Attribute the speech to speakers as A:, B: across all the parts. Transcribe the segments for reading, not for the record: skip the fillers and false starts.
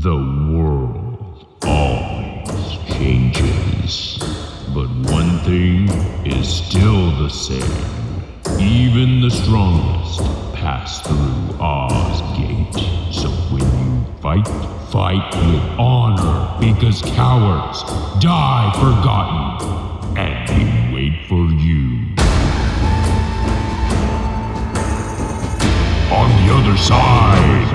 A: The world always changes, but one thing is still the same. Even the strongest pass through Oz Gate. So when you fight, fight with honor, because cowards die forgotten, and we wait for you. On the other side.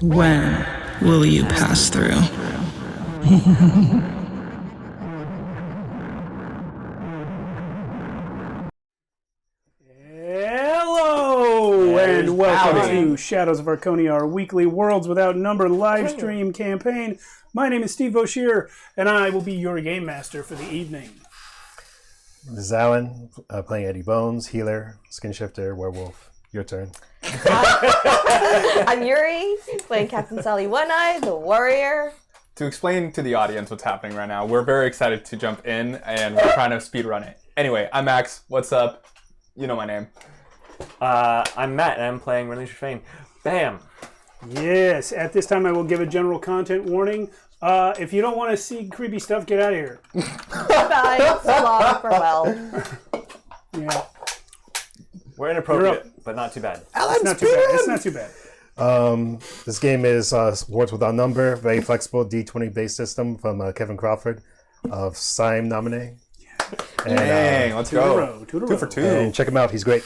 B: When will you pass through?
C: Hello and welcome to Shadows of Archonia, our weekly Worlds Without Number live stream campaign. My name is Steve Boshier, and I will be your game master for the evening.
D: This is Alan, playing Eddie Bones, healer, skin shifter, werewolf. Your turn.
E: I'm Yuri, playing Captain Sally One-Eye, the warrior.
F: To explain to the audience what's happening right now, we're very excited to jump in, and we're trying to speedrun it. Anyway, I'm Max. What's up? You know my name.
G: I'm Matt, and I'm playing Release Fame. Bam!
C: Yes, at this time I will give a general content warning. If you don't want to see creepy stuff, get out of here.
E: Bye, so long, farewell.
C: Yeah.
G: We're inappropriate, but not too bad.
C: It's not too bad. It's not too bad.
D: This game is Words Without Number, very flexible D20 based system from Kevin Crawford of Sime Nominee.
F: Dang, let's go.
C: Two
F: for two.
D: And check him out, he's great.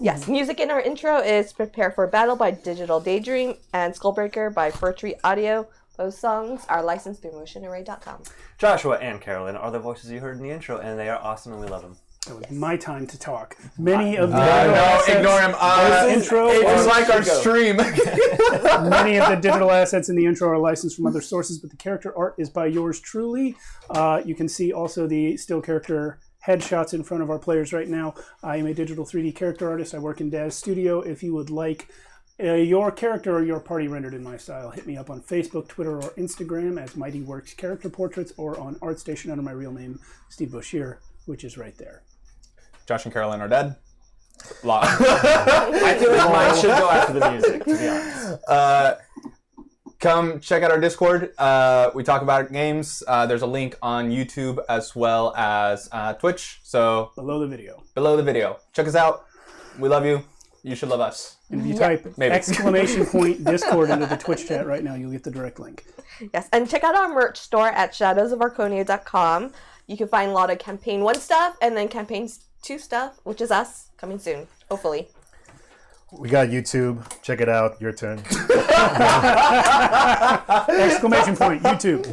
E: Yes, music in our intro is Prepare for Battle by Digital Daydream and Skullbreaker by Fir Tree Audio. Those songs are licensed through motionarray.com.
G: Joshua and Carolyn are the voices you heard in the intro, and they are awesome, and we love them.
C: It was my time to talk. Many of the
F: No, ignore him.
C: intro
F: It's like our stream.
C: Many of the digital assets in the intro are licensed from other sources, but the character art is by yours truly. You can see also the still character headshots in front of our players right now. I am a digital 3D character artist. I work in Daz Studio. If you would like your character or your party rendered in my style, hit me up on Facebook, Twitter, or Instagram as Mighty Works Character Portraits, or on ArtStation under my real name, Steve Boshier, which is right there.
F: Josh and Carolyn are dead.
G: I feel like mine should go after the music, to be honest.
F: Come check out our Discord. We talk about games. There's a link on YouTube as well as Twitch. So
C: Below the video.
F: Check us out. We love you. You should love us.
C: And if you type
F: Maybe. !
C: Discord into the Twitch chat right now, you'll get the direct link.
E: Yes, and check out our merch store at shadowsofarconia.com. You can find a lot of Campaign 1 stuff and then Campaign 2 stuff, which is us, coming soon, hopefully.
D: We got YouTube, check it out, your turn. ! YouTube.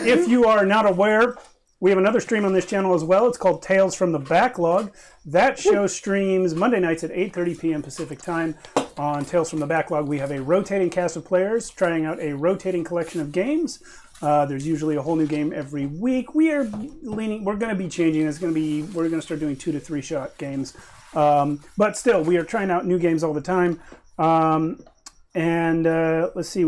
D: If you are not aware, we have another stream on this channel as well. It's called Tales from the Backlog. That show streams Monday nights at 8:30 p.m. Pacific time. On Tales from the Backlog, we have a rotating cast of players trying out a rotating collection of games. There's usually a whole new game every week. We're going to be changing. We're going to start doing 2 to 3 shot games. But still, we are trying out new games all the time. Let's see,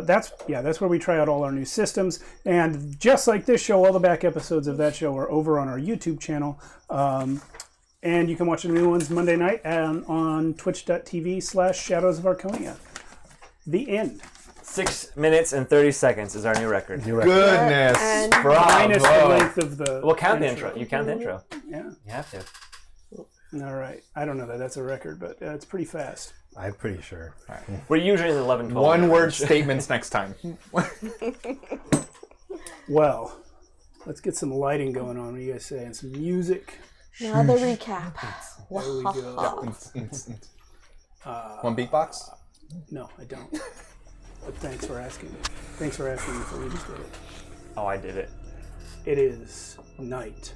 D: that's where we try out all our new systems. And just like this show, all the back episodes of that show are over on our YouTube channel. And you can watch the new ones Monday night on twitch.tv/Shadows of Archonia. The end.
G: 6 minutes and 30 seconds is our new record.
F: Goodness.
E: And-
F: Bravo.
C: Minus the length of the.
G: We'll count the intro. You count the intro.
C: Yeah.
G: You have to.
C: All right. I don't know that that's a record, but it's pretty fast.
H: I'm pretty sure.
G: We're usually in the 11, 12.
F: One word statements next time.
C: Well, let's get some lighting going on. What do you guys say? And some music.
E: Now the recap.
C: There we go.
F: One beatbox?
C: No, I don't. But thanks for asking. Thanks for asking before we just did it.
G: Oh, I did it.
C: It is night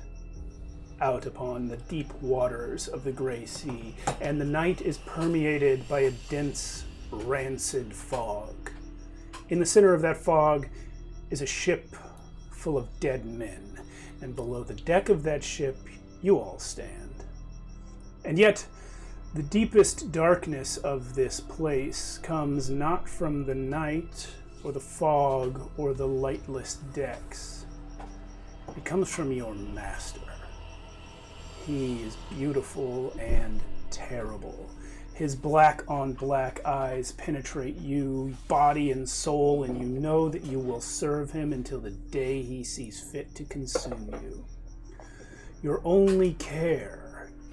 C: out upon the deep waters of the Gray Sea, and the night is permeated by a dense, rancid fog. In the center of that fog is a ship full of dead men, and below the deck of that ship you all stand. And yet, the deepest darkness of this place comes not from the night, or the fog, or the lightless decks. It comes from your master. He is beautiful and terrible. His black on black eyes penetrate you, body and soul, and you know that you will serve him until the day he sees fit to consume you. Your only care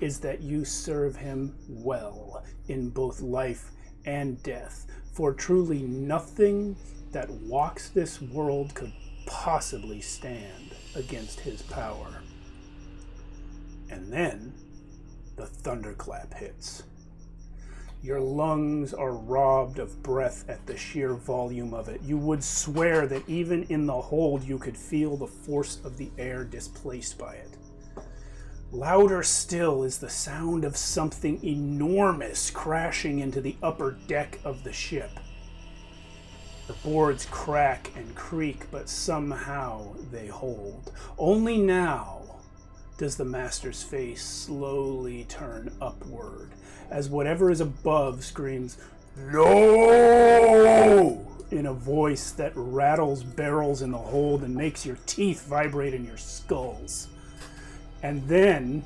C: is that you serve him well in both life and death, for truly nothing that walks this world could possibly stand against his power. And then the thunderclap hits. Your lungs are robbed of breath at the sheer volume of it. You would swear that even in the hold you could feel the force of the air displaced by it. Louder still is the sound of something enormous crashing into the upper deck of the ship. The boards crack and creak, but somehow they hold. Only now does the master's face slowly turn upward, as whatever is above screams, "No!" in a voice that rattles barrels in the hold and makes your teeth vibrate in your skulls. And then,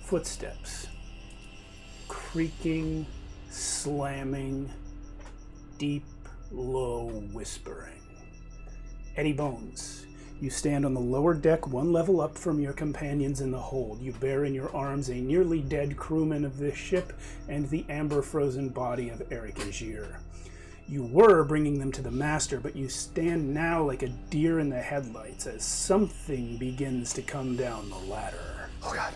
C: footsteps. Creaking, slamming, deep, low whispering. Eddie Bones, you stand on the lower deck, one level up from your companions in the hold. You bear in your arms a nearly dead crewman of this ship and the amber-frozen body of Eric Agier. You were bringing them to the master, but you stand now like a deer in the headlights as something begins to come down the ladder.
F: Oh, God.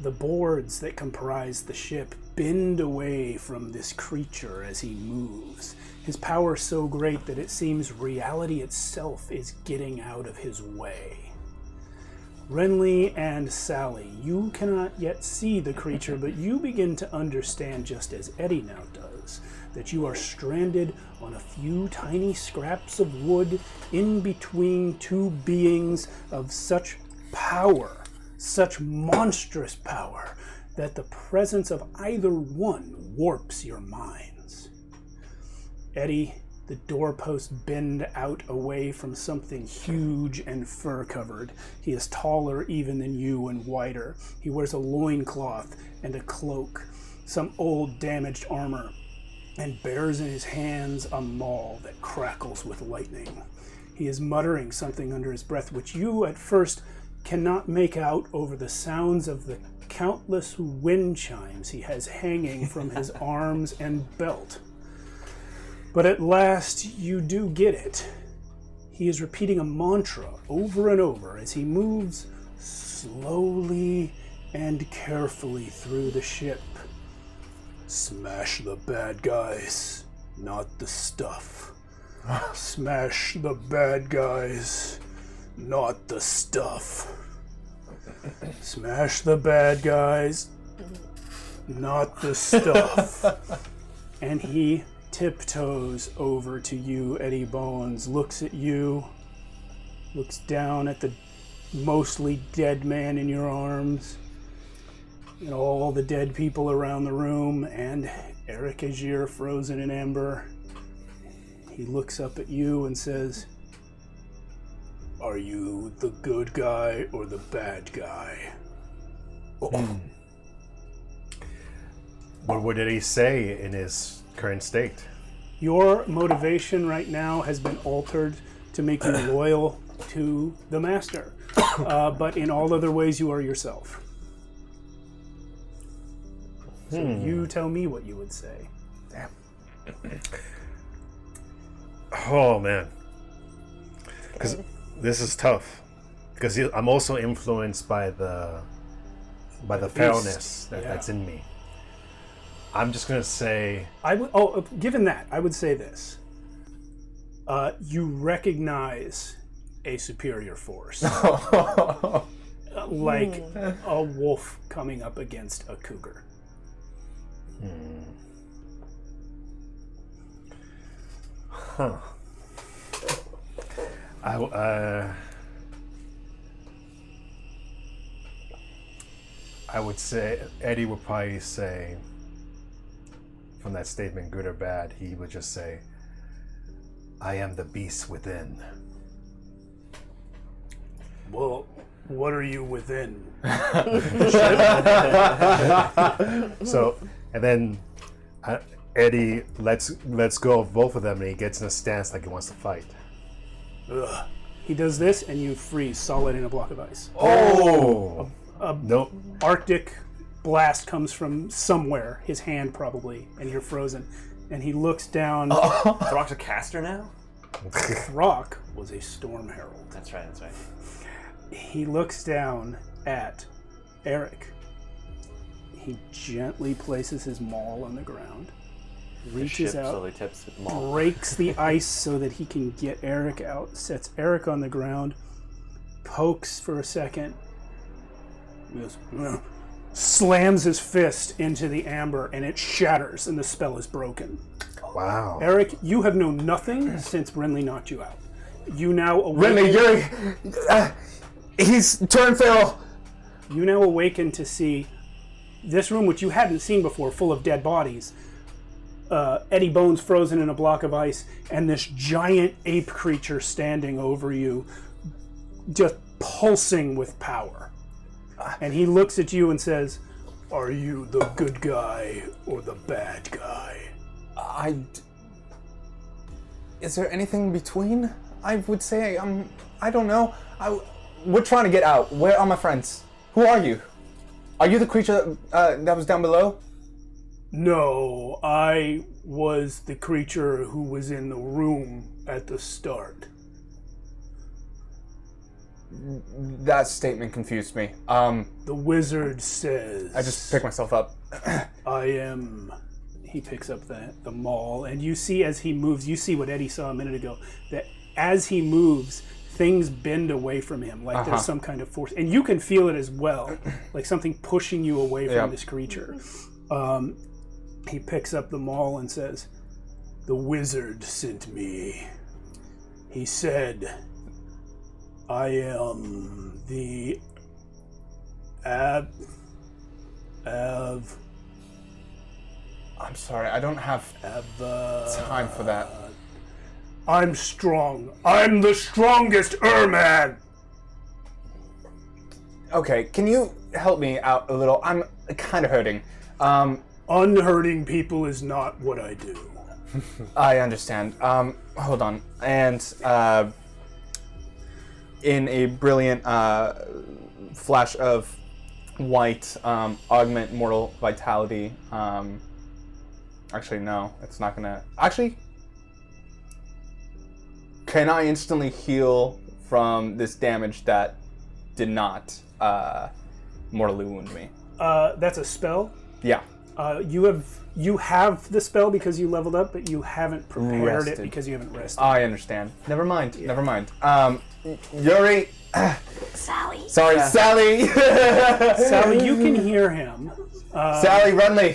C: The boards that comprise the ship bend away from this creature as he moves. His power so great that it seems reality itself is getting out of his way. Renly and Sally, you cannot yet see the creature, but you begin to understand, just as Eddie now does, that you are stranded on a few tiny scraps of wood in between two beings of such power, such monstrous power, that the presence of either one warps your minds. Eddie, the doorposts bend out away from something huge and fur-covered. He is taller even than you and wider. He wears a loincloth and a cloak, some old damaged armor, and bears in his hands a maul that crackles with lightning. He is muttering something under his breath, which you at first cannot make out over the sounds of the countless wind chimes he has hanging from his arms and belt. But at last you do get it. He is repeating a mantra over and over as he moves slowly and carefully through the ship. Smash the bad guys, not the stuff. Smash the bad guys, not the stuff. Smash the bad guys, not the stuff. And he tiptoes over to you, Eddie Bones, looks at you, looks down at the mostly dead man in your arms, and all the dead people around the room, and Eric Agier frozen in amber. He looks up at you and says, "Are you the good guy or the bad guy?"
H: What did he say in his current state?
C: Your motivation right now has been altered to make you loyal to the master. But in all other ways, you are yourself. So you tell me what you would say.
H: Oh man, because this is tough. Because I'm also influenced by the feralness that's in me. I'm just gonna say
C: Given that, I would say this. You recognize a superior force. Like a wolf coming up against a cougar.
H: Huh. I would say Eddie would probably say, from that statement, good or bad, he would just say, I am the beast within.
C: Well, what are you within?
H: So, and then Eddie lets go of both of them, and he gets in a stance like he wants to fight.
C: Ugh. He does this, and you freeze solid in a block of ice.
H: Oh! Nope.
C: Arctic blast comes from somewhere, his hand probably, and you're frozen. And he looks down.
G: Throck's a caster now?
C: Throck was a storm herald.
G: That's right.
C: He looks down at Eric. He gently places his maul on the ground, reaches
G: Ship
C: out,
G: slowly tips with maul.
C: breaks the ice so that he can get Eric out, sets Eric on the ground, pokes for a second, goes, slams his fist into the amber, and it shatters, and the spell is broken.
H: Wow.
C: Eric, you have known nothing since Brinley knocked you out. You now awaken.
F: Rinley, you're... he's turned feral.
C: You now awaken to see this room, which you hadn't seen before, full of dead bodies. Eddie Bones frozen in a block of ice, and this giant ape creature standing over you, just pulsing with power. And he looks at you and says, "Are you the good guy or the bad guy?"
F: Is there anything between? I would say I don't know. We're trying to get out. Where are my friends? Who are you? Are you the creature that was down below?
C: No, I was the creature who was in the room at the start.
F: That statement confused me.
C: The wizard says...
F: I just picked myself up.
C: I am... He picks up the maul, and you see as he moves, you see what Eddie saw a minute ago, that as he moves, things bend away from him, like there's some kind of force. And you can feel it as well, like something pushing you away from this creature. He picks up the maul and says, "The wizard sent me. He said, I am the
F: I'm sorry, I don't have time for that.
C: I'm strong. I'm the strongest Erman."
F: Okay, can you help me out a little? I'm kind of hurting.
C: Unhurting people is not what I do.
F: I understand. Hold on. And in a brilliant flash of white, augment mortal vitality. Actually, no, it's not gonna. Actually, can I instantly heal from this damage that did not mortally wound me?
C: That's a spell.
F: Yeah.
C: You have the spell because you leveled up, but you haven't prepared
F: Rested.
C: it because you haven't rested.
F: I understand. Never mind. Yeah. Never mind. Yuri.
E: Sally.
F: Sorry, Sally.
C: Sally, you can hear him.
F: Sally, run me.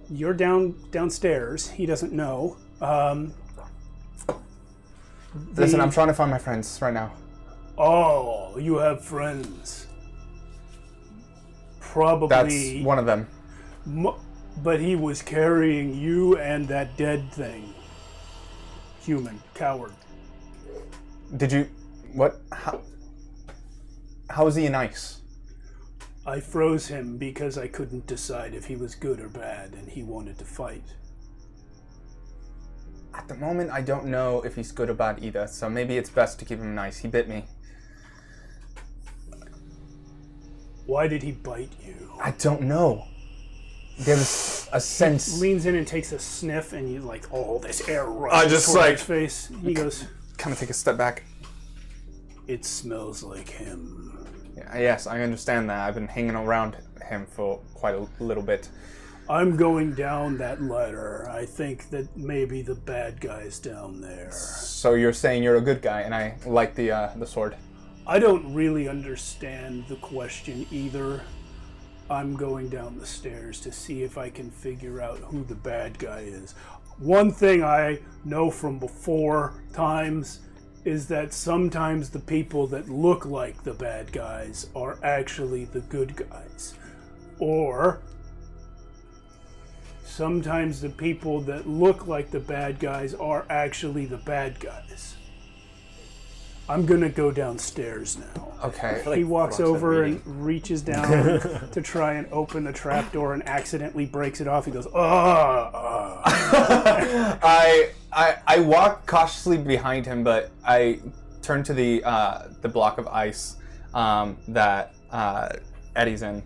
C: You're downstairs. He doesn't know.
F: Listen, I'm trying to find my friends right now.
C: Oh, you have friends. Probably.
F: That's one of them.
C: But he was carrying you and that dead thing. Human. Coward.
F: Did you... What? How was he in ice?
C: I froze him because I couldn't decide if he was good or bad, and he wanted to fight.
F: At the moment, I don't know if he's good or bad either, so maybe it's best to keep him nice. He bit me.
D: Why did he bite you?
F: I don't know. There was a sense...
D: Leans in and takes a sniff, and you like, all this air
F: I
D: rushes
F: just,
D: toward
F: like-
D: his face. He goes,
F: Kind of take a step back.
D: it smells like him.
F: Yeah, yes, I understand that. I've been hanging around him for quite a little bit.
D: I'm going down that ladder. I think that maybe the bad guy's down there.
F: So you're saying you're a good guy, and I like the sword.
D: I don't really understand the question either. I'm going down the stairs to see if I can figure out who the bad guy is. One thing I know from before times is that sometimes the people that look like the bad guys are actually the good guys. Or sometimes the people that look like the bad guys are actually the bad guys. I'm gonna go downstairs now.
F: Okay.
D: He walks over and reaches down to try and open the trapdoor and accidentally breaks it off. He goes,
F: I walk cautiously behind him, but I turn to the block of ice that Eddie's in.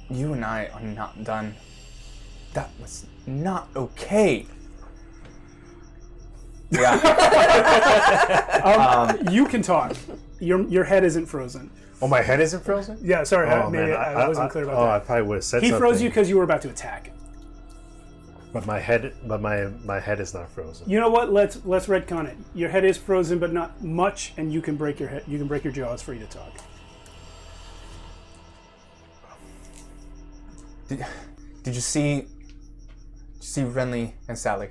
F: You and I are not done. That was not okay. Yeah.
D: You can talk. Your head isn't frozen.
H: Oh, my head isn't frozen?
D: Yeah, sorry,
H: Oh,
D: maybe
H: man.
D: I wasn't clear about
H: I
D: that.
H: probably would have said
D: He
H: something.
D: froze you because you were about to attack.
H: But my head is not frozen.
D: You know what? Let's retcon it. Your head is frozen, but not much, and you can break your head. You can break your jaw. It's free to talk.
F: Did you see Renly and Sally?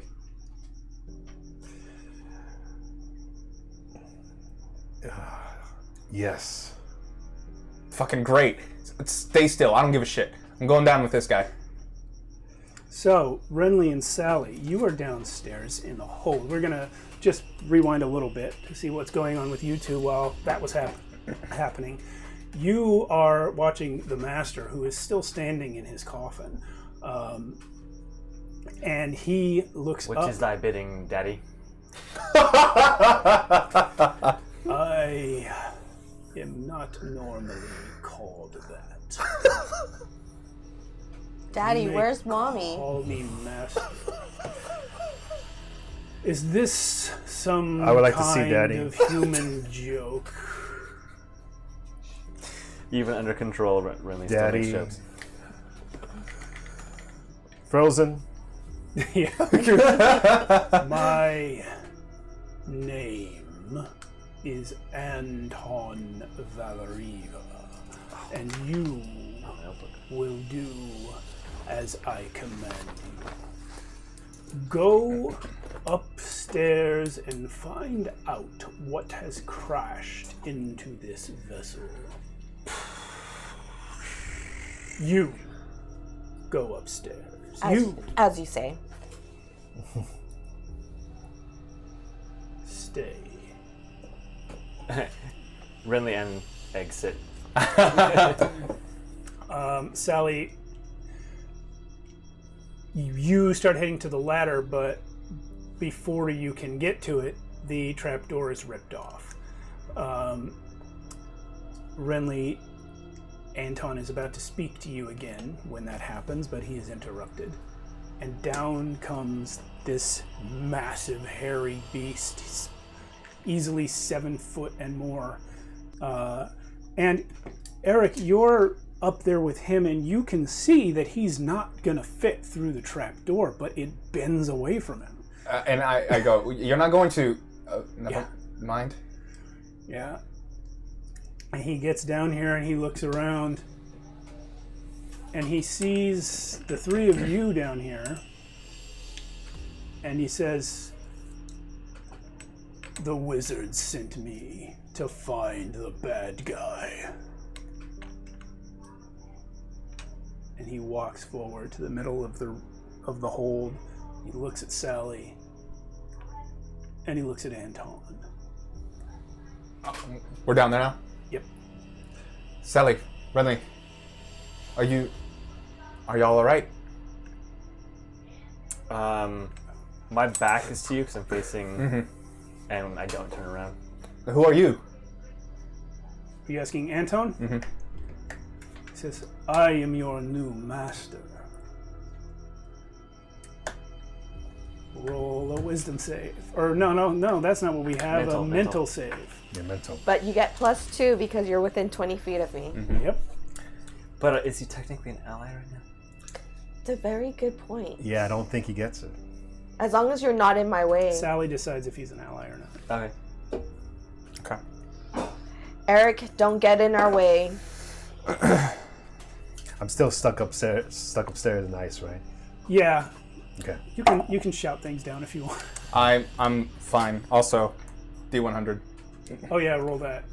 H: Yes.
F: Fucking great. Stay still. I don't give a shit. I'm going down with this guy.
D: So, Renly and Sally, you are downstairs in the hold. We're going to just rewind a little bit to see what's going on with you two while that was happening. You are watching the Master, who is still standing in his coffin. And he looks
G: Which
D: up.
G: is thy bidding, Daddy?
D: I am not normally called that.
E: Daddy,
D: May
E: where's mommy?
D: Call me Master. Is this some
H: I would like to
D: kind
H: see Daddy.
D: of human joke?
G: Even under control, Renly still
H: Daddy.
G: makes jokes.
H: Frozen.
D: Yeah. My name is Anton Valeriva, and you will do as I command you. Go upstairs and find out what has crashed into this vessel. You go upstairs.
E: As you say.
D: Stay.
G: Renly and exit.
D: Sally, you start heading to the ladder, but before you can get to it, the trapdoor is ripped off. Renly, Anton is about to speak to you again when that happens, but he is interrupted. And down comes this massive, hairy beast. He's easily 7 foot and more. And Eric, you're up there with him, and you can see that he's not going to fit through the trapdoor, but it bends away from him.
F: And I go, you're not going to... never mind.
D: Yeah. And he gets down here and he looks around and he sees the three of you down here and he says, "The wizard sent me to find the bad guy." And he walks forward to the middle of the hold. He looks at Sally and he looks at Anton.
F: We're down there now?
D: Yep.
F: Sally, Renly, are y'all alright?
G: My back is to you because I'm facing, and I don't turn around.
F: Who are you?
C: Are you asking Anton? He says, I am your new master. Roll a wisdom save. Or no, that's not what we have.
G: Mental,
C: a
G: mental.
C: mental save.
H: You're mental.
E: But you get +2 because you're within 20 feet of me.
C: Yep.
G: But is he technically an ally right now?
E: It's a very good point.
H: Yeah, I don't think he gets it.
E: As long as you're not in my way.
C: Sally decides if he's an ally or not.
G: Okay.
F: Okay.
E: Eric, don't get in our way.
H: I'm still stuck upstairs in the ice, right?
C: Yeah.
H: Okay.
C: You can shout things down if you want.
F: I'm fine. Also, D100.
C: Oh yeah, roll that.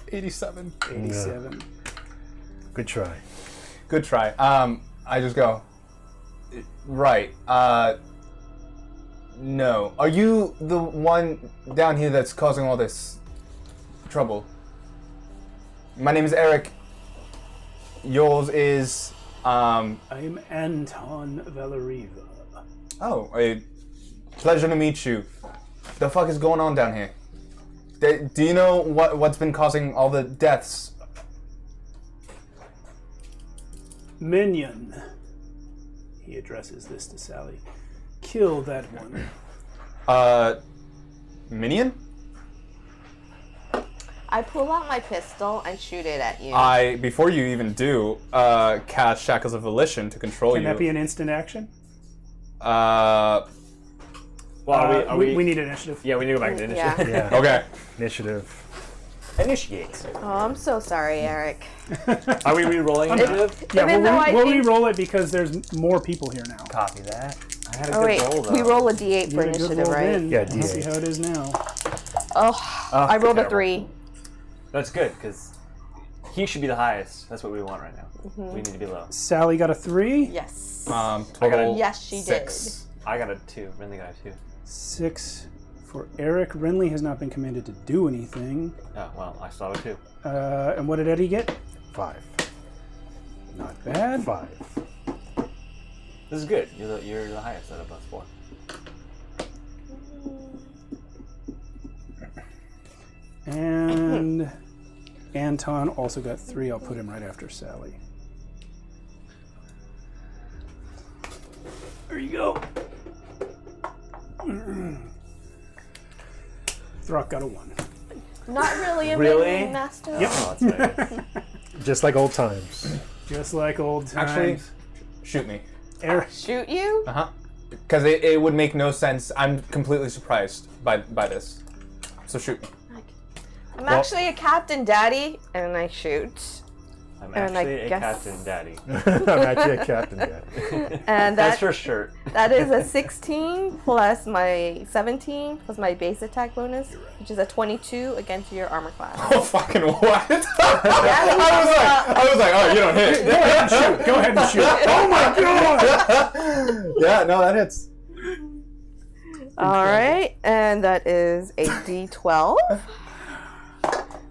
F: 87.
C: 87.
H: Good try.
F: Good try. I just go. Right. No. Are you the one down here that's causing all this trouble? My name is Eric. Yours is,
C: I am Anton Valeriva.
F: Oh, a pleasure to meet you. The fuck is going on down here? Do you know what's been causing all the deaths?
C: Minion. He addresses this to Sally. Kill that one.
F: Minion?
E: I pull out my pistol and shoot it at you.
F: Before you even do, cast Shackles of Volition to control
C: Can
F: you.
C: that be an instant action?
G: Well, are we?
C: We need initiative.
G: Yeah, we need to go back to initiative.
E: Yeah.
H: Yeah.
F: Okay.
H: Initiative.
G: Initiate.
E: Oh, I'm so sorry, Eric.
G: Are we re-rolling initiative?
C: Yeah,
E: Even though I
C: we'll
E: think-
C: re-roll it because there's more people here now.
G: Copy that. I had a
E: Oh
G: good
E: wait,
G: roll though.
E: we roll a d8
C: You
E: for
C: had a good
E: initiative,
C: roll
E: right?
C: then.
H: Yeah,
C: Let's see
H: D8.
C: how it is now.
E: Oh, I rolled a
G: terrible.
E: 3.
G: That's good because he should be the highest. That's what we want right now. We need to be low.
C: Sally got a 3.
E: Yes.
F: Total
E: Yes, she
F: 6.
G: I got a 2. Rinley got a 2.
C: 6 for Eric. Renly has not been commanded to do anything.
G: Oh well, I still have a 2.
C: And what did Eddie get?
H: 5.
C: Not bad.
H: 5.
G: This is good. You're the highest out of us 4.
C: And Anton also got 3. I'll put him right after Sally. There you go. Throck got a 1.
E: Not really a
G: Really?
E: minion, master.
C: Yep.
G: Oh, that's nice.
H: Just like old times.
C: Just like old times.
F: Actually, shoot me.
C: Eric.
E: Shoot you?
F: Because it would make no sense. I'm completely surprised by this. So shoot me.
E: I'm actually a captain, daddy, and I shoot.
G: I'm
E: And I
G: actually a
E: guess-
G: captain daddy.
H: I'm actually a captain yet.
E: And
G: That's
E: that,
G: for shirt.
E: that is a 16 plus my 17 plus my base attack bonus, which is a 22 against your armor class.
F: Oh, fucking what?
E: Yeah,
F: I was like, oh, you don't hit.
C: Go ahead and shoot. Oh my god!
F: Yeah, no, that hits.
E: All right, and that is a D12.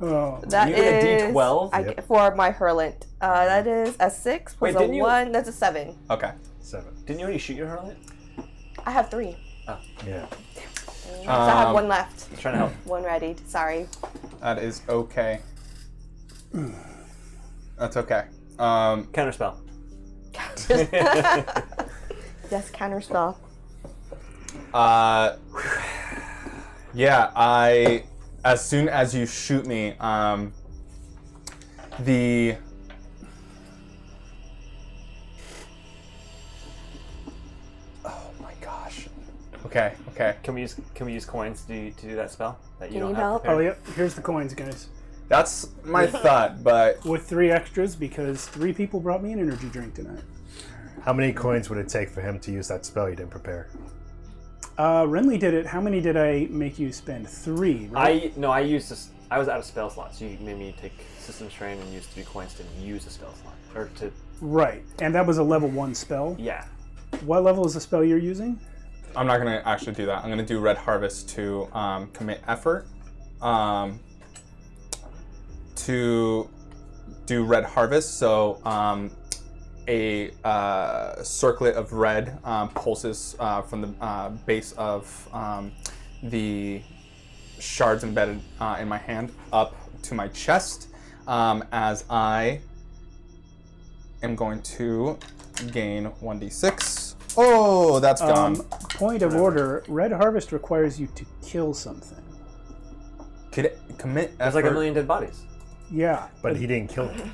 C: Oh,
E: That
G: You get a
E: is
G: D12?
E: I get for my hurlant. That is a 6 plus
G: Wait,
E: a
G: didn't you-
E: 1. That's a 7.
F: Okay.
H: 7.
G: Didn't you already shoot your hurlet?
E: I have 3.
H: Yeah.
E: So I have 1 left.
G: Trying to help.
E: 1 ready. Sorry.
F: That is okay. That's okay.
G: Counterspell.
E: Yes, counterspell.
F: Yeah, as soon as you shoot me, the oh my gosh. Okay.
G: Can we use coins to do that spell that you
E: Do you
G: don't
E: need
G: have
E: help?
C: oh
G: prepared?
C: yep. Here's the coins, guys.
F: That's my thought, but
C: With 3 extras because 3 people brought me an energy drink tonight.
H: How many coins would it take for him to use that spell you didn't prepare?
C: Renly did it. How many did I make you spend? 3, right?
G: I used this. I was out of spell slots, so you made me take system strain and use 3 coins to use a spell slot or to
C: Right. And that was a level 1 spell.
G: yeah.
C: What level is the spell you're using?
F: I'm not gonna actually do that. I'm gonna do Red Harvest to commit effort. To do Red Harvest, so a circlet of red pulses from the base of the shards embedded in my hand up to my chest, as I am going to gain 1d6. Oh, that's gone.
C: Point of order, Red Harvest requires you to kill something.
F: Could commit
G: There's like a million dead bodies.
C: Yeah.
H: But he didn't kill him.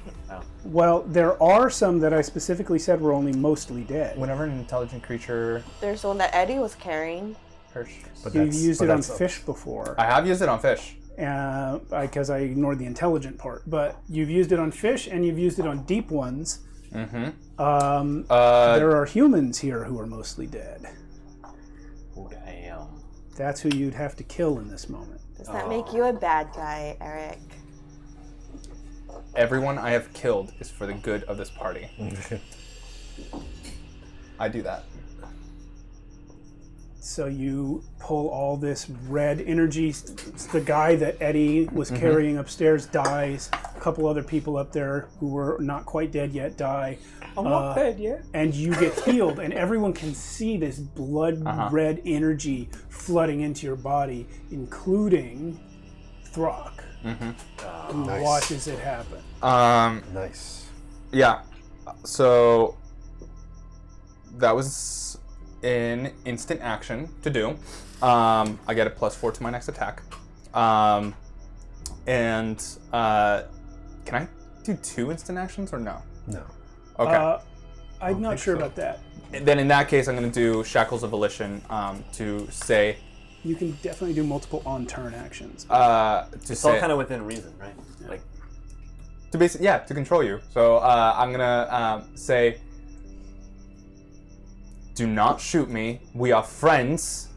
C: Well, there are some that I specifically said were only mostly dead.
F: Whenever an intelligent creature...
E: There's one that Eddie was carrying.
F: Hirsch.
H: But
C: You've used it on
H: that's-
C: fish before.
F: I have used it on fish.
C: Because I ignored the intelligent part. But you've used it on fish and you've used it on deep ones.
F: Mm-hmm.
C: There are humans here who are mostly dead.
G: Oh, damn.
C: That's who you'd have to kill in this moment.
E: Does that make you a bad guy, Eric?
F: Everyone I have killed is for the good of this party. I do that.
C: So you pull all this red energy. The guy that Eddie was carrying upstairs dies. A couple other people up there who were not quite dead yet die.
F: I'm not dead yet.
C: And you get healed, and everyone can see this blood red energy flooding into your body, including Throck, who
H: Nice.
C: watches it happen.
H: Nice.
F: Yeah. So that was an instant action to do. I get a +4 to my next attack. And can I do 2 instant actions or no?
H: No.
F: Okay.
C: I'm not sure about that.
F: Then in that case, I'm going to do Shackles of Volition to say...
C: You can definitely do multiple on-turn actions.
G: It's all kind of within reason, right? Like,
F: to control you. So I'm gonna say, do not shoot me. We are friends.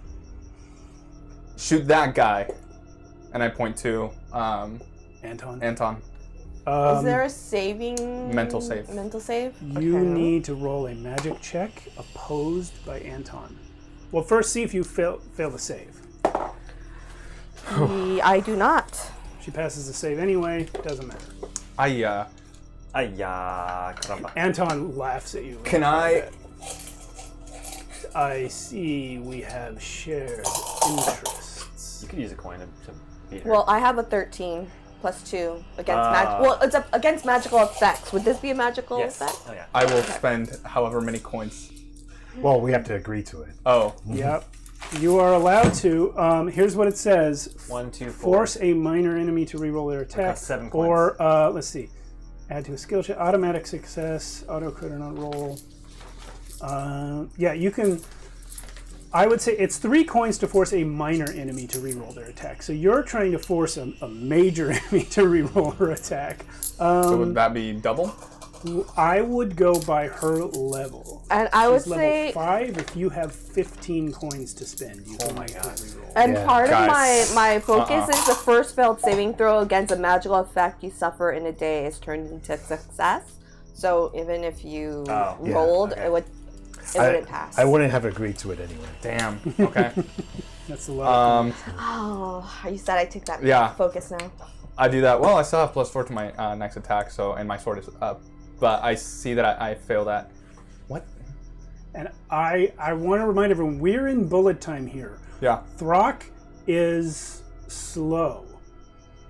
F: Shoot that guy. And I point to
C: Anton.
F: Anton.
E: Is there a saving...
F: Mental save.
E: Mental save?
C: You
E: Okay.
C: need to roll a magic check opposed by Anton. Well, first see if you fail the save.
E: I do not.
C: She passes the save anyway. Doesn't matter.
F: Ayya.
G: caramba.
C: Anton laughs at you.
F: Can I...
C: I see we have shared interests.
G: You could use a coin to beat her.
E: Well, I have a 13 plus 2 against Well, it's against magical effects. Would this be a magical
G: yes.
E: effect?
G: Oh, yeah.
F: I will spend however many coins.
H: Well, we have to agree to it.
F: Oh.
C: Yep. You are allowed to. Here's what it says.
G: 1, 2, 4.
C: Force a minor enemy to reroll their attack.
G: costs 7
C: or, let's see. Add to a skill check. Automatic success. Auto crit or not roll. Yeah, you can... I would say it's 3 coins to force a minor enemy to reroll their attack. So you're trying to force a major enemy to reroll her attack.
F: So would that be double?
C: I would go by her level.
E: And I would
C: She's level
E: say...
C: 5. If you have 15 coins to spend, you can make her reroll.
E: And
H: Yeah.
E: part
F: Guys.
E: of my focus is the first failed saving throw against a magical effect you suffer in a day is turned into success. So even if you rolled,
G: okay.
E: it wouldn't pass.
H: I wouldn't have agreed to it anyway.
F: Damn. Okay.
C: That's a lot.
E: Oh, you said I take that focus now.
F: I do that. Well, I still have +4 to my next attack, so and my sword is up. But I see that I fail that. What?
C: And I want to remind everyone, we're in bullet time here.
F: Yeah.
C: Throck is slow,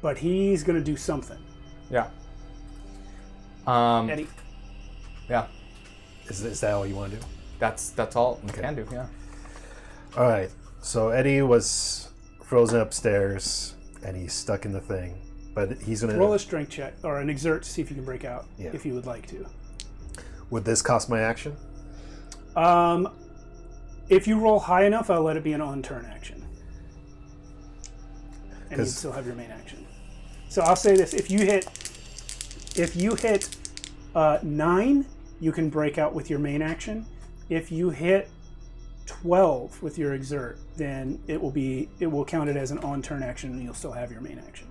C: but he's going to do something.
F: Yeah.
C: Eddie.
F: Yeah.
H: Is that all you want to do?
F: That's all I can do. Yeah.
H: All right. So Eddie was frozen upstairs, and he's stuck in the thing. But he's gonna
C: Roll a strength check, or an exert to see if you can break out,
H: Yeah.
C: if you would like to.
H: Would this cost my action?
C: If you roll high enough, I'll let it be an on-turn action. And you'd
H: 'Cause-
C: still have your main action. So I'll say this, if you hit 9, you can break out with your main action. If you hit 12 with your exert, then it will count it as an on-turn action and you'll still have your main action.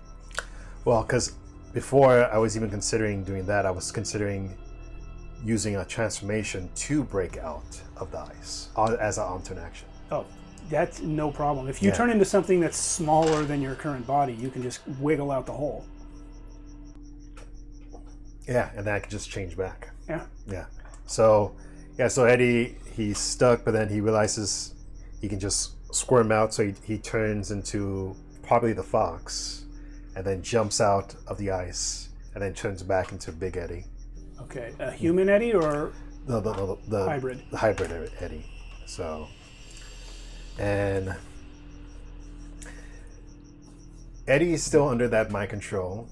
H: Well, because before I was even considering doing that, I was considering using a transformation to break out of the ice as an on-turn action.
C: Oh, that's no problem. If you
H: Yeah.
C: turn into something that's smaller than your current body, you can just wiggle out the hole.
H: Yeah, and then I could just change back.
C: Yeah.
H: Yeah. So, so Eddie, he's stuck, but then he realizes he can just squirm out, so he turns into probably the fox, and then jumps out of the ice, and then turns back into Big Eddie.
C: Okay, a human Eddie or
H: The
C: hybrid?
H: The hybrid Eddie. So, and Eddie's still under that mind control.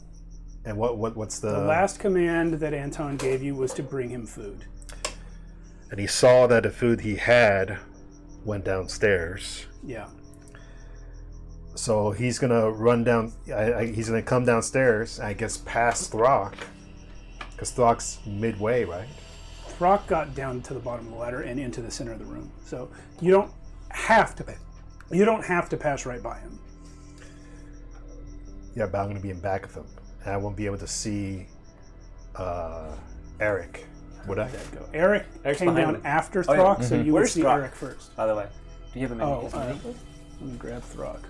H: And what's
C: The last command that Anton gave you was to bring him food.
H: And he saw that the food he had went downstairs.
C: Yeah.
H: So he's gonna run down. He's gonna come downstairs. I guess past Throck, because Throck's midway, right?
C: Throck got down to the bottom of the ladder and into the center of the room. So you don't have to pass right by him.
H: Yeah, but I'm gonna be in back of him, and I won't be able to see Eric. Would I?
C: That go. Eric
G: Eric's
C: came
G: behind
C: down
G: him.
C: after
G: Oh, yeah.
C: Throck, so you would
G: Where's
C: see
G: Throck?
C: Eric first.
G: By the way, do you have a menu?
C: Oh, let me grab Throck.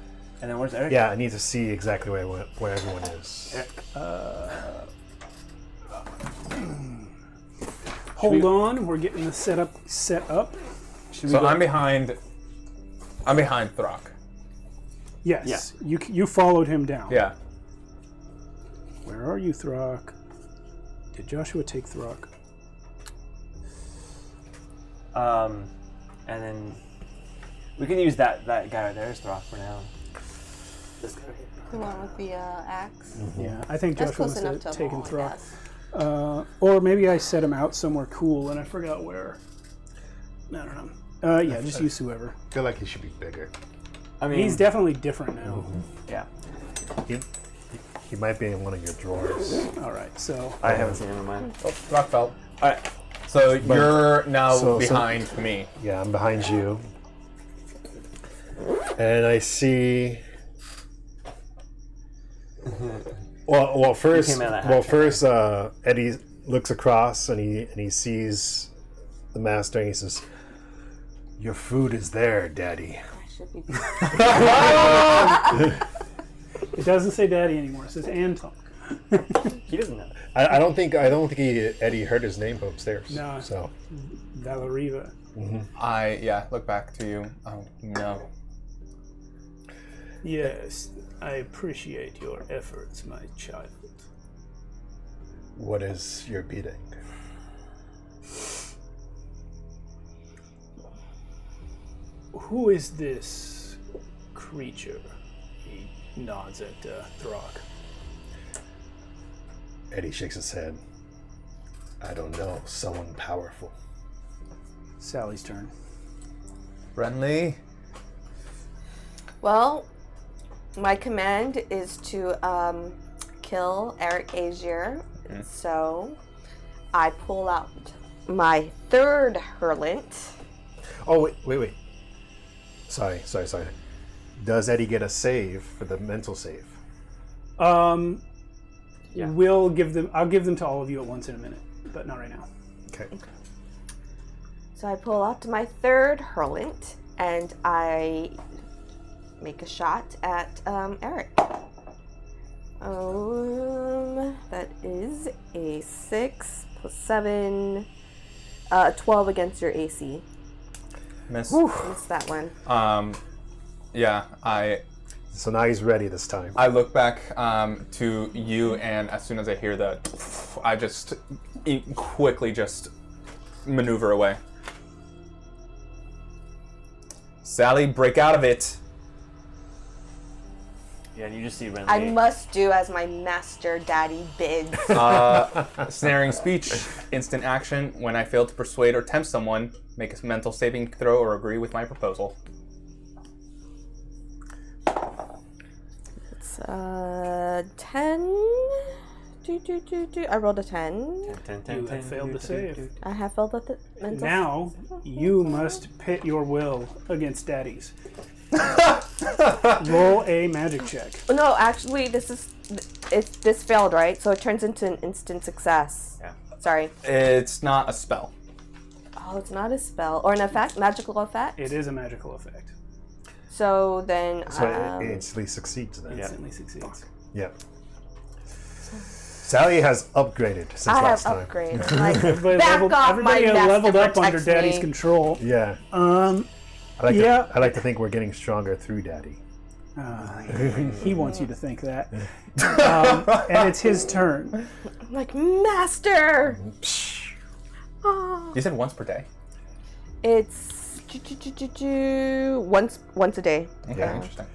G: And then where's Eric?
H: Yeah, I need to see exactly where everyone is.
C: Hold on, we're getting the set up.
F: So I'm behind Throck.
C: Yes, you followed him down.
F: Yeah.
C: Where are you, Throck? Did Joshua take Throck?
G: And then we can use that guy right there as Throck for now. This guy right here.
E: The one with the axe.
C: Yeah, I think
E: That's
C: Joshua
E: close
C: must
E: enough
C: have
E: to
C: taken
E: Maul, I
C: Throck.
E: guess.
C: Or maybe I set him out somewhere cool and I forgot where. I don't know. Yeah, just use whoever.
H: I feel like he should be bigger.
G: I mean,
C: He's definitely different now.
G: yeah.
H: He might be in one of your drawers.
C: All right, so
G: I haven't seen him in mine.
F: Oh, Throck fell.
G: All right.
F: So you're now
H: so-
F: behind me.
H: Yeah, I'm behind you. And I see. Well, first,
G: came out of that hatch.
H: Eddie looks across and he sees the master and he says, "Your food is there, Daddy."
E: I should be.
C: it doesn't say Daddy anymore. It says Anton.
G: He doesn't know.
H: I don't think Eddie heard his name from upstairs.
C: No.
H: So
C: Valeriva.
F: I look back to you. Oh no.
C: Yes, I appreciate your efforts, my child.
H: what is your beating?
C: Who is this creature? He nods at Throck.
H: Eddie shakes his head. I don't know. Someone powerful.
C: Sally's turn.
F: Renly.
E: Well, my command is to kill Eric Azier. So I pull out my third hurlant.
H: Oh, wait. Sorry. Does Eddie get a save for the mental save?
G: Yeah.
C: I'll give them to all of you at once in a minute, but not right now.
H: Okay.
E: So I pull out my third hurlant and I make a shot at Eric. That is a 6 plus 7, 12 against your AC.
F: Miss.
E: Miss that one.
H: So now he's ready this time.
F: I look back to you, and as soon as I hear that, I just quickly just maneuver away. Sally, break out of it.
G: Yeah, and you just see Renly.
E: I must do as my master daddy bids.
F: Snaring speech, instant action. When I fail to persuade or tempt someone, make a mental saving throw or agree with my proposal.
E: It's 10. I rolled a 10.
G: 10,
C: You have failed to save.
E: I have failed at the mental.
C: Now you must pit your will against Daddy's. Roll a magic check.
E: No, actually, this failed, right? So it turns into an instant success.
G: Yeah.
E: Sorry.
F: It's not a spell.
E: Oh, it's not a spell or an effect, magical effect.
C: It is a magical effect.
E: So then,
H: So it instantly succeeds then.
C: Instantly succeeds.
H: Yeah. Sally has upgraded since
E: I have
H: last time.
E: upgraded. Like,
C: Everybody
E: back
C: leveled,
E: off
C: everybody
E: my
C: had
E: vest
C: leveled
E: and
C: up under
E: protects
C: Daddy's
E: me.
C: control.
H: Yeah.
C: Um,
H: I
C: yeah.
H: like to think we're getting stronger through Daddy.
C: He wants you to think that. And it's his turn.
E: I'm like, Master!
F: You said once per day.
E: It's once a day.
F: Okay, interesting.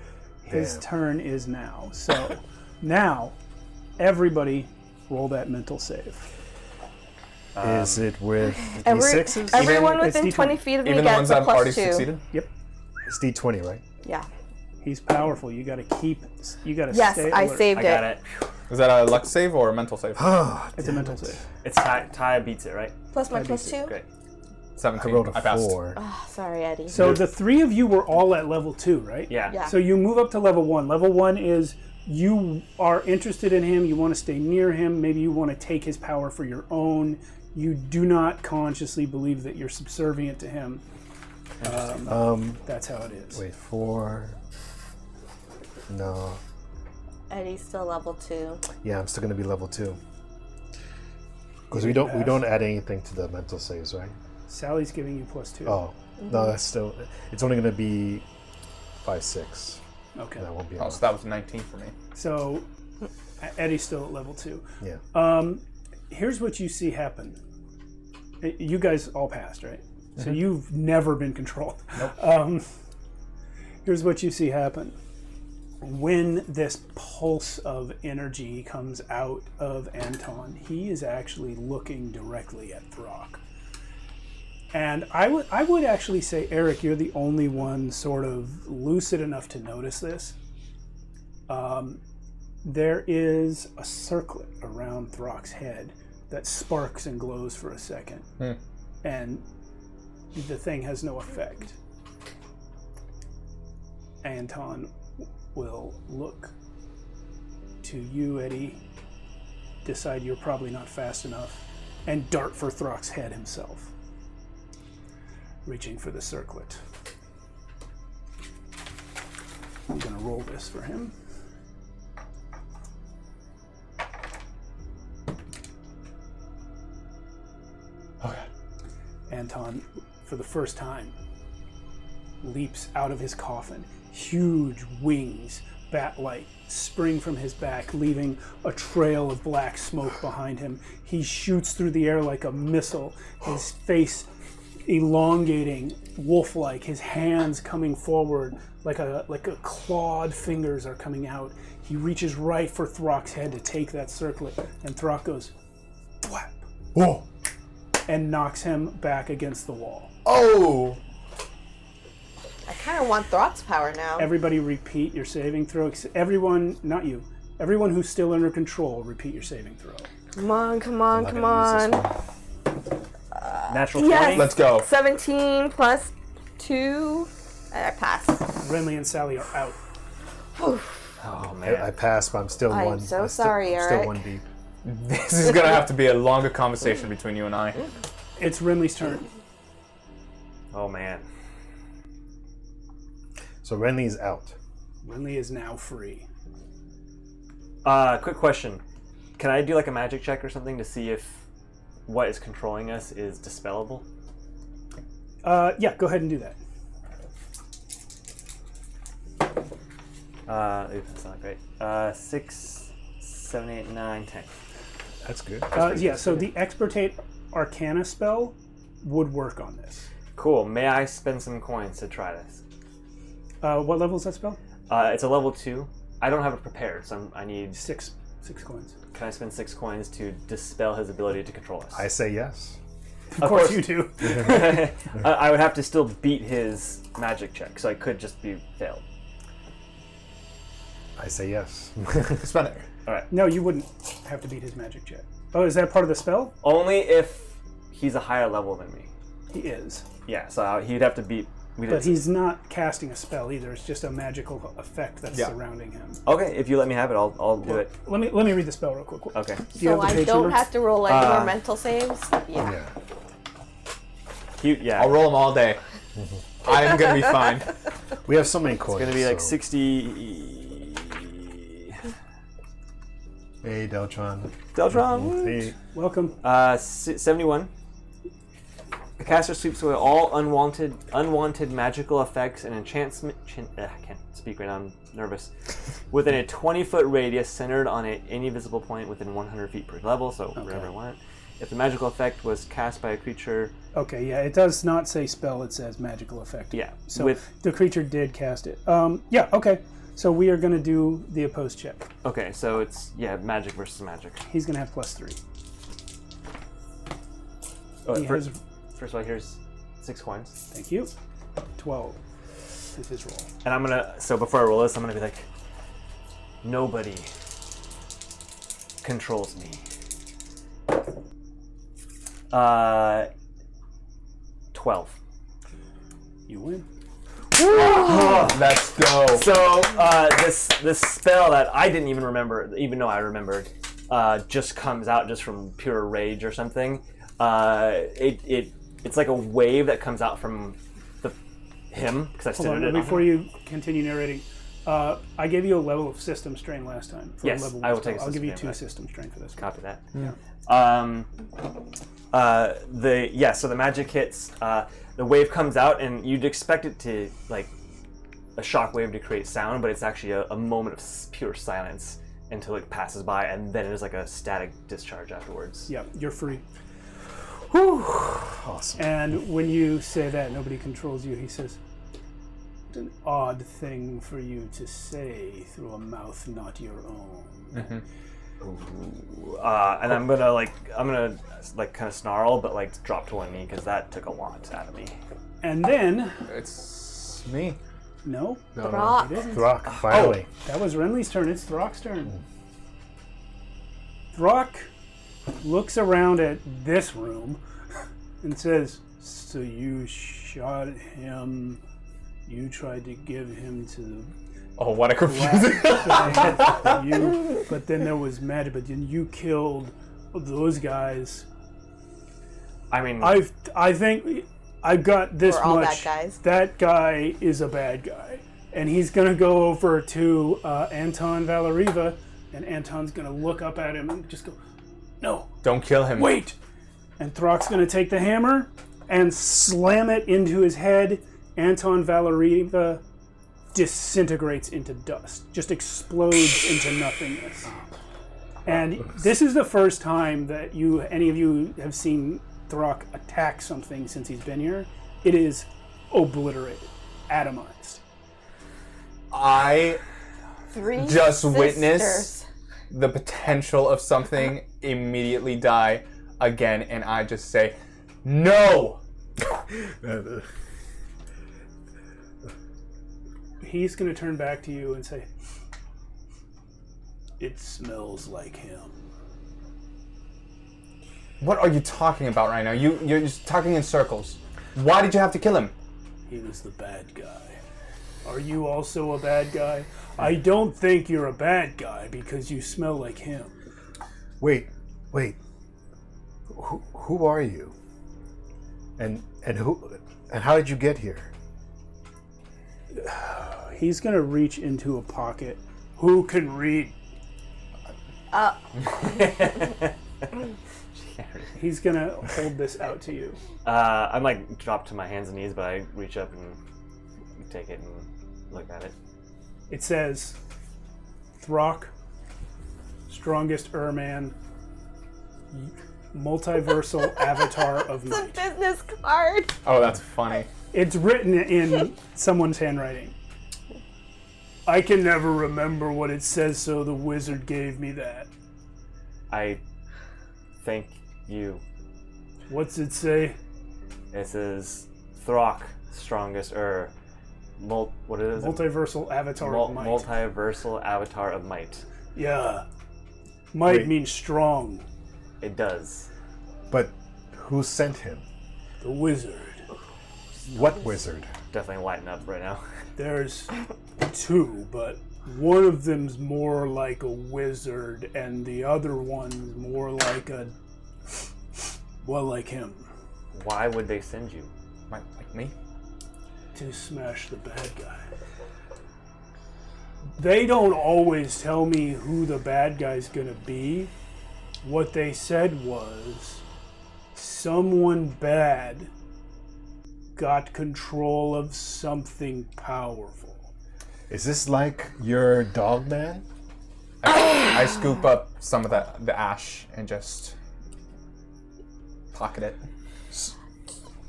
C: His turn is now. So now, everybody roll that mental save.
H: Is it with
E: Every,
H: D6s?
E: everyone
C: It's
E: within
C: D20.
E: 20 feet of me
F: Even the
E: gets
F: ones
E: a
F: that have already
E: +2.
F: succeeded.
C: Yep.
H: It's D20, right?
E: Yeah.
C: He's powerful. You got to keep. You got to
E: Yes,
C: stay
E: I
C: alert.
E: saved
G: I
E: it.
G: got it.
F: Is that a luck save or a mental save?
C: It's a mental save.
G: It's Ty beats it, right?
E: Plus my +2.
G: Great.
F: 17.
H: I rolled a
F: passed.
H: 4.
E: Oh, sorry, Eddie.
C: So the three of you were all at level 2, right?
G: Yeah.
E: Yeah.
C: So you move up to level 1. Level 1 is you are interested in him. You want to stay near him. Maybe you want to take his power for your own. You do not consciously believe that you're subservient to him. That's how it is.
H: Wait, 4. No.
E: Eddie's still level 2.
H: Yeah, I'm still gonna be level 2. Because we don't add anything to the mental saves, right?
C: Sally's giving you +2.
H: Oh, no, that's still. It's only gonna be 5, 6.
C: Okay.
H: That won't be
F: Oh,
H: enough.
F: so that was 19 for me.
C: So Eddie's still at level 2.
H: Yeah.
C: Here's what you see happen. You guys all passed, right? So you've never been controlled. Nope. Here's what you see happen. When this pulse of energy comes out of Anton, he is actually looking directly at Throck. And I would actually say, Eric, you're the only one sort of lucid enough to notice this. There is a circlet around Throck's head that sparks and glows for a second. And the thing has no effect. Anton will look to you, Eddie, decide you're probably not fast enough, and dart for Throck's head himself, reaching for the circlet. I'm going to roll this for him. Anton, for the first time, leaps out of his coffin. Huge wings, bat-like, spring from his back, leaving a trail of black smoke behind him. He shoots through the air like a missile, his face elongating, wolf-like, his hands coming forward like a clawed fingers are coming out. He reaches right for Throck's head to take that circlet, and Throck goes, thwap,
H: Whoa!
C: and knocks him back against the wall.
F: Oh!
E: I kind of want Throck's power now.
C: Everybody repeat your saving throw. Everyone, not you, everyone who's still under control, repeat your saving throw.
E: Come on, come on,
H: I'm
E: come
H: not gonna
E: on.
H: use this one.
G: Natural
E: Yes.
G: 20.
F: Let's go.
E: 17 plus 2. I passed.
C: Renly and Sally are out.
G: Oh man.
H: I passed, but I'm still
E: I'm
H: one.
E: so sorry,
H: I'm
E: Eric.
H: still 1 deep.
F: This is gonna have to be a longer conversation between you and I.
C: It's Renly's turn.
G: Oh man.
H: So Renly's out.
C: Renly is now free.
G: Quick question. Can I do like a magic check or something to see if what is controlling us is dispellable?
C: Yeah, go ahead and do that.
G: Oops, that's not great. 6, 7, 8, 9, 10.
H: That's good.
C: Yeah, so the Expertate Arcana spell would work on this.
G: Cool. May I spend some coins to try this?
C: What level is that spell?
G: It's a level 2. I don't have it prepared, so I need.
C: Six coins.
G: Can I spend 6 coins to dispel his ability to control us?
H: I say yes.
C: Of course you do.
G: I would have to still beat his magic check, so I could just be failed.
H: I say yes.
F: Spend it.
G: All right.
C: No, you wouldn't have to beat his magic check. Oh, is that part of the spell?
G: Only if he's a higher level than me.
C: He is.
G: Yeah, so he'd have to beat.
C: But he's not casting a spell either. It's just a magical effect that's
F: Yeah.
C: surrounding him.
G: Okay, if you let me have it, I'll do it.
C: Let me read the spell real quick.
G: Okay.
C: Do you
E: So
C: have the
E: I
C: page
E: don't
C: number?
E: have to roll any more mental saves? Yeah.
H: Yeah.
F: I'll roll them all day. I'm gonna be fine.
H: We have so many coins.
G: It's gonna be like
H: so-
G: 60.
H: Hey, Deltron.
G: Deltron.
H: Hey.
C: Welcome.
G: 71. The caster sweeps away all unwanted magical effects and enchantment. I can't speak right now. I'm nervous. Within a 20-foot radius, centered on any visible point within 100 feet per level. So wherever I want. If the magical effect was cast by a creature.
C: Okay, yeah, it does not say spell. It says magical effect.
G: Yeah.
C: So the creature did cast it. Yeah. Okay. So we are going to do the opposed check.
G: Okay, so it's magic versus magic.
C: He's going to have +3.
G: Oh,
C: He has,
G: first of all, here's 6 coins.
C: thank you. 12 is his roll.
G: And I'm gonna, so before I roll this, I'm gonna be like, nobody controls me. 12.
C: You win.
F: Let's go.
G: So this spell that I didn't even remember, even though I remembered, just comes out just from pure rage or something. It's like a wave that comes out from him because I
C: Hold
G: stood
C: on,
G: it.
C: before you continue narrating, I gave you a level of system strain last time. For
G: Yes,
C: level
G: I will
C: one spell.
G: take a
C: I'll give you
G: system
C: 2
G: strain,
C: system strain for this.
G: Copy that.
C: Yeah.
G: So the magic hits. The wave comes out, and you'd expect it to like a shock wave to create sound, but it's actually a moment of pure silence until it passes by, and then it is like a static discharge afterwards.
C: Yeah, you're free.
H: Whew. Awesome.
C: And when you say that, nobody controls you, he says, "It's an odd thing for you to say through a mouth not your own."
G: And I'm gonna kind of snarl, but like drop to one knee because that took a lot out of me.
C: And then,
F: It's me.
C: no,
E: Throck.
C: it isn't.
H: Throck, finally.
C: That was Renly's turn. It's Throck's turn. Throck looks around at this room and says, "So you shot him. You tried to give him to the
F: Oh, what a confusing.
C: but then there was magic. But then you killed those guys.
G: I mean,
C: I think I've got this
E: We're all
C: much.
E: bad guys.
C: That guy is a bad guy, and he's gonna go over to Anton Valeriva, and Anton's gonna look up at him and just go, "No,
F: Don't kill him.
C: wait!" And Throck's gonna take the hammer and slam it into his head. Anton Valeriva disintegrates into dust, just explodes into nothingness. And this is the first time that any of you have seen Throck attack something since he's been here. It is obliterated, atomized.
F: I
E: Three
F: just
E: sisters.
F: witnessed the potential of something immediately die again, and I just say, no!
C: He's going to turn back to you and say, "It smells like him."
F: What are you talking about right now? You're just talking in circles. Why did you have to kill him?
C: He was the bad guy. Are you also a bad guy? I don't think you're a bad guy because you smell like him.
H: Wait. Who are you? And how did you get here?
C: He's going to reach into a pocket. Who can read? He's going to hold this out to you.
G: I'm like dropped to my hands and knees, but I reach up and take it and look at it.
C: It says, "Throck, strongest Urman, multiversal avatar of
E: It's a
C: might."
E: business card.
F: Oh, that's funny.
C: It's written in someone's handwriting. I can never remember what it says, so the wizard gave me that.
G: I thank you.
C: What's it say?
G: This is Throck, strongest what is it?
C: Multiversal avatar of might.
G: Multiversal avatar of might.
C: Yeah. Might
H: Wait.
C: means strong.
G: It does.
H: But who sent him?
C: The wizard.
H: What wizard?
G: Definitely lighten up right now.
C: There's 2, but one of them's more like a wizard, and the other one's more like like him.
G: Why would they send you?
F: Like me?
C: To smash the bad guy. They don't always tell me who the bad guy's gonna be. What they said was someone bad got control of something powerful.
H: Is this like your dog man?
F: I scoop up some of the ash and just pocket it.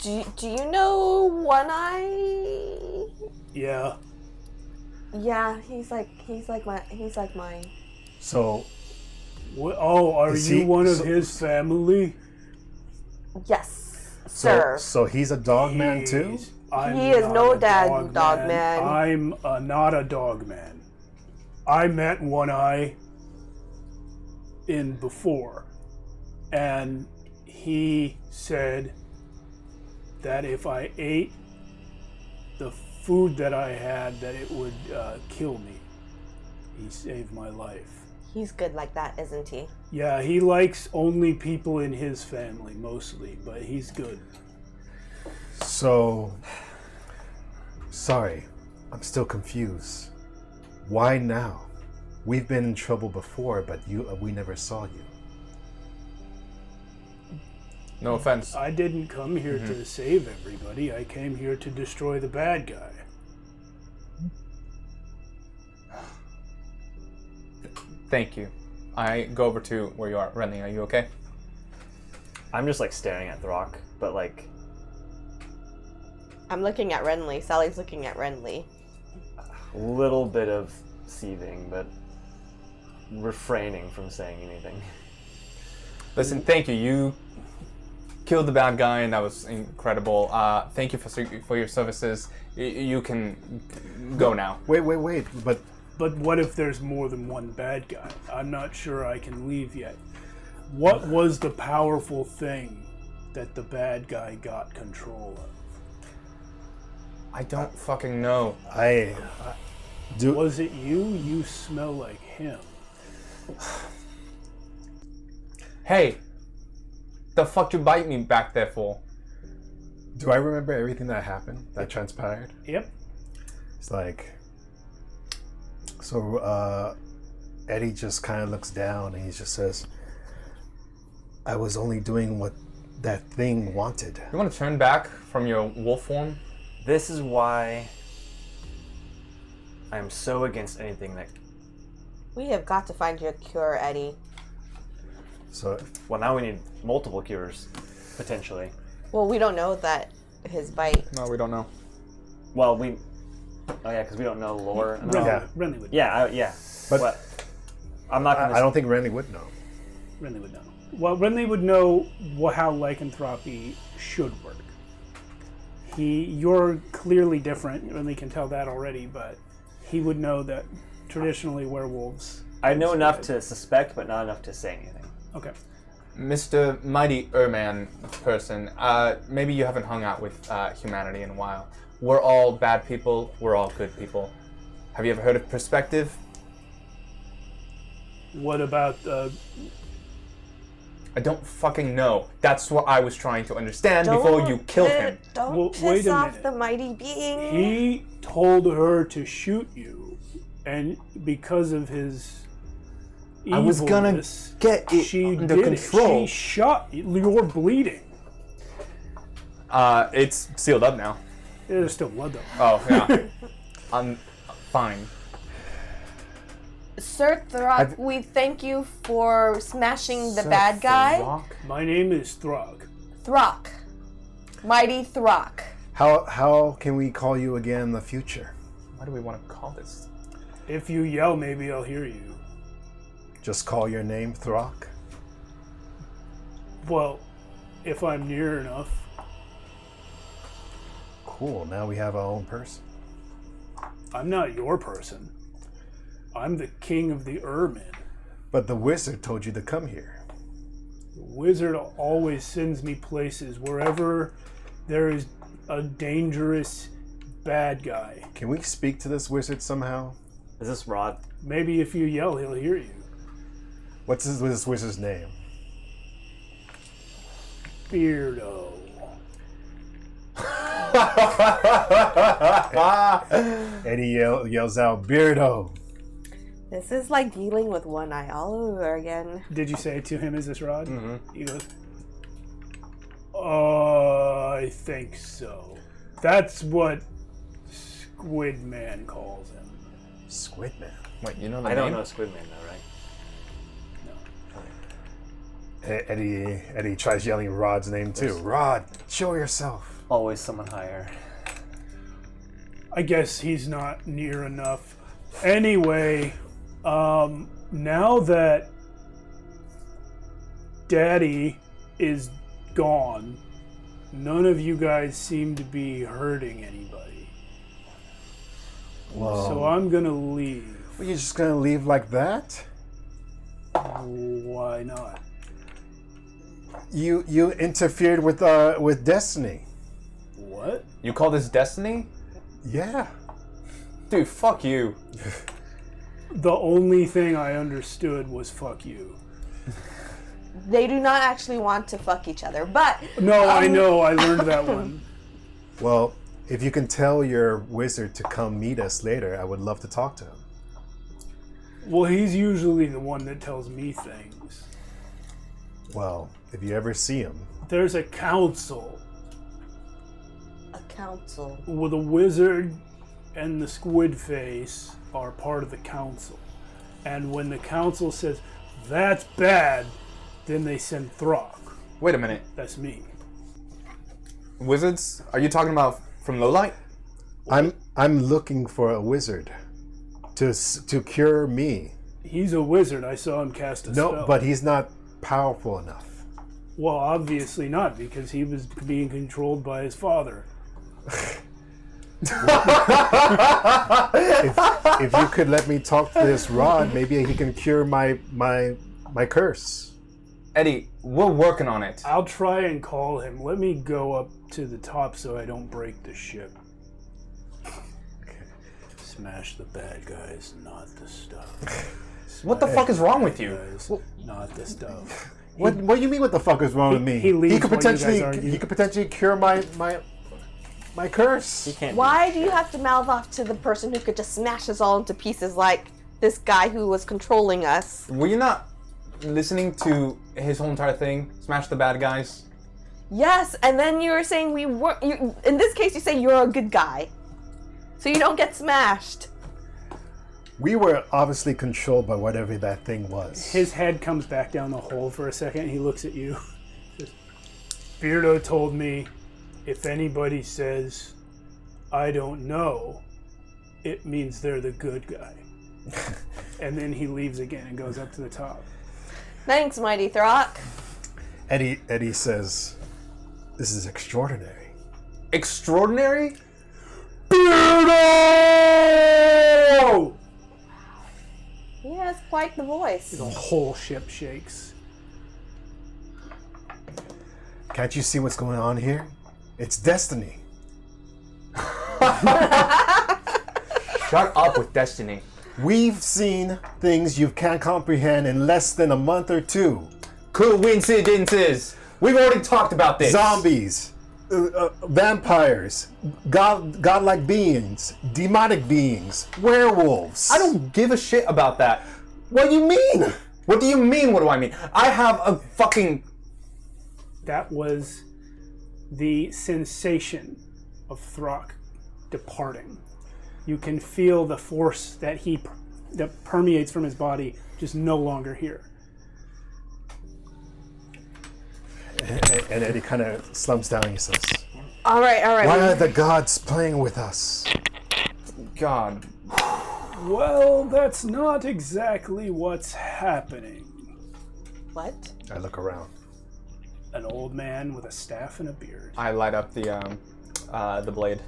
E: Do you know One Eye?
C: Yeah.
E: Yeah, he's like mine.
H: So,
C: Oh, are
H: Is
C: you
H: he-
C: one of
H: so-
C: his family?
E: Yes, sir.
H: so he's a dog man too?
C: He's- I'm
E: He is
C: not
E: no
C: a
E: dog man.
C: I'm not a dog man. I met One Eye in before, and he said that if I ate the food that I had, that it would kill me. He saved my life.
E: He's good like that, isn't he?
C: Yeah, he likes only people in his family mostly, but he's good.
H: So, sorry, I'm still confused. Why now? We've been in trouble before, but we never saw you.
F: No offense.
C: I didn't come here to save everybody. I came here to destroy the bad guy.
F: Thank you. I go over to where you are. Renly, are you okay?
G: I'm just like staring at the rock, but like
E: I'm looking at Renly. Sally's looking at Renly.
G: a little bit of seething, but refraining from saying anything.
F: Listen, thank you. You killed the bad guy, and that was incredible. Thank you for your services. You can go now.
H: Wait, but
C: But what if there's more than one bad guy? I'm not sure I can leave yet. What was the powerful thing that the bad guy got control of?
F: I don't fucking know.
C: Was it you? You smell like him.
F: Hey, the fuck you bite me back there for?
H: do I remember everything that happened, that transpired?
C: Yep.
H: It's like, so Eddie just kind of looks down and he just says, I was only doing what that thing wanted.
F: You want to turn back from your wolf form?
G: This is why I am so against anything that.
E: We have got to find your cure, Eddie.
H: So,
G: Well, now we need multiple cures, potentially.
E: Well, we don't know that his bite.
F: No, we don't know.
G: Well, we. Oh yeah, because we don't know lore. enough.
H: Yeah.
C: Renly would.
G: Yeah.
H: But-
G: What? I'm not gonna.
H: I don't think Renly would know.
C: Renly would know. Well, Renly would know how lycanthropy should work. You're clearly different. Renly can tell that already, but he would know that traditionally werewolves.
G: I know enough to suspect, but not enough to say anything.
C: Okay.
F: Mr. Mighty Erman person, maybe you haven't hung out with humanity in a while. We're all bad people, we're all good people. Have you ever heard of perspective?
C: What about
F: I don't fucking know. That's what I was trying to understand before you killed him.
E: Don't
C: Well,
E: piss
C: wait a
E: off
C: minute.
E: the mighty being.
C: He told her to shoot you, and because of his
F: I was gonna
C: evilness,
F: get it
C: she
F: under
C: did
F: control.
C: It. She shot you. You're bleeding.
F: It's sealed up now.
C: There's still blood though.
F: Oh, yeah. I'm fine.
E: Sir Throck, we thank you for smashing the bad guy.
F: Rock?
C: My name is Throg.
E: Throck. Mighty Throck.
H: How can we call you again in the future?
F: What do we want to call this?
C: If you yell, maybe I'll hear you.
H: Just call your name Throck?
C: Well, if I'm near enough.
H: Cool, now we have our own person.
C: I'm not your person. I'm the king of the Ermin.
H: But the wizard told you to come here.
C: The wizard always sends me places wherever there is a dangerous bad guy.
H: Can we speak to this wizard somehow?
G: Is this Rod?
C: Maybe if you yell, he'll hear you.
H: What's this wizard's name?
C: Beardo.
H: Eddie yells out, Beardo.
E: This is like dealing with one eye all over again.
C: Did you say to him, is this Rod?
F: Mm-hmm.
C: He goes, I think so. That's what Squid Man calls him.
H: Squid Man.
F: Wait, you know the
G: I don't
F: name?
G: know Squidman though, right?
H: Eddie tries yelling Rod's name too. Rod, show yourself.
G: Always someone higher.
C: I guess he's not near enough. Anyway, now that Daddy is gone, none of you guys seem to be hurting anybody.
H: Whoa.
C: So I'm gonna leave.
H: Well, you're just gonna leave like that?
C: Why not?
H: You interfered with Destiny.
C: What?
F: You call this destiny?
H: Yeah.
F: Dude, fuck you.
C: The only thing I understood was fuck you.
E: They do not actually want to fuck each other, but
C: No, I know, I learned that one.
H: Well, if you can tell your wizard to come meet us later, I would love to talk to him.
C: Well, he's usually the one that tells me things.
H: Well, if you ever see him,
C: There's a council
E: a council.
C: with a wizard and the squid face are part of the council. And when the council says, that's bad, then they send Throck.
F: Wait a minute.
C: That's me.
F: Wizards? Are you talking about from Lowlight?
H: I'm looking for a wizard to cure me.
C: He's a wizard. I saw him cast a spell.
H: No, but he's not powerful enough.
C: Well, obviously not, because he was being controlled by his father.
H: If you could let me talk to this Rod, maybe he can cure my curse.
F: Eddie, we're working on it.
C: I'll try and call him. Let me go up to the top so I don't break the ship. Smash the bad guys, not the stuff.
F: What the fuck is wrong with you?
C: Guys, not the stuff.
H: What do you mean? What the fuck is wrong with me?
C: he leaves
H: could
C: while you guys
H: potentially
C: argue.
H: he could potentially cure my curse.
G: He can't.
E: Why do you have to mouth off to the person who could just smash us all into pieces like this guy who was controlling us?
F: Were you not listening to his whole entire thing? Smash the bad guys?
E: Yes, and then you were saying we were. In this case, you say you're a good guy, so you don't get smashed.
H: We were obviously controlled by whatever that thing was.
C: His head comes back down the hole for a second. He looks at you. Beardo told me if anybody says, I don't know, it means they're the good guy. And then he leaves again and goes up to the top.
E: Thanks, Mighty Throck.
H: Eddie says, "This is extraordinary."
F: Extraordinary?
C: Beardo!
E: He has quite the voice.
C: The whole ship shakes.
H: Can't you see what's going on here? It's destiny.
F: Shut up with destiny.
H: We've seen things you can't comprehend in less than a month or two.
F: Coincidences. We've already talked about this.
H: Zombies, vampires, godlike beings, demonic beings, werewolves.
F: I don't give a shit about that.
H: What do you mean?
F: What do you mean, what do I mean? I have a fucking...
C: That was the sensation of Throck departing. You can feel the force that permeates from his body just no longer here.
H: And Eddie kind of slumps down and he says,
E: All right.
H: "Why are the gods playing with us?"
F: God.
C: Well, that's not exactly what's happening.
E: What?
H: I look around.
C: An old man with a staff and a beard.
F: I light up the blade.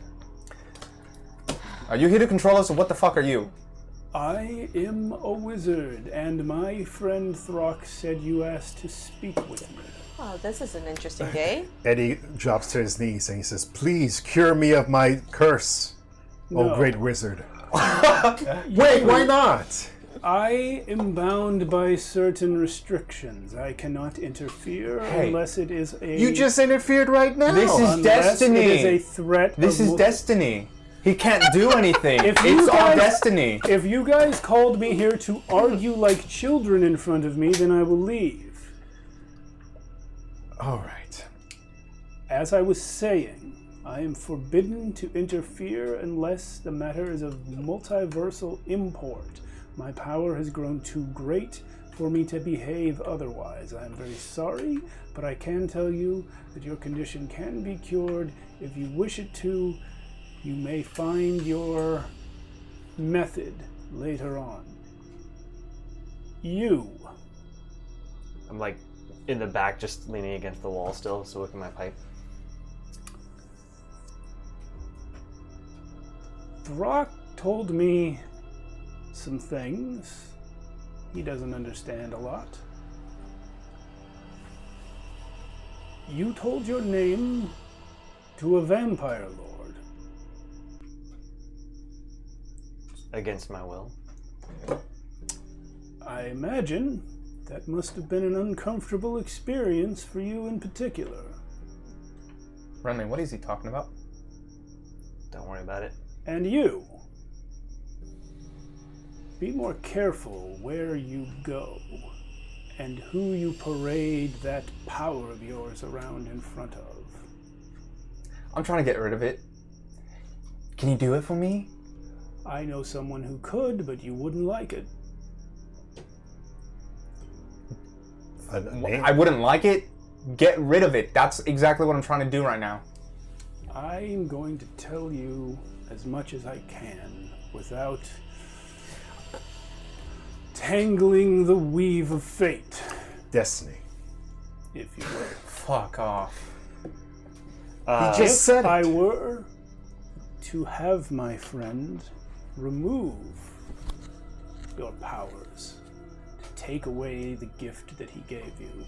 F: Are you here to control us, or what the fuck are you?
C: I am a wizard, and my friend Throck said you asked to speak with me.
E: Oh, this is an interesting day.
H: Eddie drops to his knees and he says, "Please cure me of my curse,
C: No.
H: oh great wizard." Wait, why not?
C: I am bound by certain restrictions. I cannot interfere
F: Hey,
C: unless it is a...
H: You just interfered right now.
F: This is
C: unless
F: destiny.
C: it is a threat
F: This
C: of
F: is destiny. He can't do anything.
C: If you
F: It's all
C: guys-
F: destiny.
C: If you guys called me here to argue like children in front of me, then I will leave.
H: All right.
C: As I was saying, I am forbidden to interfere unless the matter is of multiversal import. My power has grown too great for me to behave otherwise. I am very sorry, but I can tell you that your condition can be cured. If you wish it to, you may find your method later on. You.
G: I'm like in the back, just leaning against the wall still, smoking my pipe.
C: Brock told me some things. He doesn't understand a lot. You told your name to a vampire lord.
G: Against my will.
C: I imagine that must have been an uncomfortable experience for you in particular.
F: Renly, what is he talking about?
G: Don't worry about it.
C: And you. Be more careful where you go and who you parade that power of yours around in front of.
F: I'm trying to get rid of it. Can you do it for me?
C: I know someone who could, but you wouldn't like it.
H: A name?
F: I wouldn't like it. Get rid of it. That's exactly what I'm trying to do right now.
C: I'm going to tell you as much as I can without tangling the weave of fate,
H: Destiny.
C: if you will.
F: Fuck off.
H: He just said
C: If I
H: it.
C: were to have my friend remove your powers, to take away the gift that he gave you,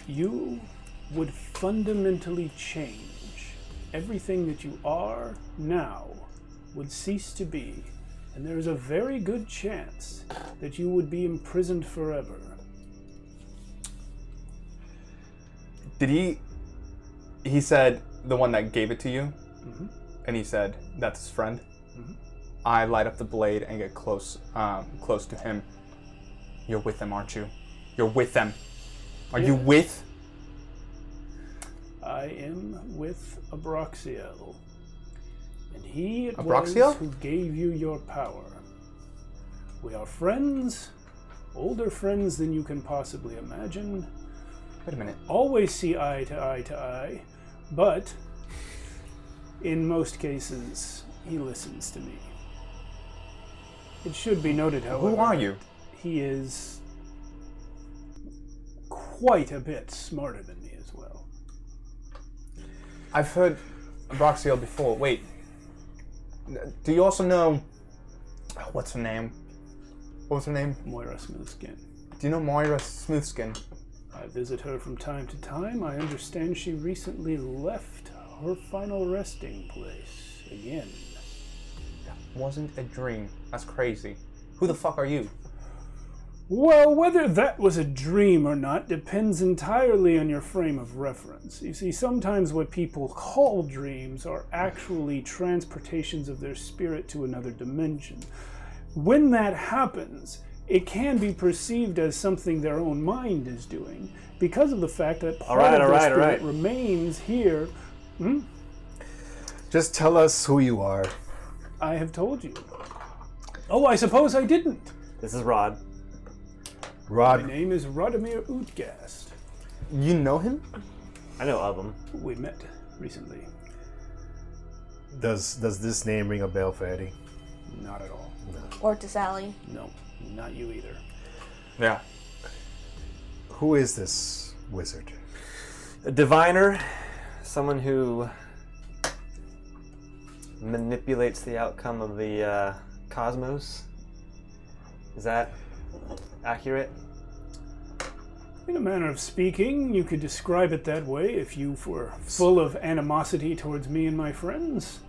C: you would fundamentally change. Everything that you are now would cease to be, and there is a very good chance that you would be imprisoned forever.
F: Did he said the one that gave it to you, and he said that's his friend. I light up the blade and get close to him. You're with them, aren't you? You're with them. Are you with?
C: I am with Abraxiel, and he it
F: Abraxiel?
C: was who gave you your power. We are friends, older friends than you can possibly imagine.
F: Wait a minute.
C: Always see eye to eye to eye, but in most cases, he listens to me. It should be noted, however,
F: Who are you?
C: he is quite a bit smarter than me as well.
F: I've heard Broxiel before. Wait. Do you also know... What's her name? What was her name?
C: Moira Smoothskin.
F: Do you know Moira Smoothskin?
C: I visit her from time to time. I understand she recently left her final resting place again.
F: Wasn't a dream. That's crazy. Who the fuck are you?
C: Well, whether that was a dream or not depends entirely on your frame of reference. You see, sometimes what people call dreams are actually transportations of their spirit to another dimension. When that happens, it can be perceived as something their own mind is doing because of the fact that part of their spirit remains here.
H: Just tell us who you are.
C: I have told you. Oh, I suppose I didn't.
G: This is Rod.
C: My
H: Rod,
C: name is Radomir Utgast.
F: You know him?
G: I know of him.
C: We met recently.
H: does this name ring a bell for Eddie?
C: Not at all.
E: Or to Sally.
C: No, not you either.
F: Yeah.
H: Who is this wizard?
G: A diviner, someone who manipulates the outcome of the cosmos. Is that accurate?
C: In a manner of speaking, you could describe it that way if you were full of animosity towards me and my friends.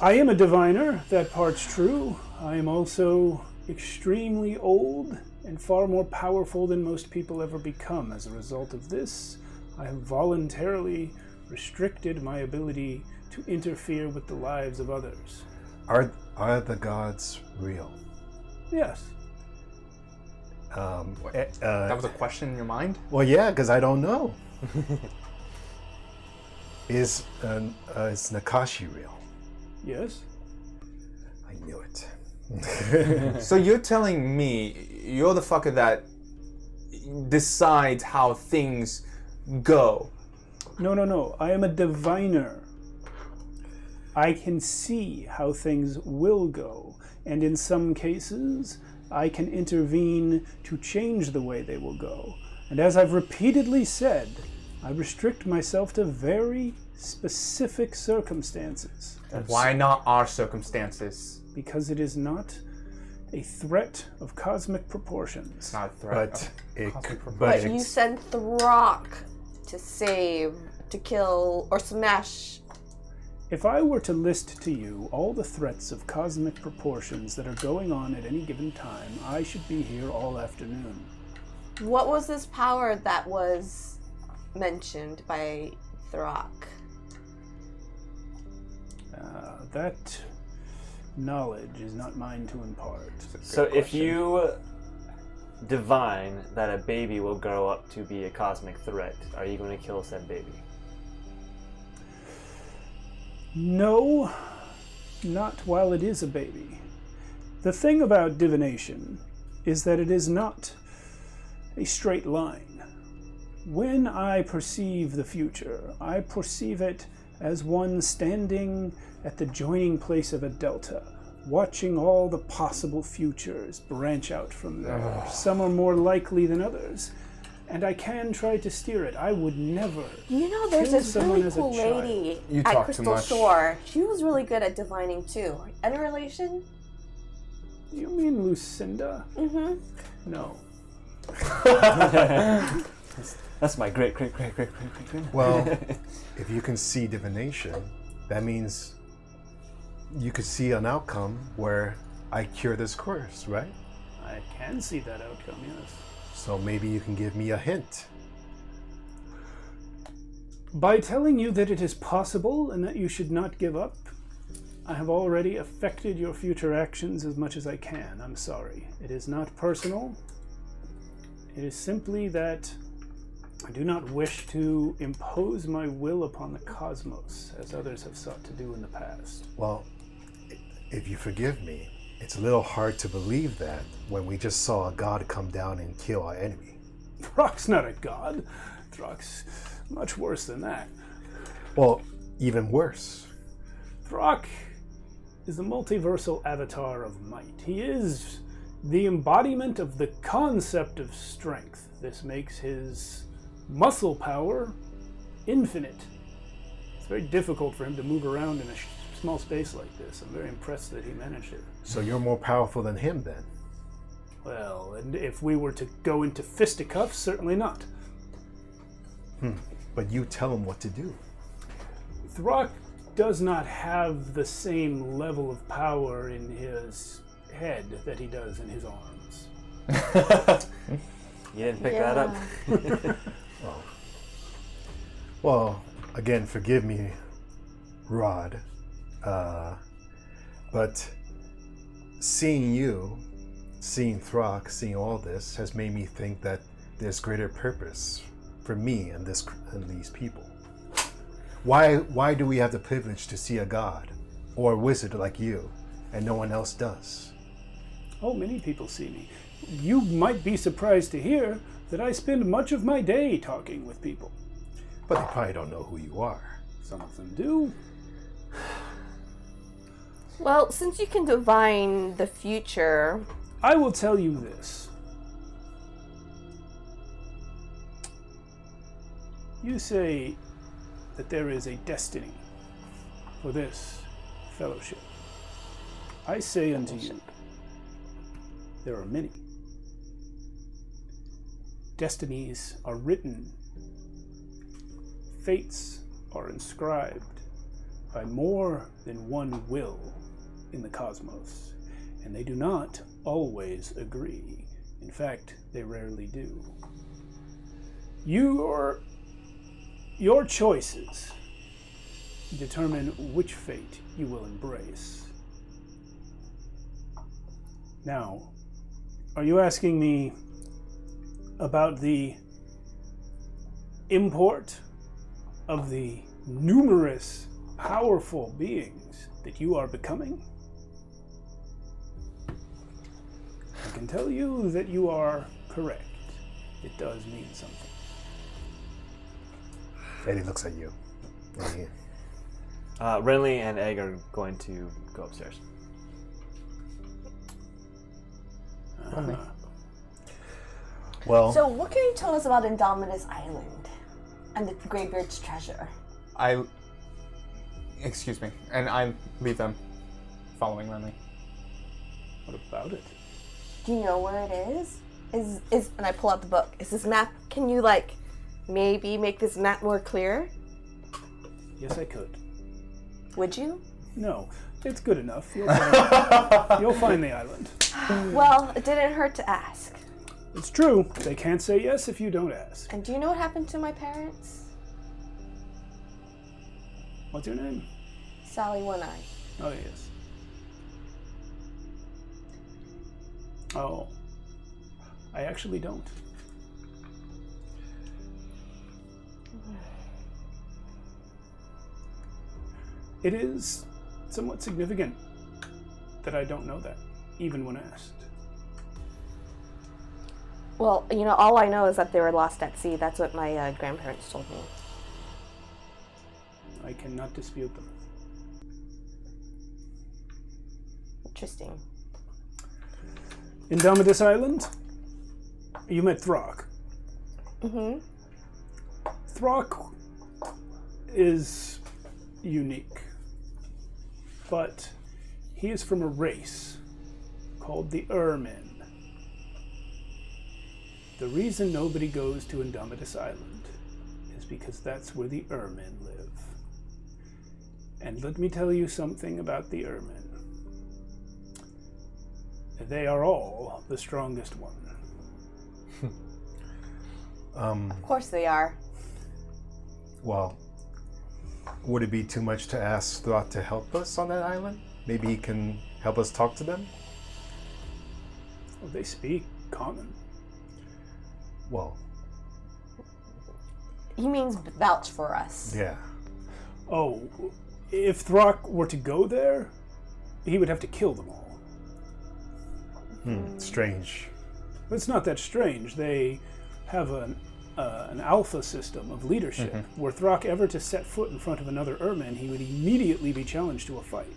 C: I am a diviner, that part's true. I am also extremely old and far more powerful than most people ever become. As a result of this, I have voluntarily restricted my ability to interfere with the lives of others.
H: Are the gods real?
C: Yes.
F: That was a question in your mind?
H: Well, yeah, because I don't know. Is Nakashi real?
C: Yes.
H: I knew it.
F: So you're telling me you're the fucker that decides how things go?
C: No. I am a diviner. I can see how things will go, and in some cases, I can intervene to change the way they will go. And as I've repeatedly said, I restrict myself to very specific circumstances.
F: Why not our circumstances?
C: Because it is not a threat of cosmic proportions.
F: It's not a threat.
H: But
E: But you sent Throck to save, to kill, or smash.
C: If I were to list to you all the threats of cosmic proportions that are going on at any given time, I should be here all afternoon.
E: What was this power that was mentioned by Throck?
C: That knowledge is not mine to impart.
G: So if you divine that a baby will grow up to be a cosmic threat, are you going to kill said baby?
C: No, not while it is a baby. The thing about divination is that it is not a straight line. When I perceive the future, I perceive it as one standing at the joining place of a delta, watching all the possible futures branch out from there. Some are more likely than others, and I can try to steer it. I would never
E: You know, there's
C: kill
E: this
C: someone
E: really
C: as a
E: cool
C: child.
E: lady
F: You
E: at
F: talk too
E: Crystal
F: much.
E: Shore. She was really good at divining too. Any relation?
C: You mean Lucinda?
E: Mm-hmm.
C: No.
G: That's my great.
H: Well, if you can see divination, that means you could see an outcome where I cure this curse, right?
C: I can see that outcome, yes.
H: So maybe you can give me a hint.
C: By telling you that it is possible and that you should not give up, I have already affected your future actions as much as I can. I'm sorry. It is not personal. It is simply that I do not wish to impose my will upon the cosmos, as others have sought to do in the past.
H: Well, if you forgive me, it's a little hard to believe that when we just saw a god come down and kill our enemy.
C: Throck's not a god. Throck's much worse than that.
H: Well, even worse.
C: Throck is the multiversal avatar of might. He is the embodiment of the concept of strength. This makes his muscle power infinite. It's very difficult for him to move around in a small space like this. I'm very impressed that he managed it.
H: So you're more powerful than him then?
C: Well, and if we were to go into fisticuffs, certainly not.
H: But you tell him what to do.
C: Throck does not have the same level of power in his head that he does in his arms.
G: You didn't pick that up?
H: Well, again, forgive me, Rod. But seeing you, seeing Throck, seeing all this has made me think that there's greater purpose for me and these people. Why do we have the privilege to see a god or a wizard like you and no one else does?
C: Oh, many people see me. You might be surprised to hear that I spend much of my day talking with people.
H: But they probably don't know who you are.
C: Some of them do.
E: Well, since you can divine the future,
C: I will tell you this. You say that there is a destiny for this fellowship. I say unto you, there are many. Destinies are written. Fates are inscribed by more than one will in the cosmos, and they do not always agree. In fact, they rarely do. Your Your choices determine which fate you will embrace. Now, are you asking me about the import of the numerous powerful beings that you are becoming? I can tell you that you are correct. It does mean something.
H: Eddie looks at you. Eddie.
G: Renly and Egg are going to go upstairs.
H: Well,
I: So, what can you tell us about Indomitus Island and the Greybeard's treasure?
F: Excuse me, and I leave them, following Renly.
C: What about it?
I: Do you know where it is?
E: Is and I pull out the book. Is this map? Can you maybe make this map more clear?
C: Yes, I could.
E: Would you?
C: No, it's good enough. You'll find the island.
E: Well, it didn't hurt to ask.
C: It's true. They can't say yes if you don't ask.
E: And do you know what happened to my parents?
C: What's your name?
E: Sally One Eye.
C: Oh, yes. Oh, I actually don't. It is somewhat significant that I don't know that, even when asked.
E: Well, all I know is that they were lost at sea. That's what my grandparents told me.
C: I cannot dispute them.
E: Interesting.
C: Indomitus Island, you met Throck.
E: Mm-hmm.
C: Throck is unique, but he is from a race called the Ermin. The reason nobody goes to Indomitus Island is because that's where the Ermin live. And let me tell you something about the Ermin. They are all the strongest one.
E: Of course they are.
H: Well, would it be too much to ask Throck to help us on that island? Maybe he can help us talk to them?
C: Well, they speak common.
H: Well,
I: He means vouch for us.
H: yeah.
C: Oh, if Throck were to go there, he would have to kill them all.
H: Strange.
C: But it's not that strange. They have an alpha system of leadership. Were Throck ever to set foot in front of another Ermin, he would immediately be challenged to a fight.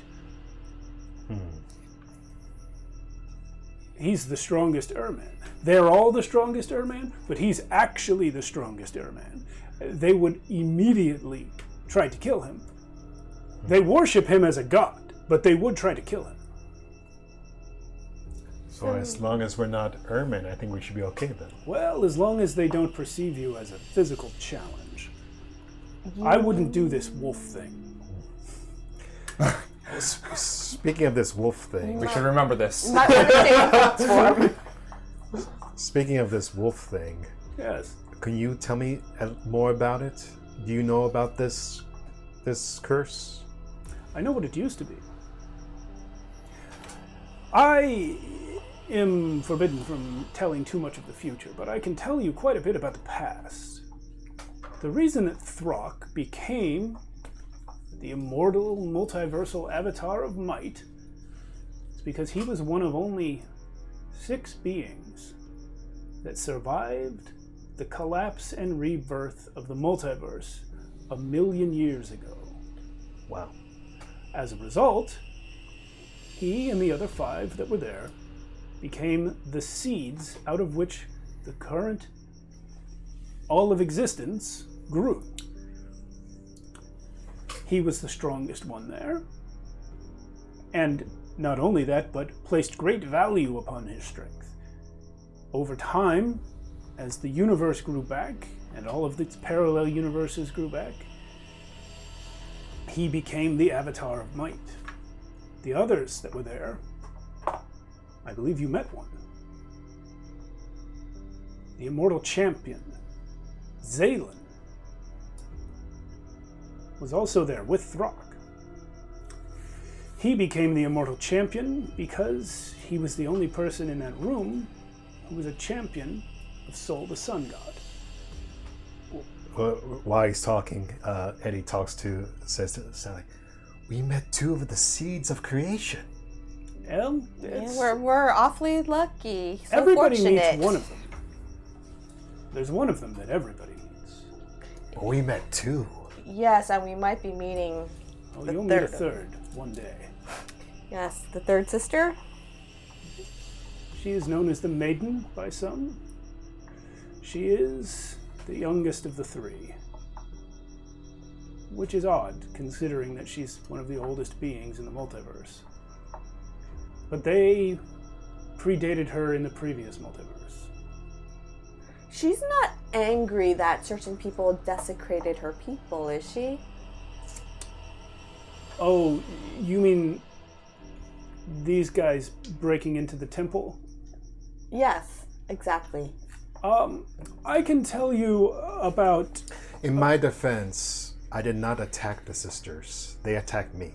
C: He's the strongest Ermin. They're all the strongest Ermin, but he's actually the strongest Ermin. They would immediately try to kill him. They worship him as a god, but they would try to kill him.
H: So as long as we're not Ermin, I think we should be okay then.
C: Well, as long as they don't perceive you as a physical challenge. I wouldn't do this wolf thing.
H: Speaking of this wolf thing,
F: We should remember this.
E: Not understanding thoughts form.
H: speaking of this wolf thing,
C: Yes.
H: can you tell me more about it? Do you know about this curse?
C: I know what it used to be. I am forbidden from telling too much of the future, but I can tell you quite a bit about the past. The reason that Throck became the immortal multiversal avatar of might is because he was one of only 6 beings that survived the collapse and rebirth of the multiverse 1,000,000 years ago.
H: Wow.
C: As a result, he and the other 5 that were there became the seeds out of which the current all of existence grew. He was the strongest one there, and not only that, but placed great value upon his strength. Over time, as the universe grew back, and all of its parallel universes grew back, he became the Avatar of Might. The others that were there, I believe you met one. The immortal champion, Zaylan. was also there with Throck. He became the immortal champion because he was the only person in that room who was a champion of Sol, the sun god.
H: While he's talking, Eddie says to Sally, "We met two of the seeds of creation."
C: Well,
E: We're awfully lucky. So
C: everybody
E: fortunate.
C: meets one of them. There's one of them that everybody meets.
H: But we met two.
E: Yes, and we might be meeting
C: Oh,
E: the
C: you'll meet a
E: third.
C: third one day.
E: Yes, the third sister.
C: She is known as the Maiden by some. She is the youngest of the three. Which is odd, considering that she's one of the oldest beings in the multiverse. But they predated her in the previous multiverse.
E: She's not angry that certain people desecrated her people, is she?
C: Oh, you mean these guys breaking into the temple?
E: Yes, exactly.
C: I can tell you about...
H: In my defense, I did not attack the sisters. They attacked me.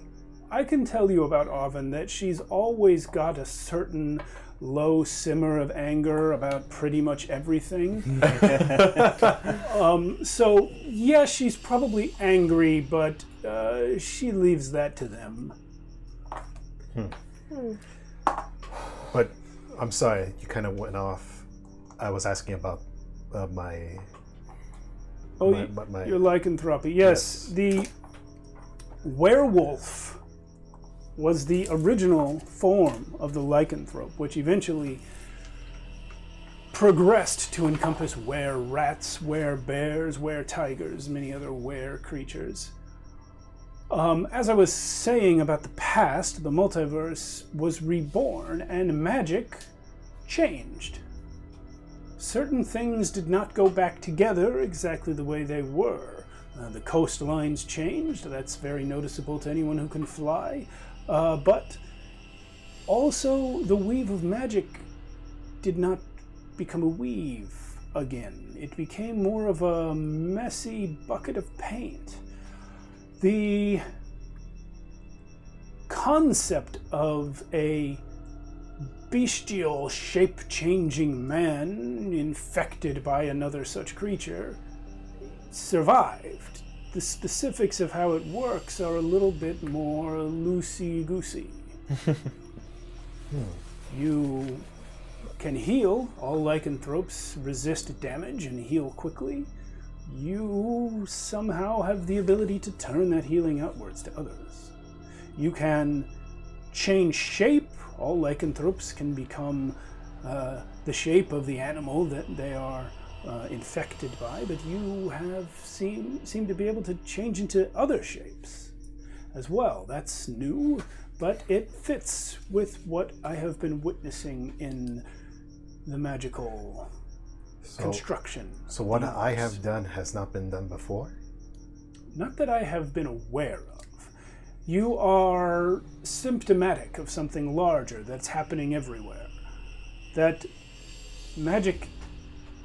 C: I can tell you about Oven that she's always got a certain low simmer of anger about pretty much everything. So, yeah, she's probably angry, but she leaves that to them.
H: But I'm sorry, you kind of went off. I was asking about my...
C: Oh,
H: my
C: your lycanthropy. Yes, the werewolf was the original form of the lycanthrope, which eventually progressed to encompass were-rats, were-bears, were-tigers, many other were-creatures. As I was saying about the past, the multiverse was reborn and magic changed. Certain things did not go back together exactly the way they were. The coastlines changed, that's very noticeable to anyone who can fly. But also the weave of magic did not become a weave again. It became more of a messy bucket of paint. The concept of a bestial, shape-changing man infected by another such creature survived. The specifics of how it works are a little bit more loosey-goosey. You can heal. All lycanthropes resist damage and heal quickly. You somehow have the ability to turn that healing outwards to others. You can change shape. All lycanthropes can become the shape of the animal that they are infected by, but you have seem to be able to change into other shapes as well. That's new, but it fits with what I have been witnessing in the magical construction.
H: So what I have done has not been done before?
C: Not that I have been aware of. You are symptomatic of something larger that's happening everywhere. That magic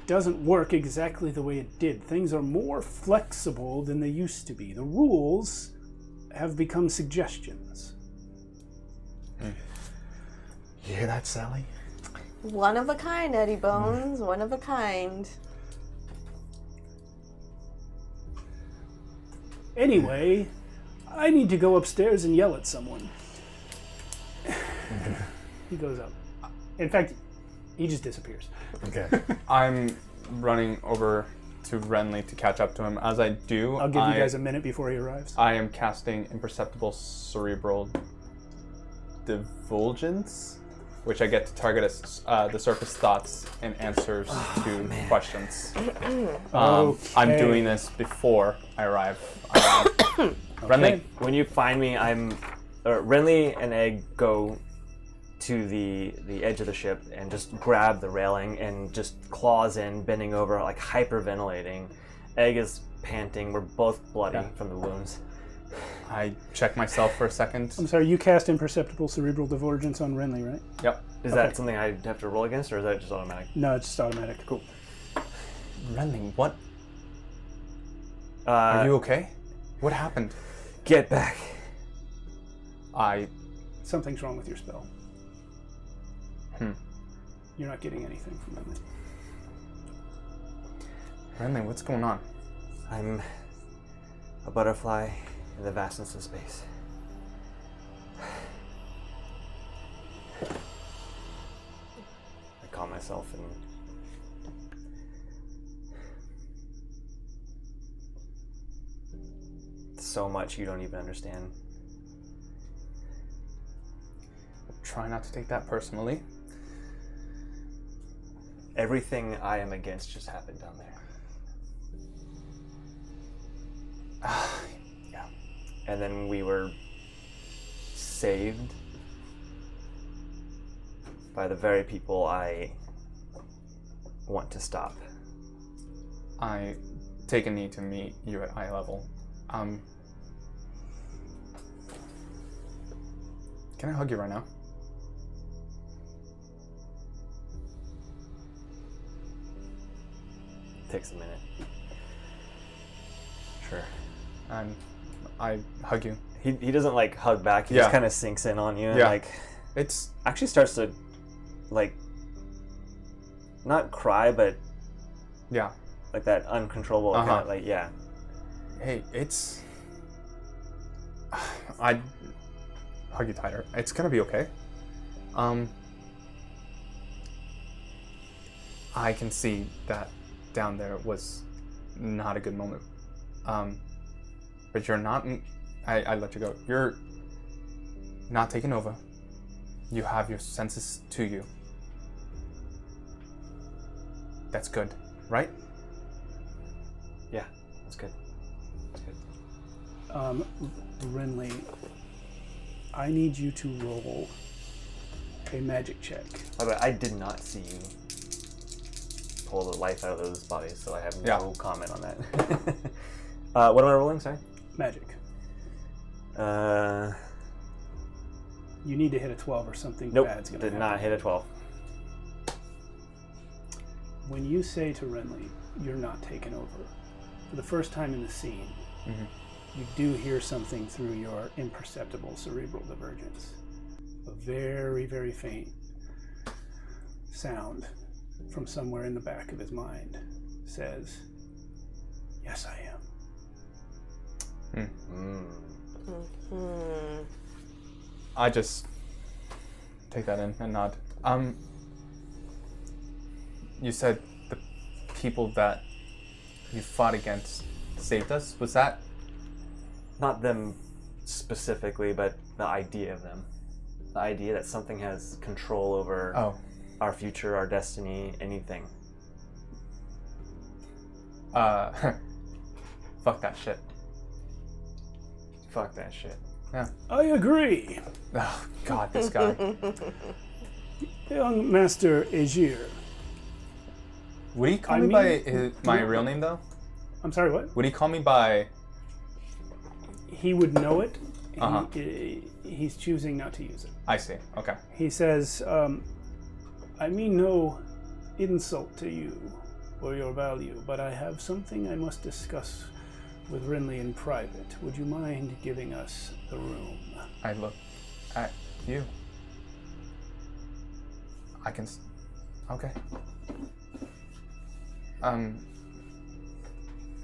C: doesn't work exactly the way it did. Things are more flexible than they used to be. The rules have become suggestions.
H: You hear that, Sally?
E: One of a kind, Eddie Bones. One of a kind.
C: Anyway, I need to go upstairs and yell at someone. He goes up. In fact, he just disappears.
H: Okay.
F: I'm running over to Renly to catch up to him. As I do,
C: I'll give you guys a minute before he arrives.
F: I am casting Imperceptible Cerebral Divulgence, which I get to target as the surface thoughts and answers to questions. I'm doing this before I arrive. Renly,
G: When you find me, Renly and Egg go to the edge of the ship and just grab the railing and just claws in, bending over, like hyperventilating. Egg is panting. We're both bloody from the wounds.
F: I check myself for a second.
C: I'm sorry, you cast Imperceptible Cerebral Divergence on Renly, right?
F: Yep.
G: Is that something I have to roll against, or is that just automatic?
C: No, it's just automatic.
G: Cool.
F: Renly, what? Are you okay? What happened?
G: Get back.
C: Something's wrong with your spell. You're not getting anything from them.
F: Renly, what's going on?
G: I'm a butterfly in the vastness of space. I calm myself and so much you don't even understand.
F: Try not to take that personally.
G: Everything I am against just happened down there.
F: Yeah.
G: And then we were saved by the very people I want to stop.
F: I take a knee to meet you at eye level. Can I hug you right now?
G: Takes a minute. Sure.
F: And I hug you.
G: He doesn't like hug back. He just kind of sinks in on you and like
F: it's
G: actually starts to like not cry but like that uncontrollable kind of like
F: Hey, it's I hug you tighter. It's gonna be okay. I can see that down there was not a good moment. But you're not. I let you go. You're not taking over. You have your senses to you. That's good, right?
G: Yeah, that's good. That's good.
C: Renly, I need you to roll a magic check.
G: By the way, I did not see you pull the life out of those bodies, so I have no comment on that. What am I rolling? Sorry.
C: Magic. You need to hit a 12 or something
G: Nope,
C: bad's gonna
G: did
C: happen.
G: not hit a 12.
C: When you say to Renly, you're not taken over, for the first time in the scene, you do hear something through your imperceptible cerebral divergence. A very, very faint sound from somewhere in the back of his mind says, "Yes, I am."
F: I just take that in and nod. You said the people that you fought against saved us. Was that?
G: Not them specifically, but the idea of them. The idea that something has control over our future, our destiny, anything.
F: Fuck that shit.
G: Fuck that shit.
F: Yeah.
C: I agree.
F: Oh, God, this guy.
C: Young Master Aegir.
F: Would he call me by my real name, though?
C: I'm sorry, what?
F: Would he call me by...
C: He would know it. He's choosing not to use it.
F: I see. Okay.
C: He says, I mean no insult to you or your value, but I have something I must discuss with Renly in private. Would you mind giving us the room?
F: I look at you. I can... Okay.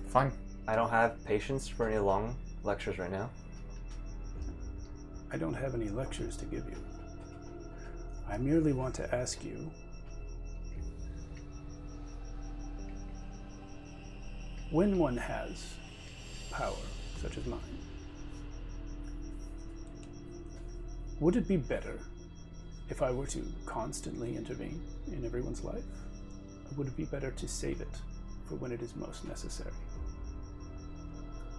F: Fine.
G: I don't have patience for any long lectures right now.
C: I don't have any lectures to give you. I merely want to ask you, when one has power such as mine, would it be better if I were to constantly intervene in everyone's life? Or would it be better to save it for when it is most necessary?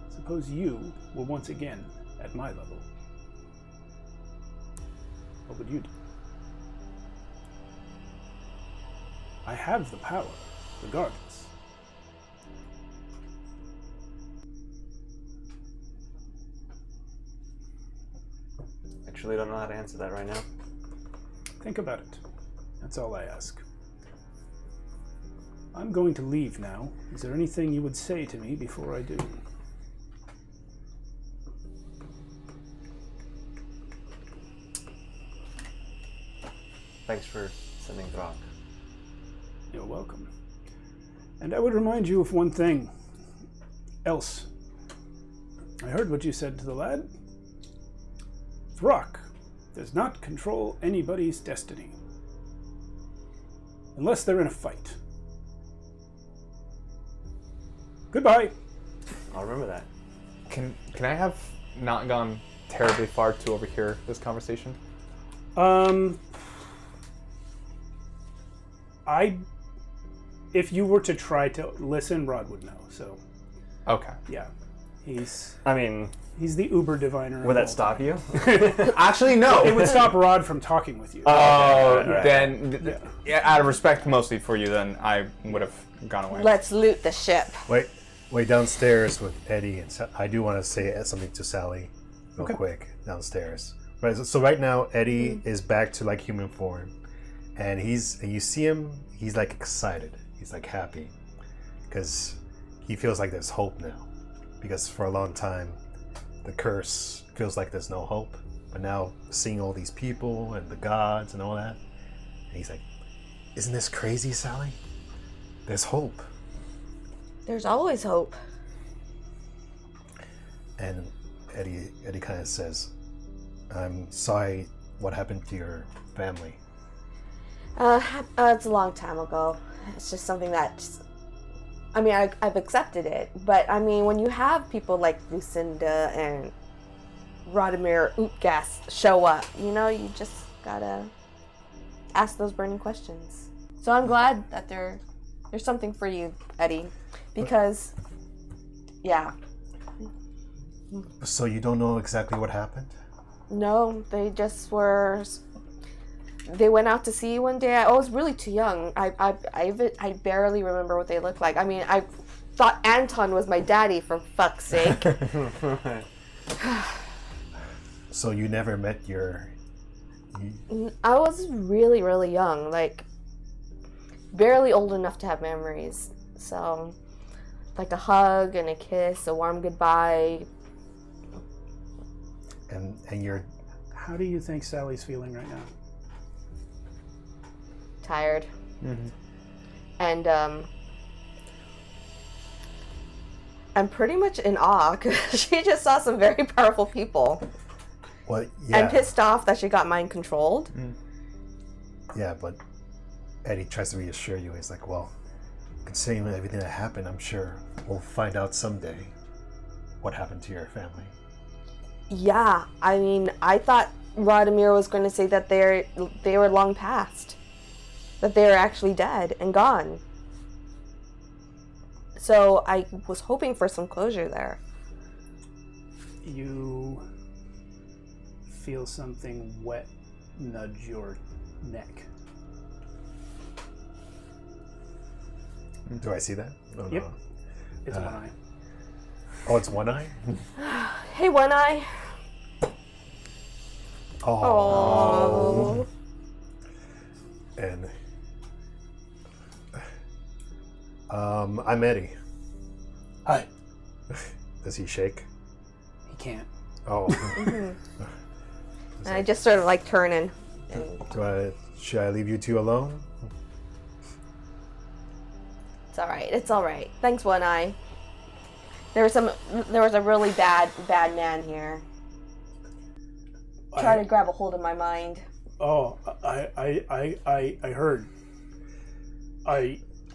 C: Suppose you were once again at my level. What would you do? I have the power, regardless.
G: I truly don't know how to answer that right now.
C: Think about it. That's all I ask. I'm going to leave now. Is there anything you would say to me before I do?
G: Thanks for sending Throck.
C: You're welcome. And I would remind you of one thing else. I heard what you said to the lad. Throck does not control anybody's destiny. Unless they're in a fight. Goodbye.
G: I'll remember that.
F: Can I have not gone terribly far to overhear this conversation?
C: If you were to try to listen, Rod would know. So,
F: Okay.
C: yeah, he's
G: I mean,
C: the Uber diviner.
G: would that stop you?
F: Actually, no.
C: It would stop Rod from talking with you.
F: Then, out of respect mostly for you, then I would have gone away.
E: Let's loot the ship.
H: Wait downstairs with Eddie, and I do want to say something to Sally real quick downstairs. Right, so right now Eddie is back to like human form, and you see him. He's like excited. He's like happy because he feels like there's hope now. Because for a long time, the curse feels like there's no hope. But now seeing all these people and the gods and all that, and he's like, "Isn't this crazy, Sally? There's hope."
E: There's always hope.
H: And Eddie kind of says, "I'm sorry what happened to your family."
E: It's a long time ago. It's just something that, I've accepted it. But, when you have people like Lucinda and Radomir Utgast show up, you just gotta ask those burning questions. So I'm glad that there's something for you, Eddie. Because, yeah.
H: So you don't know exactly what happened?
E: No, they just were... They went out to sea one day. I was really too young. I barely remember what they looked like. I thought Anton was my daddy, for fuck's sake.
H: So you never met
E: I was really, really young. Barely old enough to have memories. So, a hug and a kiss, a warm goodbye.
H: And you're...
C: How do you think Sally's feeling right now?
E: Tired.
F: Mm-hmm.
E: And I'm pretty much in awe because she just saw some very powerful people.
H: Well, yeah.
E: And pissed off that she got mind controlled.
H: Yeah, but Eddie tries to reassure you. He's like, well, considering everything that happened, I'm sure we'll find out someday what happened to your family.
E: Yeah, I thought Radomir was going to say that they were long past. That they were actually dead and gone. So I was hoping for some closure there.
C: You feel something wet nudge your neck.
H: Do I see that? Oh,
C: Yep.
H: no.
C: It's one eye.
H: Oh, it's one eye?
E: Hey, One Eye.
H: Oh. And I'm Eddie.
C: Hi.
H: Does he shake?
C: He can't.
H: Oh.
E: And I just sort of turn and
H: Should I leave you two alone?
E: it's all right. It's all right. Thanks, One Eye. There was a really bad man here. Trying to grab a hold of my mind.
C: Oh, I heard.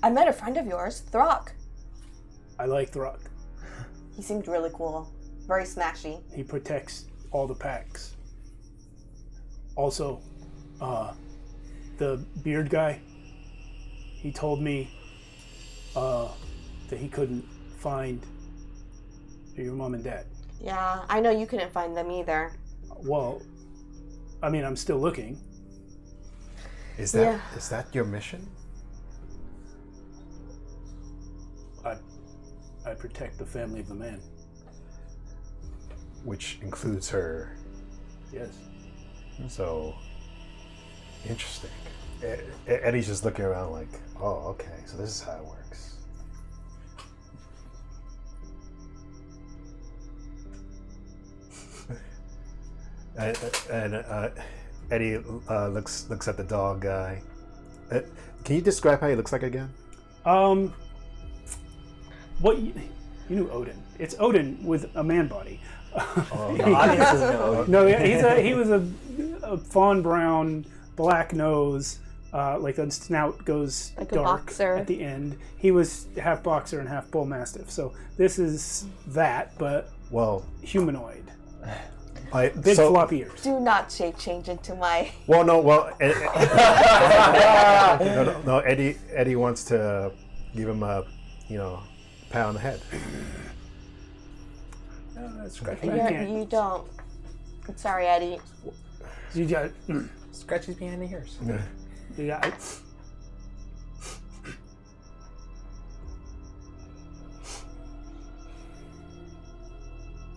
I: I met a friend of yours, Throck.
C: I like Throck.
I: He seemed really cool. Very smashy.
C: He protects all the packs. Also, the beard guy, he told me that he couldn't find your mom and dad.
E: Yeah, I know you couldn't find them either.
C: Well, I'm still looking.
H: Is that your mission?
C: I protect the family of the man.
H: Which includes her.
C: Yes.
H: So, interesting. Eddie's just looking around like, oh, okay, so this is how it works. Eddie looks at the dog guy. Can you describe how he looks like again?
C: What you knew Odin? It's Odin with a man body.
G: The audience doesn't know Odin.
C: No, he was a fawn brown, black nose. Like the snout goes
E: Like a
C: dark
E: boxer.
C: at the end. He was half boxer and half bull mastiff. So this is that, but
H: Well,
C: humanoid.
H: big
C: Big floppy ears.
I: Do not shape change into my.
H: Well, no. Well, no. Eddie wants to give him a, pat on the head.
I: You don't. I'm sorry, Eddie.
C: You got,
F: Scratches behind the ears.
C: you got,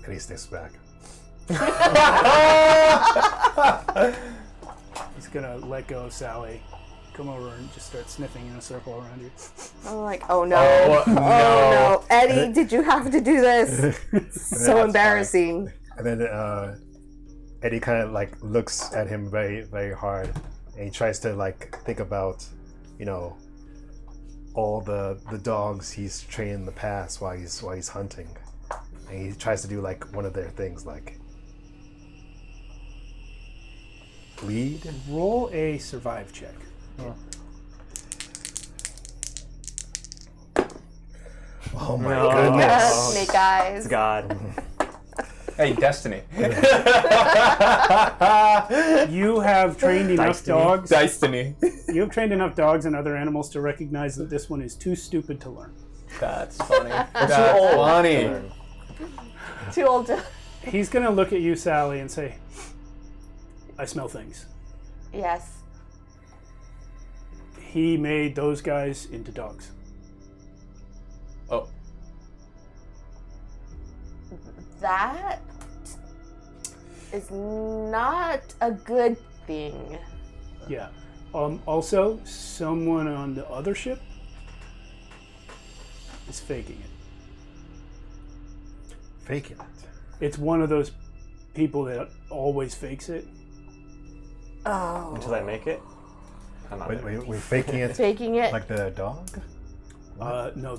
H: Eddie steps back.
C: he's gonna let go of Sally, come over and just start sniffing in a circle around you.
E: I'm like, oh no. Oh no. Eddie, did you have to do this? So embarrassing.
H: And then Eddie kind of like looks at him very, very hard, and he tries to like think about, all the dogs he's trained in the past while he's hunting, and he tries to do like one of their things, like bleed.
C: Roll a survive check.
H: Oh my
G: No.
H: goodness!
I: Snake eyes.
G: It's God.
F: Hey, Destiny.
C: You have trained enough dogs.
F: Destiny.
C: You have trained enough dogs and other animals to recognize that this one is too stupid to learn.
F: That's funny. That's funny.
I: Too old to.
C: He's gonna look at you, Sally, and say, "I smell things."
I: Yes.
C: He made those guys into dogs.
F: Oh.
I: That is not a good thing.
C: Yeah. Also, someone on the other ship is faking it.
H: Faking it.
C: It's one of those people that always fakes it.
I: Oh.
G: Until I make it. I'm not there.
H: We're faking it.
I: Faking it.
H: Like the dog.
C: No,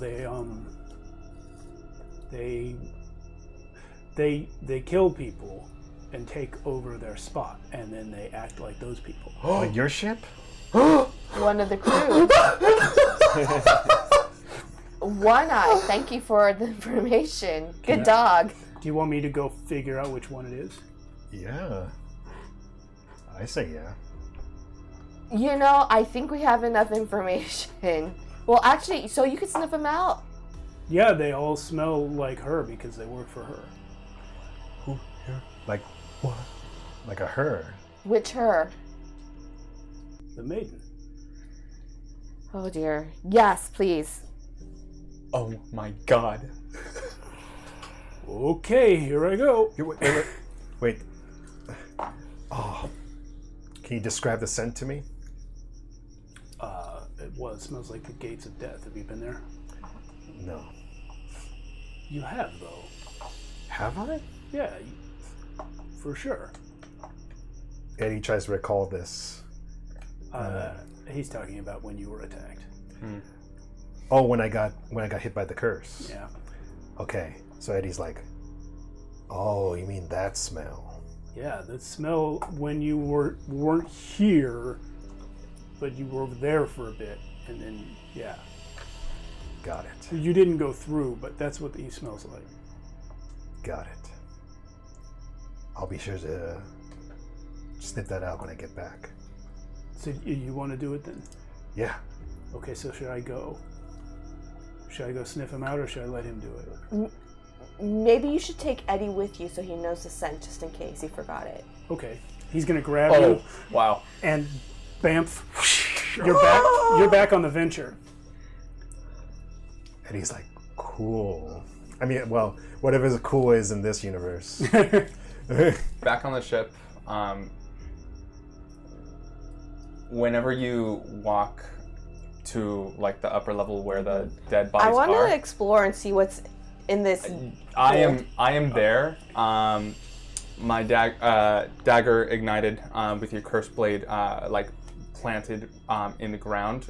C: they kill people and take over their spot, and then they act like those people.
H: On your ship?
I: One of the crew. One Eye, thank you for the information. Good dog.
C: Do you want me to go figure out which one it is?
H: Yeah. I say yeah.
I: I think we have enough information. Well, actually, so you could sniff them out.
C: Yeah, they all smell like her because they work for her.
H: Who? Her? Like what? Like a her?
I: Which her?
C: The maiden.
E: Oh dear. Yes, please.
F: Oh my god.
C: Okay, here I go.
H: Wait. Oh. Can you describe the scent to me?
C: It smells like the gates of death. Have you been there?
H: No.
C: You have, though.
H: Have I?
C: Yeah, for sure.
H: Eddie tries to recall this.
C: He's talking about when you were attacked.
H: Oh, when I got hit by the curse.
C: Yeah.
H: Okay. So Eddie's like, oh, you mean that smell?
C: Yeah, the smell when you weren't here, but you were there for a bit, and then yeah.
H: Got it.
C: You didn't go through, but that's what he smells like.
H: Got it. I'll be sure to sniff that out when I get back.
C: So you want to do it then?
H: Yeah.
C: Okay, so should I go? Should I go sniff him out, or should I let him do it?
E: Maybe you should take Eddie with you so he knows the scent just in case he forgot it.
C: Okay. He's gonna grab
F: Oh,
C: you
F: wow.
C: and bamf. You're back on the venture.
H: Eddie's like, cool. I mean, well, whatever cool is in this universe.
F: Back on the ship, whenever you walk to like the upper level where the dead bodies
E: I want
F: are,
E: to explore and see what's in this.
F: I am there. my dagger ignited with your cursed blade, like planted in the ground,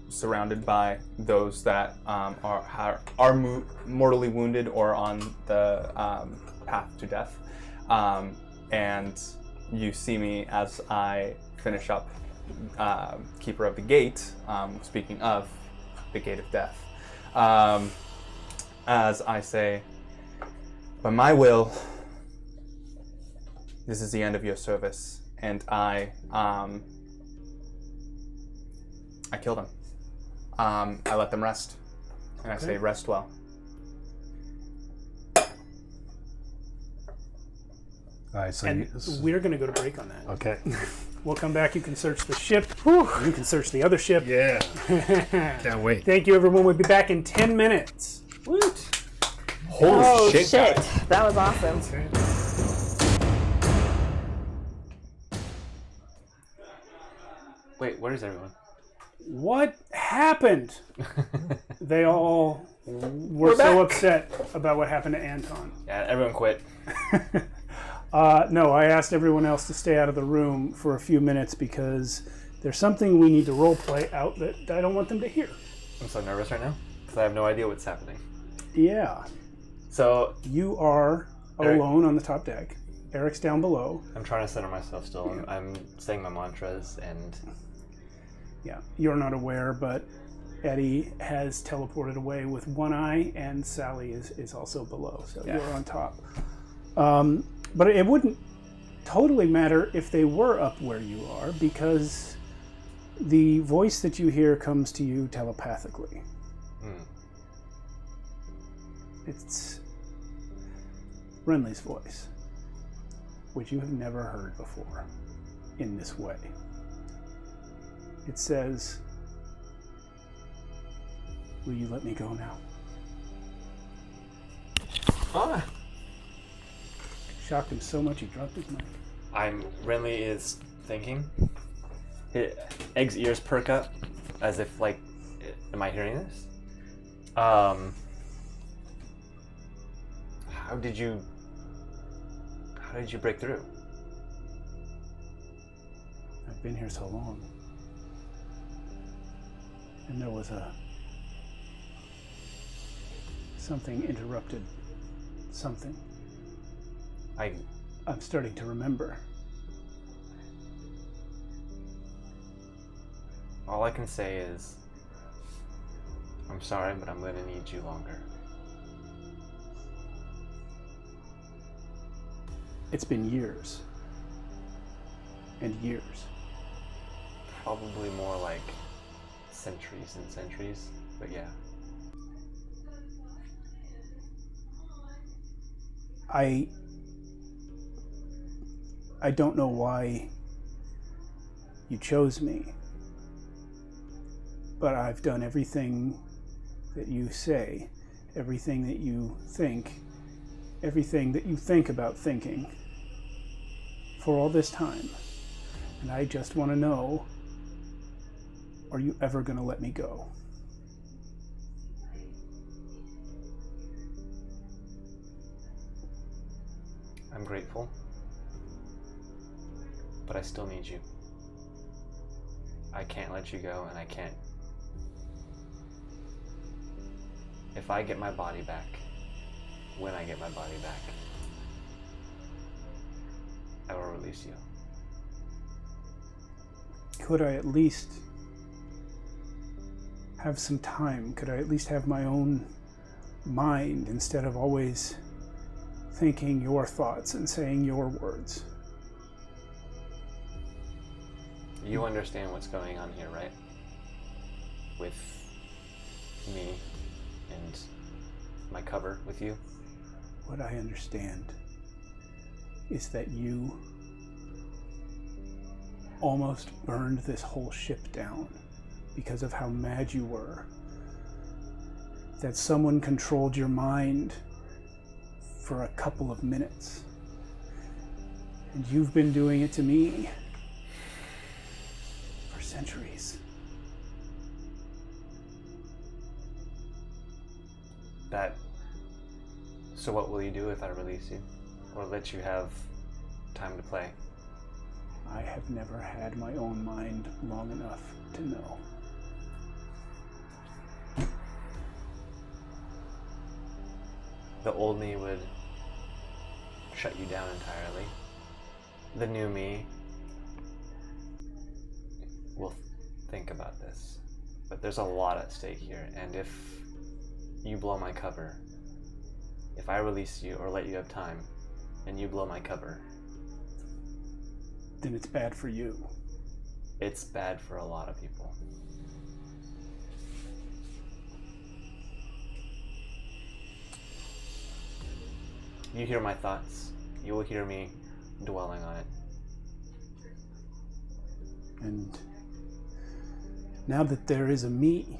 F: surrounded by those that are mortally wounded or on the path to death. And you see me as I finish up Keeper of the Gate, speaking of the Gate of Death. As I say, by my will, this is the end of your service, and I killed them. I let them rest, and I say, rest well.
H: All right, so
C: And we're going to go to break on that.
H: okay.
C: We'll come back. You can search the ship. You can search the other ship.
H: Yeah. Can't wait.
C: Thank you, everyone. We'll be back in 10 minutes.
G: Woot!
F: Holy shit!
E: Shit. That was awesome.
G: Wait, where is everyone?
C: What happened? They all were so upset about what happened to Anton.
G: Yeah, everyone quit.
C: No, I asked everyone else to stay out of the room for a few minutes because there's something we need to role play out that I don't want them to hear.
G: I'm so nervous right now because I have no idea what's happening.
C: Yeah.
G: So
C: You are
G: Eric.
C: alone on the top deck. Eric's down below.
G: I'm trying to center myself still. I'm saying my mantras and
C: Yeah, you're not aware, but Eddie has teleported away with one eye, and Sally is also below, so
G: Yeah.
C: you're on top. But it wouldn't totally matter if they were up where you are, because the voice that you hear comes to you telepathically. It's Renly's voice, which you have never heard before in this way. It says, "Will you let me go now?"
G: ah,
C: Shocked him so much he dropped his mic.
G: Renly is thinking. Egg's ears perk up as if like, am I hearing this? How did you break through?
C: I've been here so long. And there was something interrupted something. I'm starting to remember.
G: All I can say is, I'm sorry, but I'm going to need you longer.
C: It's been years. And years.
G: Probably more like centuries and centuries, but yeah.
C: I don't know why you chose me, but I've done everything that you say, everything that you think, everything that you think about thinking for all this time. And I just want to know, are you ever going to let me go?
G: I'm grateful, but I still need you. I can't let you go, and I can't. If I get my body back, when I get my body back, I will release you.
C: Could I at least have some time? Could I at least have my own mind instead of always thinking your thoughts and saying your words?
G: You understand what's going on here, right? With me and my cover with you?
C: What I understand is that you almost burned this whole ship down because of how mad you were. That someone controlled your mind for a couple of minutes. And you've been doing it to me for centuries.
G: So what will you do if I release you? or let you have time to play.
C: I have never had my own mind long enough to know.
G: The old me would shut you down entirely. The new me will think about this. But there's a lot at stake here, and if you blow my cover, if I release you or let you have time, and you blow my cover,
C: Then it's bad for you.
G: it's bad for a lot of people. You hear my thoughts. You will hear me dwelling on it.
C: And now that there is a me,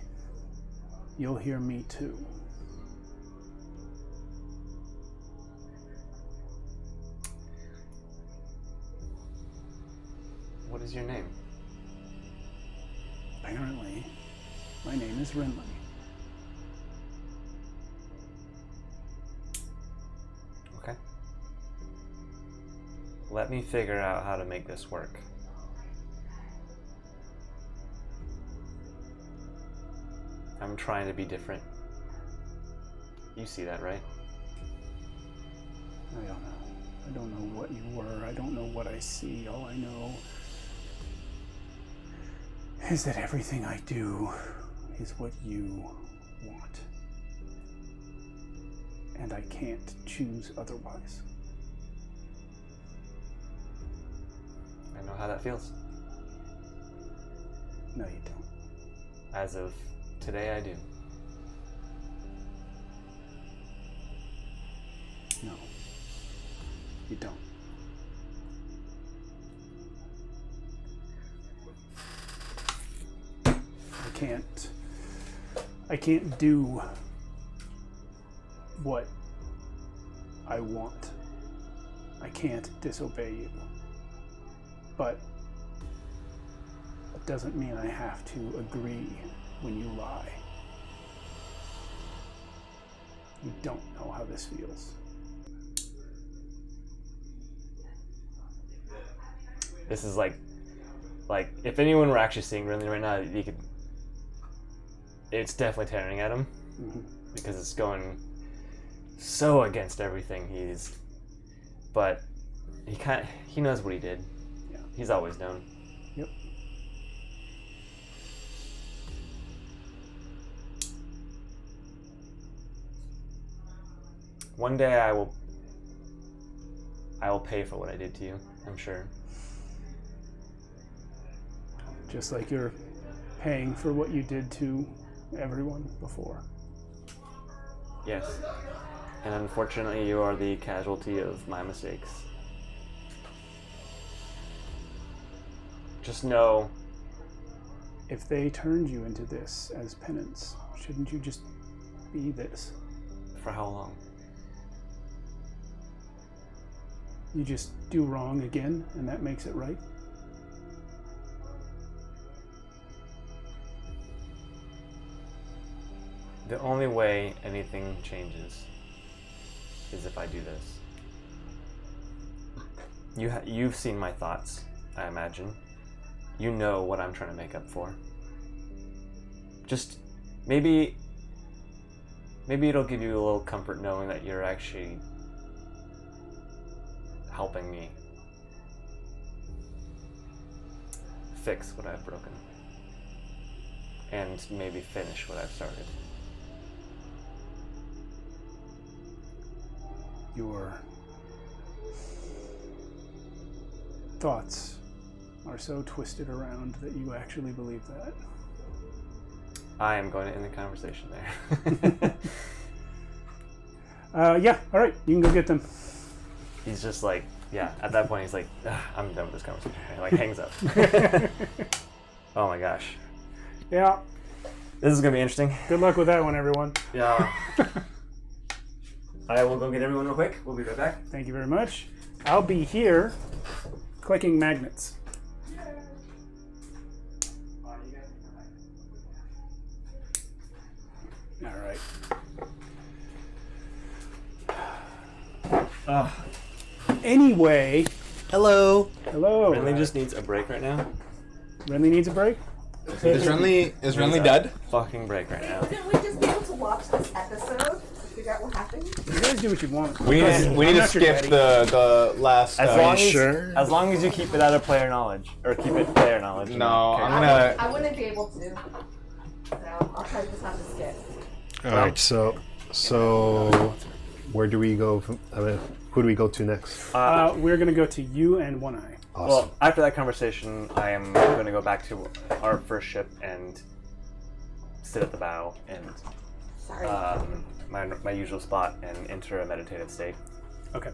C: you'll hear me too.
G: What is your name?
C: Apparently, my name is Renly.
G: Okay. Let me figure out how to make this work. I'm trying to be different. You see that, right?
C: I don't know. I don't know what you were. I don't know what I see. All I know is that everything I do is what you want. And I can't choose otherwise.
G: I know how that feels.
C: No, you don't.
G: As of today, I do.
C: No. You don't. I can't do what I want. I can't disobey you. But it doesn't mean I have to agree when you lie. You don't know how this feels.
G: This is like if anyone were actually seeing Renly right now, you could. It's definitely tearing at him because it's going so against everything he's. But he knows what he did.
C: Yeah.
G: He's always known.
C: Yep.
G: One day I will pay for what I did to you, I'm sure.
C: Just like you're paying for what you did to everyone before.
G: Yes. And unfortunately, you are the casualty of my mistakes. Just know.
C: If they turned you into this as penance, shouldn't you just be this?
G: For how long?
C: You just do wrong again, and that makes it right?
G: The only way anything changes is if I do this. You've seen my thoughts, I imagine. You know what I'm trying to make up for. Just maybe it'll give you a little comfort knowing that you're actually helping me fix what I've broken and maybe finish what I've started.
C: Your thoughts are so twisted around that you actually believe that.
G: I am going to end the conversation there.
C: Yeah, all right, you can go get them.
G: He's just like, yeah, at that point he's like, I'm done with this conversation. He like hangs up. Oh my gosh.
C: Yeah,
G: This is going to be interesting.
C: good luck with that one, everyone.
G: Yeah. I will go get everyone real quick. We'll be right back.
C: Thank you very much. I'll be here clicking magnets. All right. Anyway,
J: Hello.
C: hello.
G: Renly just needs a break right now.
C: Renly needs a break.
F: Is Renly dead?
G: Fucking break right now.
E: Wouldn't we just be able to watch this episode to figure out what happened?
C: You guys do what you want.
F: We need
C: I'm
F: to
C: not your
F: skip
C: daddy.
F: the last.
G: As long as you keep it out of player knowledge, or keep it player knowledge.
F: No,
G: Okay.
F: I'm gonna.
E: I wouldn't be able to. So I'll try just not to skip.
H: All right, so where do we go? Who do we go to next?
C: We're gonna go to you and One Eye.
H: Awesome.
G: Well, after that conversation, I am going to go back to our first ship and sit at the bow and
E: Sorry.
G: my usual spot and enter a meditative state.
C: Okay.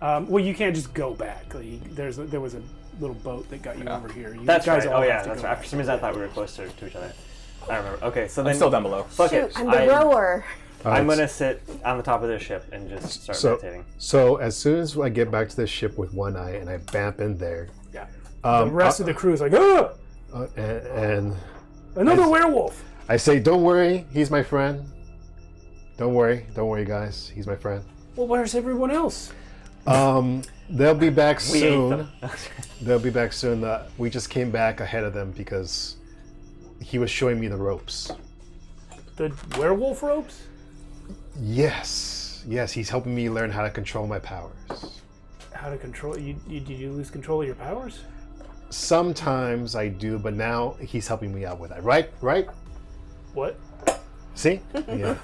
C: Well, you can't just go back. Like, there was a little boat that got you over here. You
G: That's
C: guys
G: right.
C: all
G: Oh
C: have
G: yeah,
C: to
G: that's
C: go
G: right.
C: back.
G: For some reason, I thought we were closer to each other. I remember. Okay, so then
F: I'm still down below.
G: Fuck
E: Shoot,
G: it.
E: I'm the rower.
G: I'm gonna sit on the top of this ship and just start meditating.
H: So as soon as I get back to the ship with One Eye and I bamp in there,
C: Yeah. The rest of the crew is like, oh,
H: and
C: another werewolf.
H: I say, "Don't worry, he's my friend. Don't worry, guys, he's my friend."
C: Well, where's everyone else?
H: They'll be back
G: We ate
H: soon.
G: them.
H: They'll be back soon. We just came back ahead of them because he was showing me the ropes.
C: The werewolf ropes?
H: Yes, he's helping me learn how to control my powers.
C: How to control you? Did you lose control of your powers?
H: Sometimes I do, but now he's helping me out with that. Right?
C: What?
H: See? Yeah.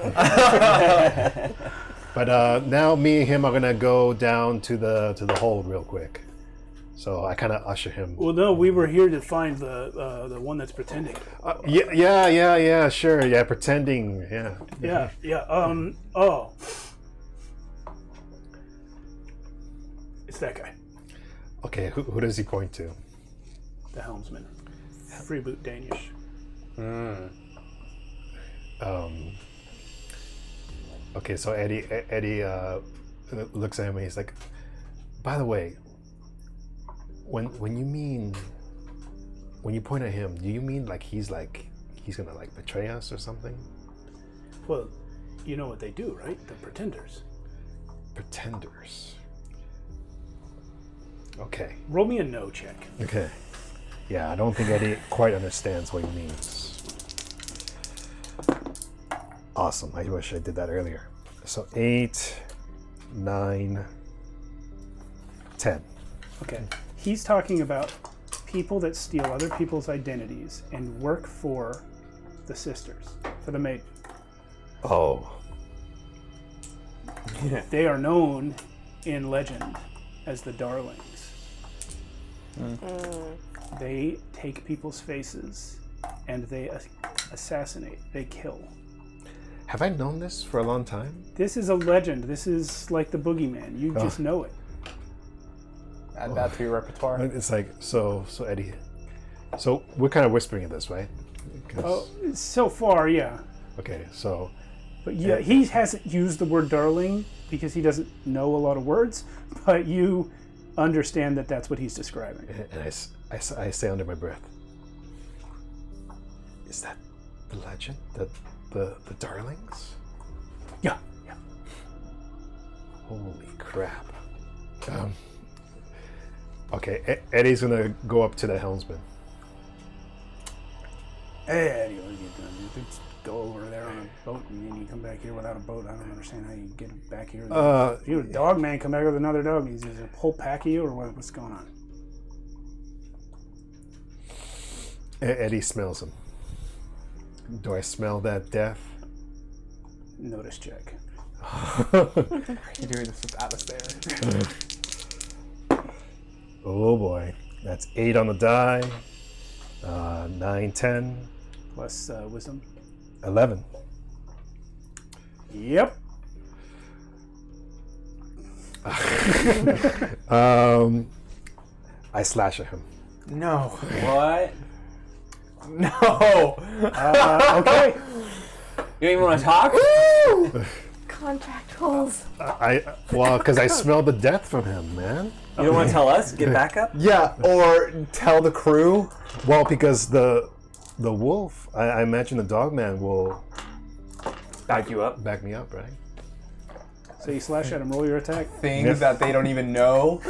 H: But now me and him are gonna go down to the hold real quick. So I kind of usher him.
C: Well, no, we were here to find the one that's pretending.
H: Yeah, sure. Yeah, pretending. Yeah.
C: Yeah. Oh. It's that guy,
H: Okay, who does he point to?
C: the helmsman. Freeboot Danish.
H: Okay, so Eddie looks at me. He's like, "By the way, when you point at him, do you mean like he's gonna like betray us or something?"
C: Well, you know what they do, right? The pretenders.
H: Pretenders. Okay.
C: Roll me a no check.
H: Okay. Yeah, I don't think Eddie quite understands what he means. Awesome. I wish I did that earlier. So 8, 9, 10.
C: Okay. He's talking about people that steal other people's identities and work for the sisters, for the maid.
H: Oh.
C: They are known in legend as the Darlings. They take people's faces and they assassinate. They kill.
H: Have I known this for a long time?
C: This is a legend. This is like the boogeyman. You just know it.
F: Add that to your repertoire.
H: It's like, so Eddie. So we're kind of whispering at this, right? 'Cause-
C: Oh, so far, yeah.
H: Okay, so
C: But yeah, he hasn't used the word darling because he doesn't know a lot of words, but you understand that that's what he's describing.
H: and I say under my breath, is that the legend? The Darlings?
C: Yeah.
H: Holy crap. Okay, Eddie's gonna go up to the helmsman.
C: Hey, you just go over there on a boat and then you come back here without a boat. I don't understand how you get back here. If you're a dog man, come back with another dog. Is there a whole pack of you or what's going on?
H: Eddie smells him. Do I smell that death?
C: Notice check.
F: You're doing this with Alistair.
H: Oh boy. That's 8 on the die. 9, 10,
C: Plus wisdom.
H: 11.
C: Yep.
H: I slash at him.
F: No.
G: What?
F: No.
C: Okay.
G: You don't even want to talk?
E: Contract holes.
H: Because I smell the death from him, man.
G: You don't want to tell us? Get back up?
F: Yeah, or tell the crew.
H: Well, because the wolf, I imagine the dog man will
G: Back you up?
H: back me up, right?
C: So you slash at him. Roll your attack.
F: Things that they don't even know.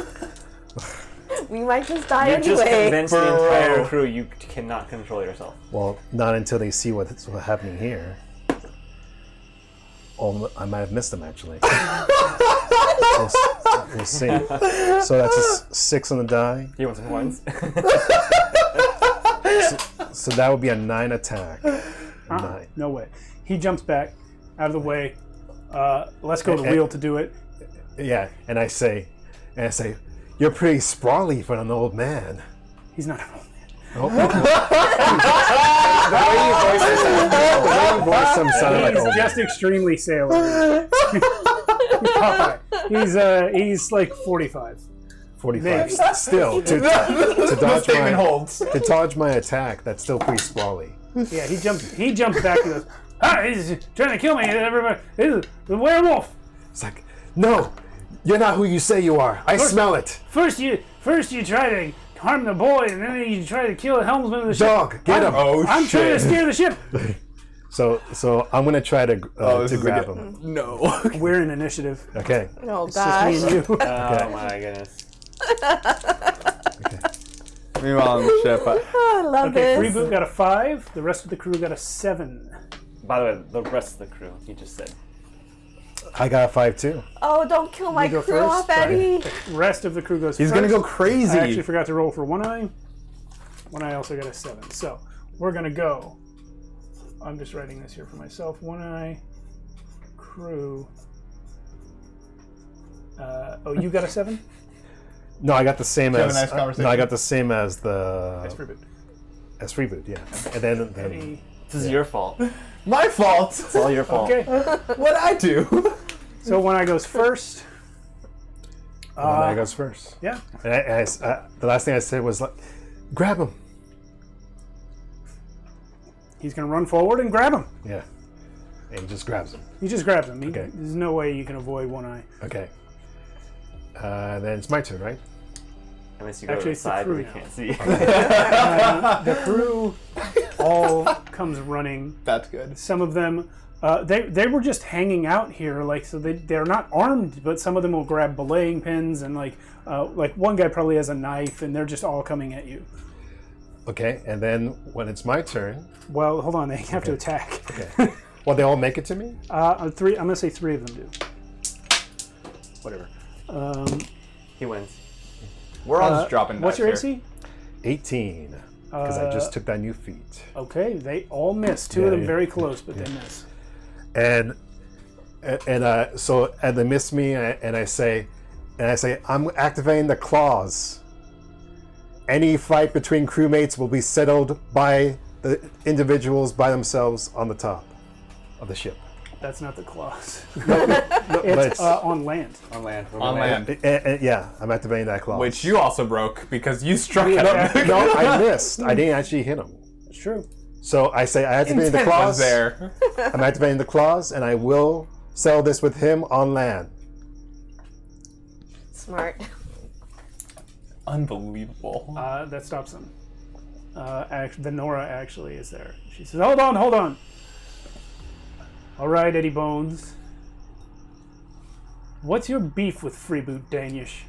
E: We might just die
G: You
E: anyway.
G: just convinced the
F: Bro.
G: entire crew you cannot control yourself.
H: Well, not until they see what's happening here. Oh, I might have missed them actually. We'll see. So that's a 6 on the die.
G: You want some coins?
H: So that would be a 9 attack. 9.
C: No way. He jumps back out of the way. Let's go to the wheel to do it.
H: Yeah, and I say, you're pretty sprawly for an old man.
C: He's not an old man.
H: The way you voice him sounded like
C: He's
H: old man.
C: just extremely sailor. He's Popeye. He's like 45.
H: 45. Still, to dodge
F: Statement holds.
H: to dodge my attack, that's still pretty sprawly.
C: Yeah, he jumps back and goes, he's trying to kill me. Everybody, he's the werewolf.
H: It's like, no, you're not who you say you are. I smell it.
C: First you try to harm the boy, and then you try to kill the helmsman of the ship.
H: Dog, get him.
F: Oh,
C: I'm trying to
F: shit.
C: steer the ship.
H: So I'm gonna try to
F: This is
H: grab
F: a
H: him.
F: No.
C: We're in initiative.
H: Okay.
E: Oh
C: It's just me
E: gosh.
C: and you.
G: Oh my goodness.
F: Meanwhile on the ship,
E: I love
C: Okay,
E: this.
C: Freeboot got a 5. The rest of the crew got a 7.
G: By the way, the rest of the crew, he just said.
H: I got a 5 too.
E: Oh, don't kill my
C: You go
E: crew
C: first?
E: off, Eddie.
C: Rest of the crew goes
F: he's
C: first.
F: gonna go
C: I
F: crazy.
C: actually forgot to roll for One Eye. One Eye also got a 7. So we're gonna go. I'm just writing this here for myself. One Eye, crew. You got a 7?
H: No, I got the same
F: Have a
H: as.
F: nice conversation.
H: No, I got the same as the.
C: That's Freeboot.
H: As Freeboot, yeah. And then
C: Eddie.
G: This is your fault. It's
F: My fault.
G: all your fault.
C: Okay.
F: What'd I do?
C: So One Eye goes first.
H: One Eye goes first.
C: Yeah.
H: And the last thing I said was like, grab him.
C: He's gonna run forward and grab him.
H: Yeah. And he just grabs him.
C: He just grabs him.
H: Okay.
C: There's no way you can avoid One Eye.
H: Okay. Then it's my turn, right?
G: Unless you go
C: Actually,
G: to
C: it's
G: the
C: the
G: side where
C: crew
G: we
C: now.
G: can't see.
C: The crew all comes running.
F: That's good.
C: Some of them, they were just hanging out here, like so they're not armed, but some of them will grab belaying pins and like one guy probably has a knife, and they're just all coming at you.
H: Okay. And then when it's my turn,
C: Well, hold on, they have to attack.
H: okay. Well, they all make it to me.
C: 3. I'm gonna say 3 of them do. Whatever.
G: He wins.
F: We're all just dropping
C: What's
F: dice
C: your
F: here.
C: AC?
H: 18. Because I just took that new feat.
C: Okay, they all miss. 2 of
H: Yeah,
C: them
H: yeah.
C: very close, but they miss.
H: And they miss me, and I say, I'm activating the clause. Any fight between crewmates will be settled by the individuals by themselves on the top of the ship.
C: That's not the clause.
H: But
C: It's on land.
G: On land.
F: On land.
H: yeah, I'm activating that clause.
F: Which you also broke because you struck
C: Yeah.
F: at him.
H: No, I missed. I didn't actually hit him.
C: It's true.
H: So I say I activated the
F: Intent was
H: clause.
F: there.
H: I'm activating the clause, and I will settle this with him on land.
E: Smart.
F: Unbelievable.
C: That stops them. Venora actually is there. She says, hold on. All right, Eddie Bones. What's your beef with Freeboot Danish?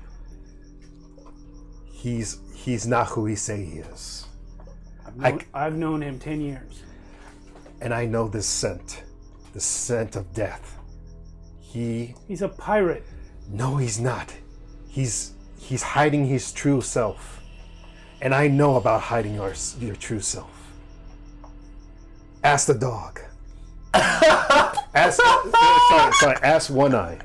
H: He's not who he say he is.
C: I've known him 10 years.
H: And I know the scent of death.
C: He's a pirate.
H: No, he's not. He's hiding his true self. And I know about hiding your true self. Ask the dog. Ask One Eye.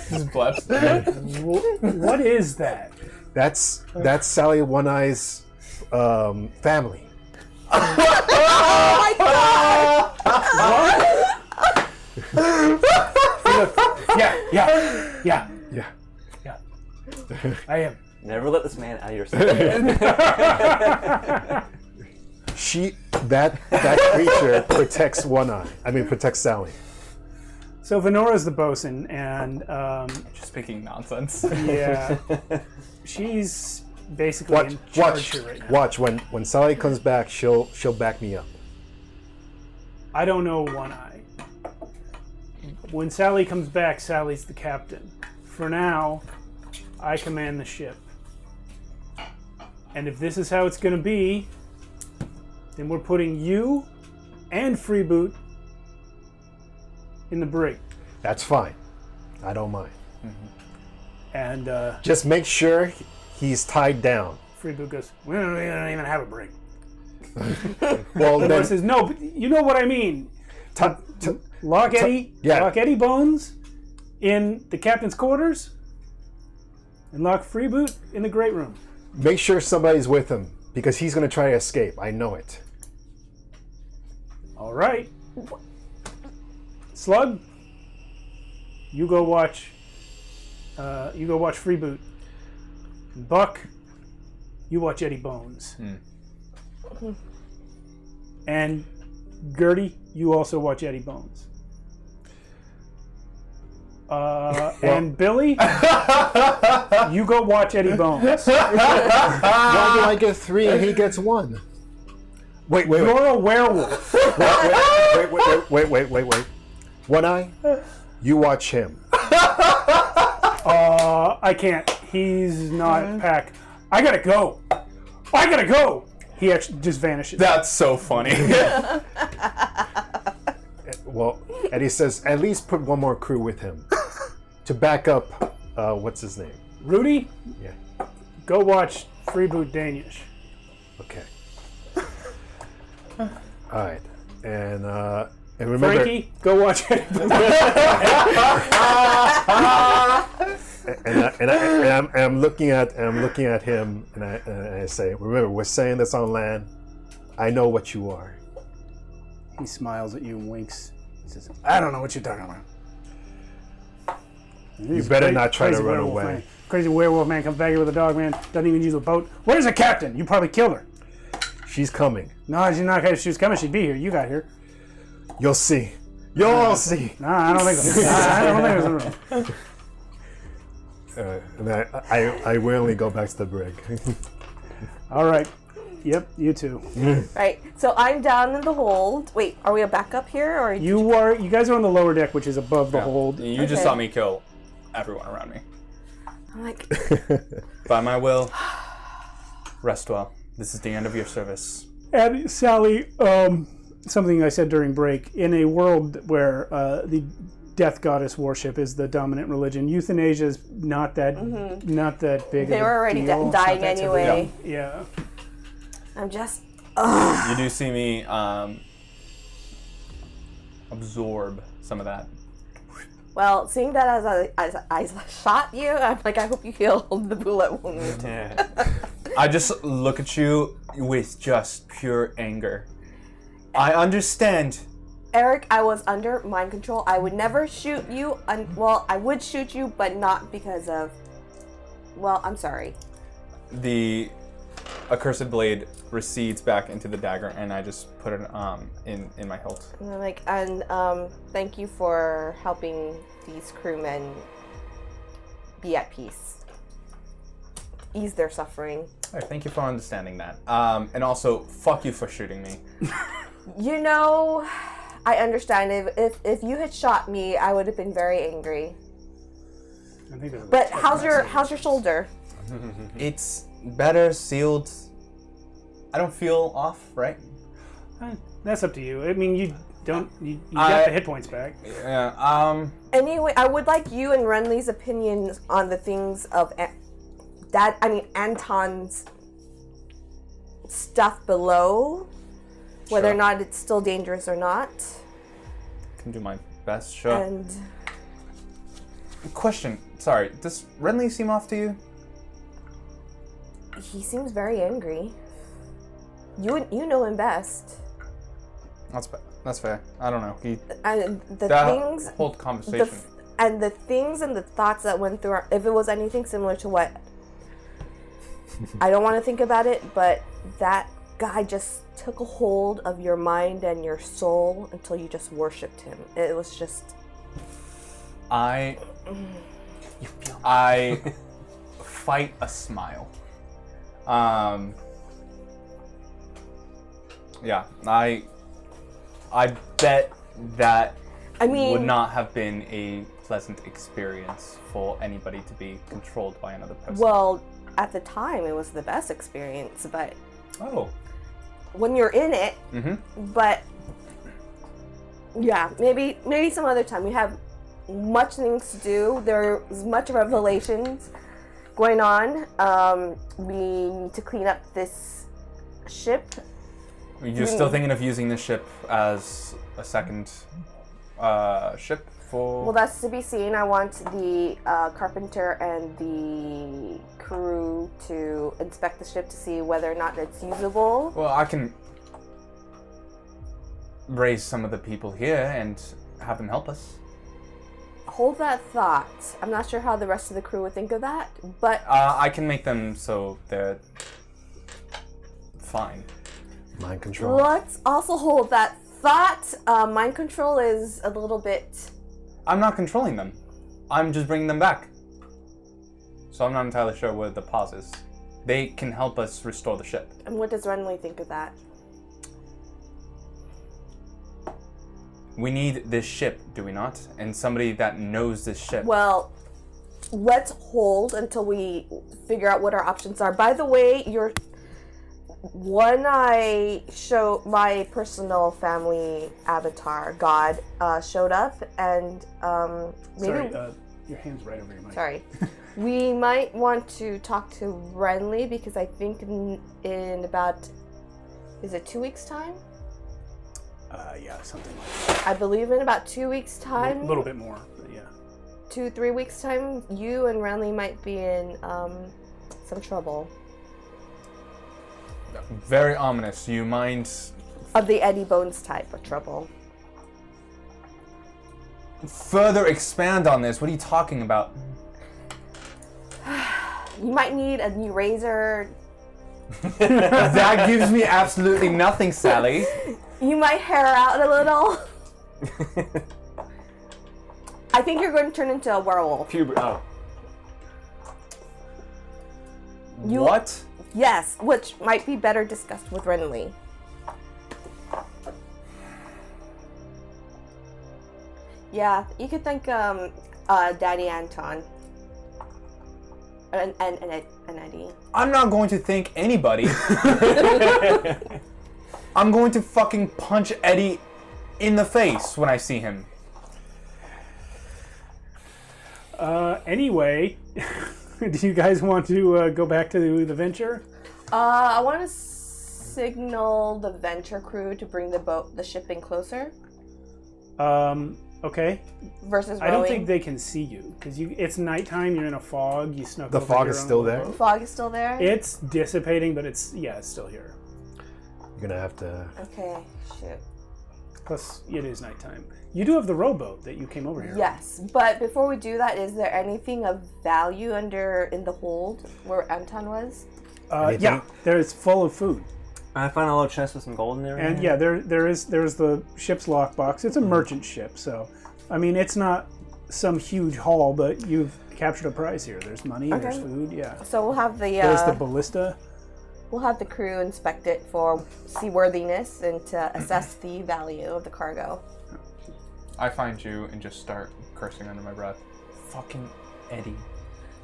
F: Just blessed.
C: What is that?
H: That's Sally One Eye's family.
C: Yeah.
H: Yeah.
C: I am.
G: Never let this man out of your sight.
H: That creature protects One Eye. I mean, protects Sally.
C: So Venora's the bosun, and
F: Just speaking nonsense.
C: yeah, she's basically in charge here right now.
H: Watch. When Sally comes back, she'll back me up.
C: I don't know One Eye. When Sally comes back, Sally's the captain. For now, I command the ship. And if this is how it's going to be, then we're putting you and Freeboot in the brig.
H: That's fine. I don't mind.
C: And
H: Just make sure he's tied down.
C: Freeboot goes, we don't even have a brig.
H: Well,
C: The
H: then,
C: says, no, but you know what I mean. Lock Eddie,
H: yeah.
C: lock Eddie Bones in the captain's quarters, and lock Freeboot in the great room.
H: make sure somebody's with him because he's going to try to escape. I know it.
C: All right. Slug, you go watch. You go watch Freeboot. Buck, you watch Eddie Bones. And Gertie, you also watch Eddie Bones. And Billy, you go watch Eddie Bones.
H: Why do I get 3 and he gets 1? Wait.
C: You're a werewolf.
H: Wait. One Eye, you watch him.
C: I can't. He's not pack. I gotta go. He actually just vanishes.
F: That's so funny.
H: Well, Eddie says, at least put one more crew with him to back up, what's his name?
C: Rudy,
H: Yeah.
C: go watch Freeboot Danish.
H: Okay. All right. And remember,
C: Frankie, go watch Eddie Bones.
H: and I'm looking at him, and I say, remember, we're saying this on land. I know what you are.
C: He smiles at you and winks. He says, I don't know what you're talking about.
H: You better not try to run away.
C: Man. Crazy werewolf man comes back here with a dog, man. Doesn't even use a boat. Where's the captain? You probably killed her.
H: She's coming.
C: No, she's not. If she was coming, she'd be here. You got here.
H: You'll see. You'll see.
C: No, I don't think so. I don't think so.
H: And I willingly go back to the brig.
C: All right. Yep, you too.
E: Right. So I'm down in the hold. Wait, are we back up here or
C: You guys are on the lower deck, which is above the hold.
F: You just saw me kill everyone around me.
E: I'm like,
F: By my will, rest well. This is the end of your service.
C: And Sally, something I said during break, in a world where the death goddess worship is the dominant religion, euthanasia is not that big.
E: they
C: of a
E: were already
C: deal. It's not
E: dying
C: that
E: anyway.
C: taboo. Yeah.
E: I'm just.
F: You do see me absorb some of that.
E: Well, seeing that as I shot you, I'm like, I hope you healed the bullet wound.
F: I just look at you with just pure anger. I understand.
E: Eric, I was under mind control. I would never shoot you. Well, I would shoot you, but not because of. Well, I'm sorry.
F: The accursed blade recedes back into the dagger, and I just put it in my hilt.
E: And I'm like, thank you for helping these crewmen be at peace, ease their suffering.
F: All right, thank you for understanding that. And also, fuck you for shooting me.
E: You know, I understand. If you had shot me, I would have been very angry.
C: I think
E: But how's your shoulder?
F: It's better sealed. I don't feel off, right?
C: That's up to you. I mean, you got the hit points back.
F: Yeah.
E: Anyway, I would like you and Renly's opinions on the things of Anton's stuff below, whether or not it's still dangerous or not.
F: Can do my best. Sure.
E: And
F: Question. Sorry. Does Renly seem off to you?
E: he seems very angry. You know him best.
F: That's fair. I don't know.
E: And the
F: That
E: things,
F: whole conversation.
E: the things and the thoughts that went through if it was anything similar to what I don't want to think about it, but that guy just took a hold of your mind and your soul until you just worshipped him. It was just
F: I fight a smile. Yeah, I bet that
E: I mean,
F: would not have been a pleasant experience for anybody to be controlled by another person.
E: well, at the time it was the best experience, but
F: Oh.
E: when you're in it, but yeah, maybe some other time. We have much things to do. There's much revelations going on. We need to clean up this ship.
F: You're still thinking of using this ship as a second ship for...
E: Well, that's to be seen. I want the carpenter and the crew to inspect the ship to see whether or not it's usable.
F: Well, I can raise some of the people here and have them help us.
E: Hold that thought. I'm not sure how the rest of the crew would think of that, but
F: I can make them so they're fine.
H: Mind control.
E: let's also hold that thought. Mind control is a little bit...
F: I'm not controlling them. I'm just bringing them back. So I'm not entirely sure where the pause is. They can help us restore the ship.
E: And what does Renly think of that?
F: We need this ship, do we not? And somebody that knows this ship.
E: Well, let's hold until we figure out what our options are. By the way, when I show my personal family avatar, God, showed up, and maybe...
C: Sorry, your hand's right over your mic.
E: Sorry. We might want to talk to Renly, because I think in about... Is it 2 weeks' time?
C: Yeah, something like that.
E: I believe in about 2 weeks' time.
C: A little bit more, but yeah.
E: 2-3 weeks' time, you and Renly might be in some trouble.
F: Very ominous. You mind...
E: Of the Eddie Bones type of trouble.
F: Further expand on this. What are you talking about?
E: You might need a new razor.
F: That gives me absolutely nothing, Sally.
E: You might hair out a little. I think you're going to turn into a werewolf.
G: Oh.
F: What?
E: Yes, which might be better discussed with Renly. Yeah, you could thank Daddy Anton. And Eddie.
F: I'm not going to thank anybody. I'm going to fucking punch Eddie in the face when I see him.
C: Anyway, do you guys want to go back to the Venture?
E: I want to signal the Venture crew to bring the ship in closer.
C: Okay.
E: Versus rowing.
C: I don't think they can see you because it's nighttime. You're in a fog. You snuck.
H: The
C: over
H: fog
C: here
H: is
C: on
H: still
C: the
H: there?
C: boat.
E: The fog is still there?
C: It's dissipating, but it's still here.
H: You're gonna have to.
E: Okay, shoot.
C: Plus, it is nighttime. You do have the rowboat that you came over here.
E: Yes, but before we do that, is there anything of value in the hold where Anton was?
C: Yeah, there's full of food.
G: I found a little chest with some gold in there.
C: And yeah, there's the ship's lockbox. It's a merchant ship, so I mean it's not some huge haul, but you've captured a prize here. There's money,
E: Okay.
C: there's food, yeah.
E: So we'll have
C: There's the ballista.
E: we'll have the crew inspect it for seaworthiness and to assess the value of the cargo.
F: I find you and just start cursing under my breath. Fucking Eddie.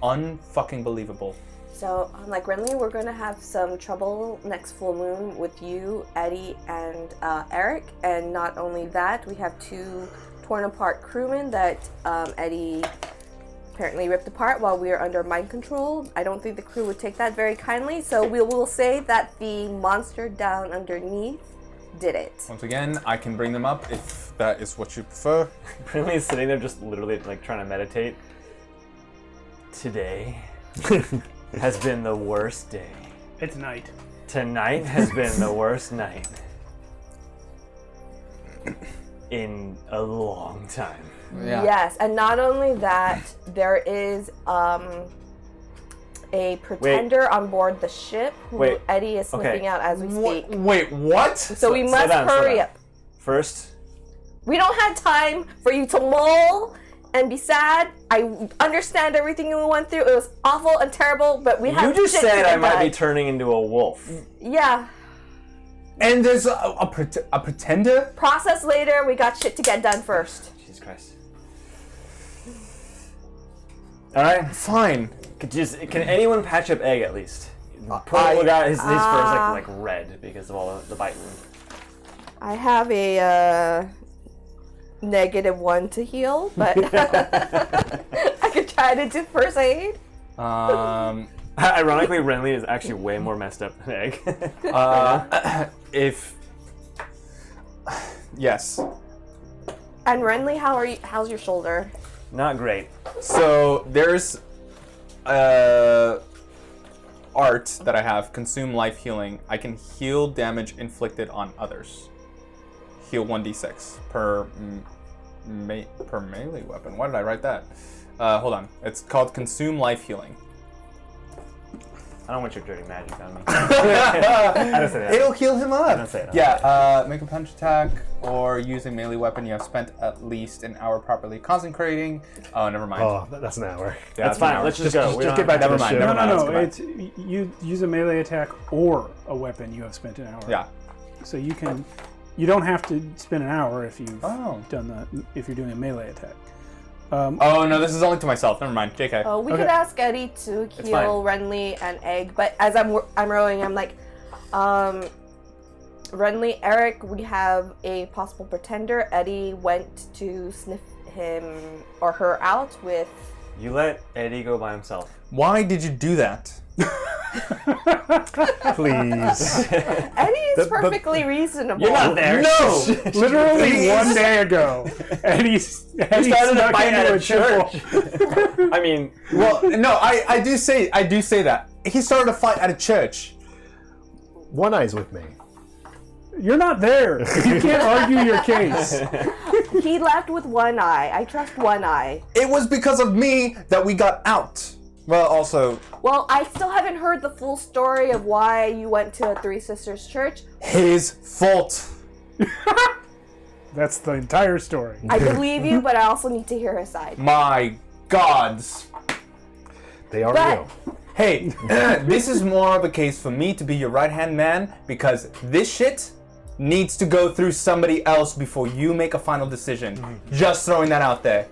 F: Unfucking believable.
E: So I'm like, Renly, we're going to have some trouble next full moon with you, Eddie, and Eric. And not only that, we have 2 torn apart crewmen that Eddie apparently ripped apart while we were under mind control. I don't think the crew would take that very kindly. So we will say that the monster down underneath did it.
F: Once again, I can bring them up if that is what you prefer.
G: Brinley is sitting there just literally like trying to meditate. Today has been the worst day.
C: It's night.
G: Tonight has been the worst night in a long time.
F: Yeah.
E: Yes, and not only that, there is a pretender on board the ship who
G: Wait,
E: Eddie is
G: okay.
E: sniffing out as we speak.
F: Wait, what?
E: So we
G: Slow
E: must
G: down, slow
E: hurry
G: down.
E: up.
G: First,
E: We don't have time for you to mull and be sad. I understand everything we went through. It was awful and terrible, but we have
G: you just
E: shit
G: said
E: to
G: I
E: get
G: might be
E: done.
G: turning into a wolf.
E: Yeah.
F: And there's a pretender?
E: Process later. We got shit to get done first.
G: Jesus Christ. All right.
F: Fine.
G: Can anyone patch up Egg at least? Poor little guy, his fur is like red because of all the bite wound.
E: I have a -1 to heal, but I could try to do first aid.
G: Ironically, Renly is actually way more messed up than Egg.
F: Yes.
E: And Renly, how's your shoulder?
G: Not great.
F: So there's art that I have, consume life healing. I can heal damage inflicted on others. Heal 1d6 per melee weapon. Why did I write that? Hold on. It's called consume life healing.
G: I don't want your dirty magic on me. I don't say that.
F: It'll heal him up.
G: I don't say that.
F: Yeah, make a punch attack or use a melee weapon. You have spent at least an hour properly concentrating. Oh, never mind.
H: Oh, that's an hour.
F: Yeah,
G: That's fine. Let's just go.
H: Just get back to
F: Never
H: the
F: mind.
H: ship.
F: Never
C: No,
F: mind.
C: it's you use a melee attack or a weapon. You have spent an hour.
F: Yeah.
C: So you don't have to spend an hour if you've
F: Oh.
C: if you're doing a melee attack.
F: Oh no, this is only to myself. Never mind. JK.
E: Oh, we
C: Okay.
E: could ask Eddie to heal Renly and Egg, but as I'm rowing, I'm like, Renly, Eric, we have a possible pretender. Eddie went to sniff him or her out with.
G: You let Eddie go by himself.
F: Why did you do that?
H: Please.
E: Eddie is perfectly reasonable.
G: You're not there.
F: No.
C: Literally 1 day ago, Eddie
G: started a
C: snuck
G: fight at
C: into
G: a church.
C: temple.
G: I mean,
F: Well, no, I do say that. He started a fight at a church.
H: One Eye's with me.
C: You're not there. You can't argue your case.
E: He left with one eye. I trust one eye.
F: It was because of me that we got out. Well, also
E: Well, I still haven't heard the full story of why you went to a Three Sisters church.
F: his fault.
C: That's the entire story.
E: I believe you, but I also need to hear his side.
F: My gods.
H: They are
E: But-
H: real.
F: Hey, this is more of a case for me to be your right-hand man because this shit needs to go through somebody else before you make a final decision. Just throwing that out there.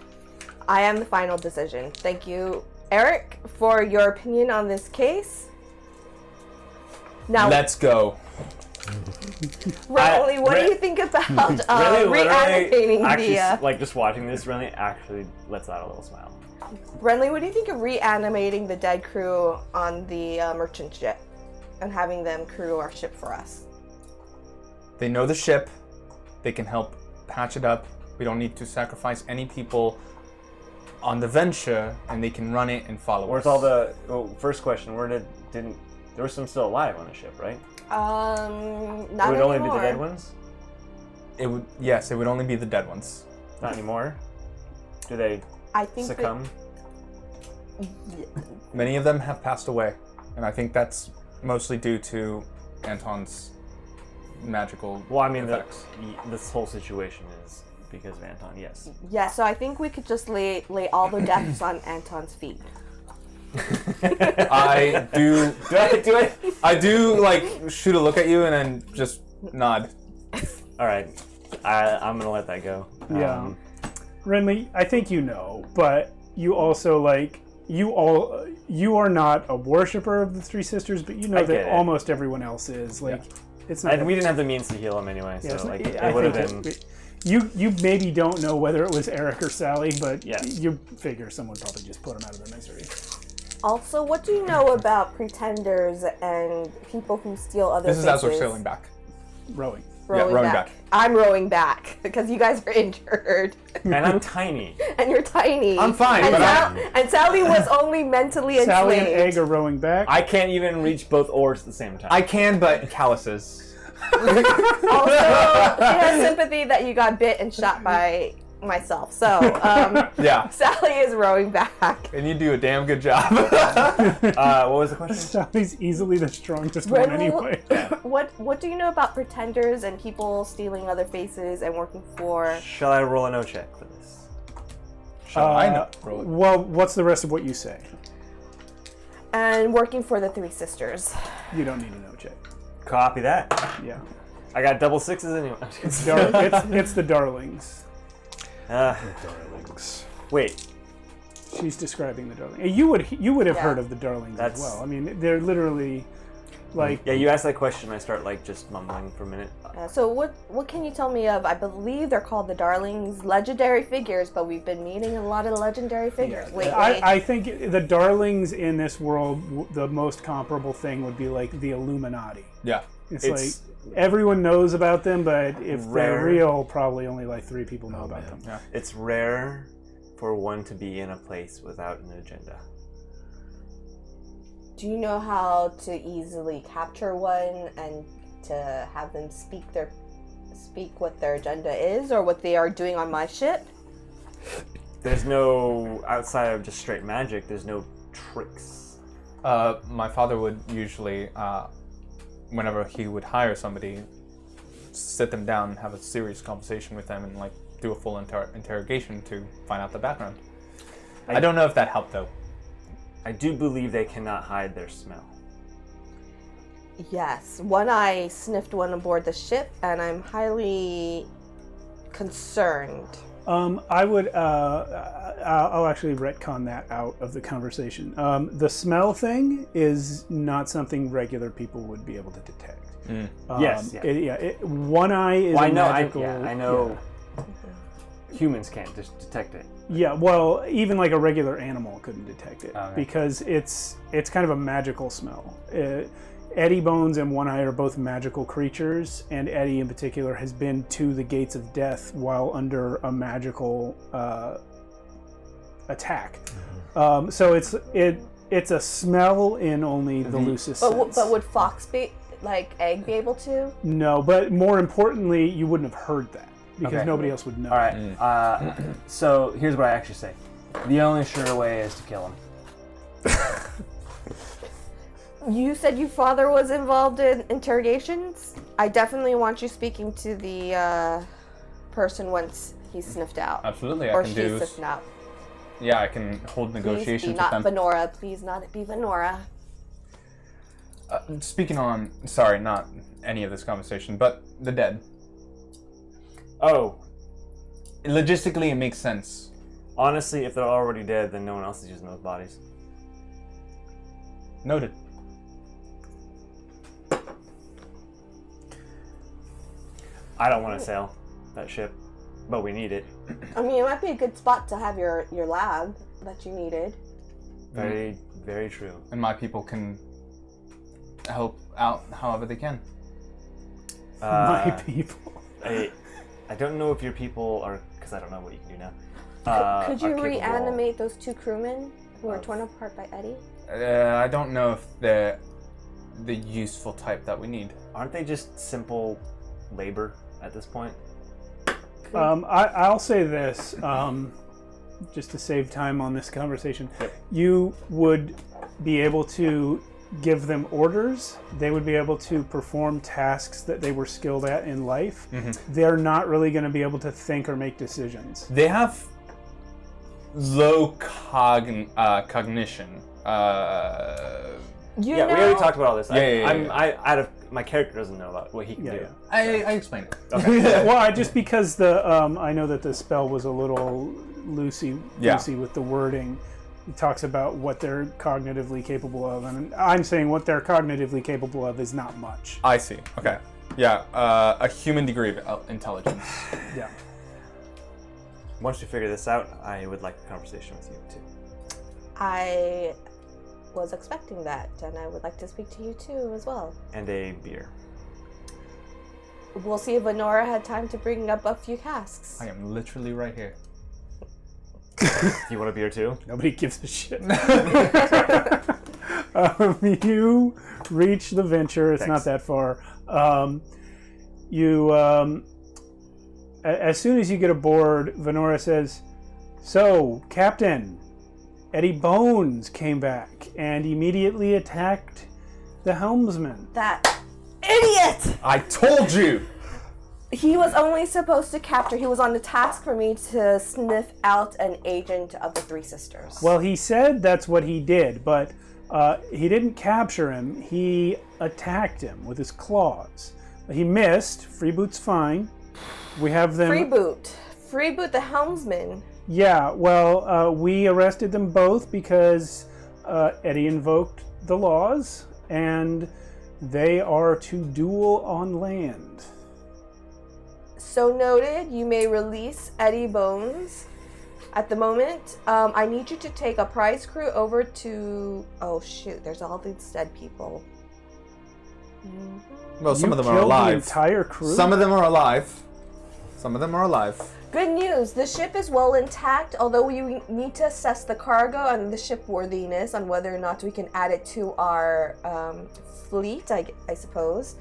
E: I am the final decision. Thank you, Eric, for your opinion on this case. Now,
F: Let's go.
E: Riley, what do you think about
G: really,
E: reanimating
G: actually,
E: the?
G: like just watching this, really actually lets out a little smile.
E: Renly, what do you think of reanimating the dead crew on the merchant ship and having them crew our ship for us?
F: They know the ship. They can help patch it up. We don't need to sacrifice any people on the venture, and they can run it and follow
G: Where's
F: us.
G: all the? Well, first question: didn't there was some still alive on the ship, right?
E: Not
G: It would
E: anymore.
G: only be the dead ones.
F: It would, yes, it would only be the dead ones.
G: Not anymore. Do they
E: I think
G: succumb?
F: Many of them have passed away, and I think that's mostly due to Anton's magical
G: Well, I mean,
F: effects.
G: this whole situation is because of Anton. Yes.
E: Yeah, so I think we could just lay all the deaths on Anton's feet.
F: I do.
G: Do it.
F: I do like shoot a look at you and then just nod.
G: All right. I'm gonna let that go.
C: Yeah. Renly, I think you know, but you also you are not a worshiper of the Three Sisters, but you know
G: I get
C: that
G: it.
C: almost everyone else is. It's not.
G: And we didn't have the means to heal him anyway, so
C: it's not-
G: like
C: I
G: it would have
C: think
G: been.
C: You maybe don't know whether it was Eric or Sally, but
G: Yes.
C: you figure someone probably just put them out of their misery.
E: Also, what do you know about pretenders and people who steal other
F: This is
E: faces?
F: as we're sailing back.
C: Rowing.
E: Rowing
F: rowing
E: back.
F: back.
E: I'm rowing back because you guys are injured
G: And I'm tiny.
E: and you're tiny.
F: I'm fine,
E: And,
F: but
E: and Sally was only mentally enslaved.
C: Sally and Egg are rowing back.
G: I can't even reach both oars at the same time.
F: I can, but calluses.
E: Also, she has sympathy that you got bit and shot by myself. So,
F: Yeah,
E: Sally is rowing back.
F: and you do a damn good job.
G: What was the question?
C: Sally's easily the strongest one
E: Renly,
C: anyway.
E: what do you know about pretenders and people stealing other faces and working for?
G: Shall I roll a no check for this?
F: I know. Roll it.
C: Well, what's the rest of what you say?
E: And working for the Three Sisters.
C: You don't need to know, check.
G: Copy that.
C: Yeah.
G: I got double sixes anyway.
C: It's the Darlings.
H: Darlings.
G: Wait.
C: She's describing the Darlings. You would have heard of the Darlings
G: That's-
C: as well. I mean, they're literally like
G: Yeah, you asked that question, I start like just mumbling for a minute.
E: So what can you tell me of? I believe they're called the Darlings, legendary figures, but we've been meeting a lot of legendary figures lately.
C: I think the Darlings in this world, the most comparable thing would be like the Illuminati.
F: Yeah.
C: It's
G: It's
C: like everyone knows about them, but if they're
G: rare.
C: real, probably only like 3 people know about them.
F: Yeah.
G: It's rare for one to be in a place without an agenda.
E: Do you know how to easily capture one and to have them speak what their agenda is or what they are doing on my ship?
G: There's no, outside of just straight magic, there's no tricks.
F: My father would usually, whenever he would hire somebody, sit them down and have a serious conversation with them and like do a full interrogation to find out the background. I don't know if that helped though.
G: I do believe they cannot hide their smell.
E: Yes. One eye sniffed one aboard the ship, and I'm highly concerned.
C: I would. I'll actually retcon that out of the conversation. The smell thing is not something regular people would be able to detect.
G: Yes, yeah.
C: One eye is
G: Well,
C: a
G: I know,
C: magical.
G: I know humans can't just detect it.
C: Yeah, well, even like a regular animal couldn't detect it
F: Okay.
C: because it's kind of a magical smell. Eddie Bones and One Eye are both magical creatures, and Eddie in particular has been to the gates of death while under a magical attack. So it's a smell in only the loosest sense.
E: But would Fox be Egg be able to?
C: No, but more importantly, you wouldn't have heard that because
G: Okay.
C: nobody else would know.
G: All right. So here's what I actually say: the only sure way is to kill him.
E: You said your father was involved in interrogations. I definitely want you speaking to the person once he's sniffed out.
F: Absolutely, I
E: Or
F: can
E: she's
F: do.
E: sniffed out.
F: Yeah, I can hold
E: Please be
F: negotiations
E: not
F: with them.
E: Venora. Please not be Venora.
F: Speaking on, sorry, not any of this conversation, but the dead.
G: Oh,
F: Logistically, it makes sense.
G: honestly, if they're already dead, then no one else is using those bodies.
F: Noted.
G: I don't want to sail that ship, but we need it.
E: I mean, it might be a good spot to have your lab that you needed.
G: Very, very true.
F: And my people can help out however they can.
C: My people.
G: I don't know if your people are, because I don't know what you can do now.
E: Could
G: are
E: you
G: capable-
E: reanimate those 2 crewmen who were torn apart by Eddie?
F: I don't know if they're the useful type that we need.
G: Aren't they just simple labor at this point?
C: I'll say this, just to save time on this conversation. You would be able to give them orders. They would be able to perform tasks that they were skilled at in life. They're not really going to be able to think or make decisions.
F: They have low cognition.
E: You
G: Yeah,
E: know,
G: we already talked about all this.
F: Yeah.
G: My character doesn't know about what he can do.
F: I explained it.
C: Well, just because I know that the spell was a little loosey with the wording. It talks about what they're cognitively capable of, and I'm saying what they're cognitively capable of is not much.
F: I see. Okay. Yeah, a human degree of intelligence.
C: Yeah.
G: Once you figure this out, I would like a conversation with you too.
E: I was expecting that, and I would like to speak to you too as well.
G: And a beer.
E: We'll see if Venora had time to bring up a few casks.
F: I am literally right here.
G: You want a beer too?
C: Nobody gives a shit. You reach the venture. It's not that far. As soon as you get aboard, Venora says, "So, Captain, Eddie Bones came back and immediately attacked the helmsman."
E: That idiot!
F: I told you!
E: He was only supposed to capture. He was on the task for me to sniff out an agent of the 3 sisters.
C: Well, he said that's what he did, but he didn't capture him. He attacked him with his claws. He missed. Freeboot's fine. We have them.
E: Freeboot the helmsman.
C: Yeah, well, we arrested them both because Eddie invoked the laws, and they are to duel on land.
E: So noted. You may release Eddie Bones. At the moment, I need you to take a prize crew over to... Oh, shoot. There's all these dead people.
F: Well, some
C: You
F: of them are
C: killed
F: alive.
C: the entire crew?
F: Some of them are alive. Some of them are alive.
E: Good news. The ship is well intact, although we need to assess the cargo and the ship worthiness on whether or not we can add it to our fleet, I suppose.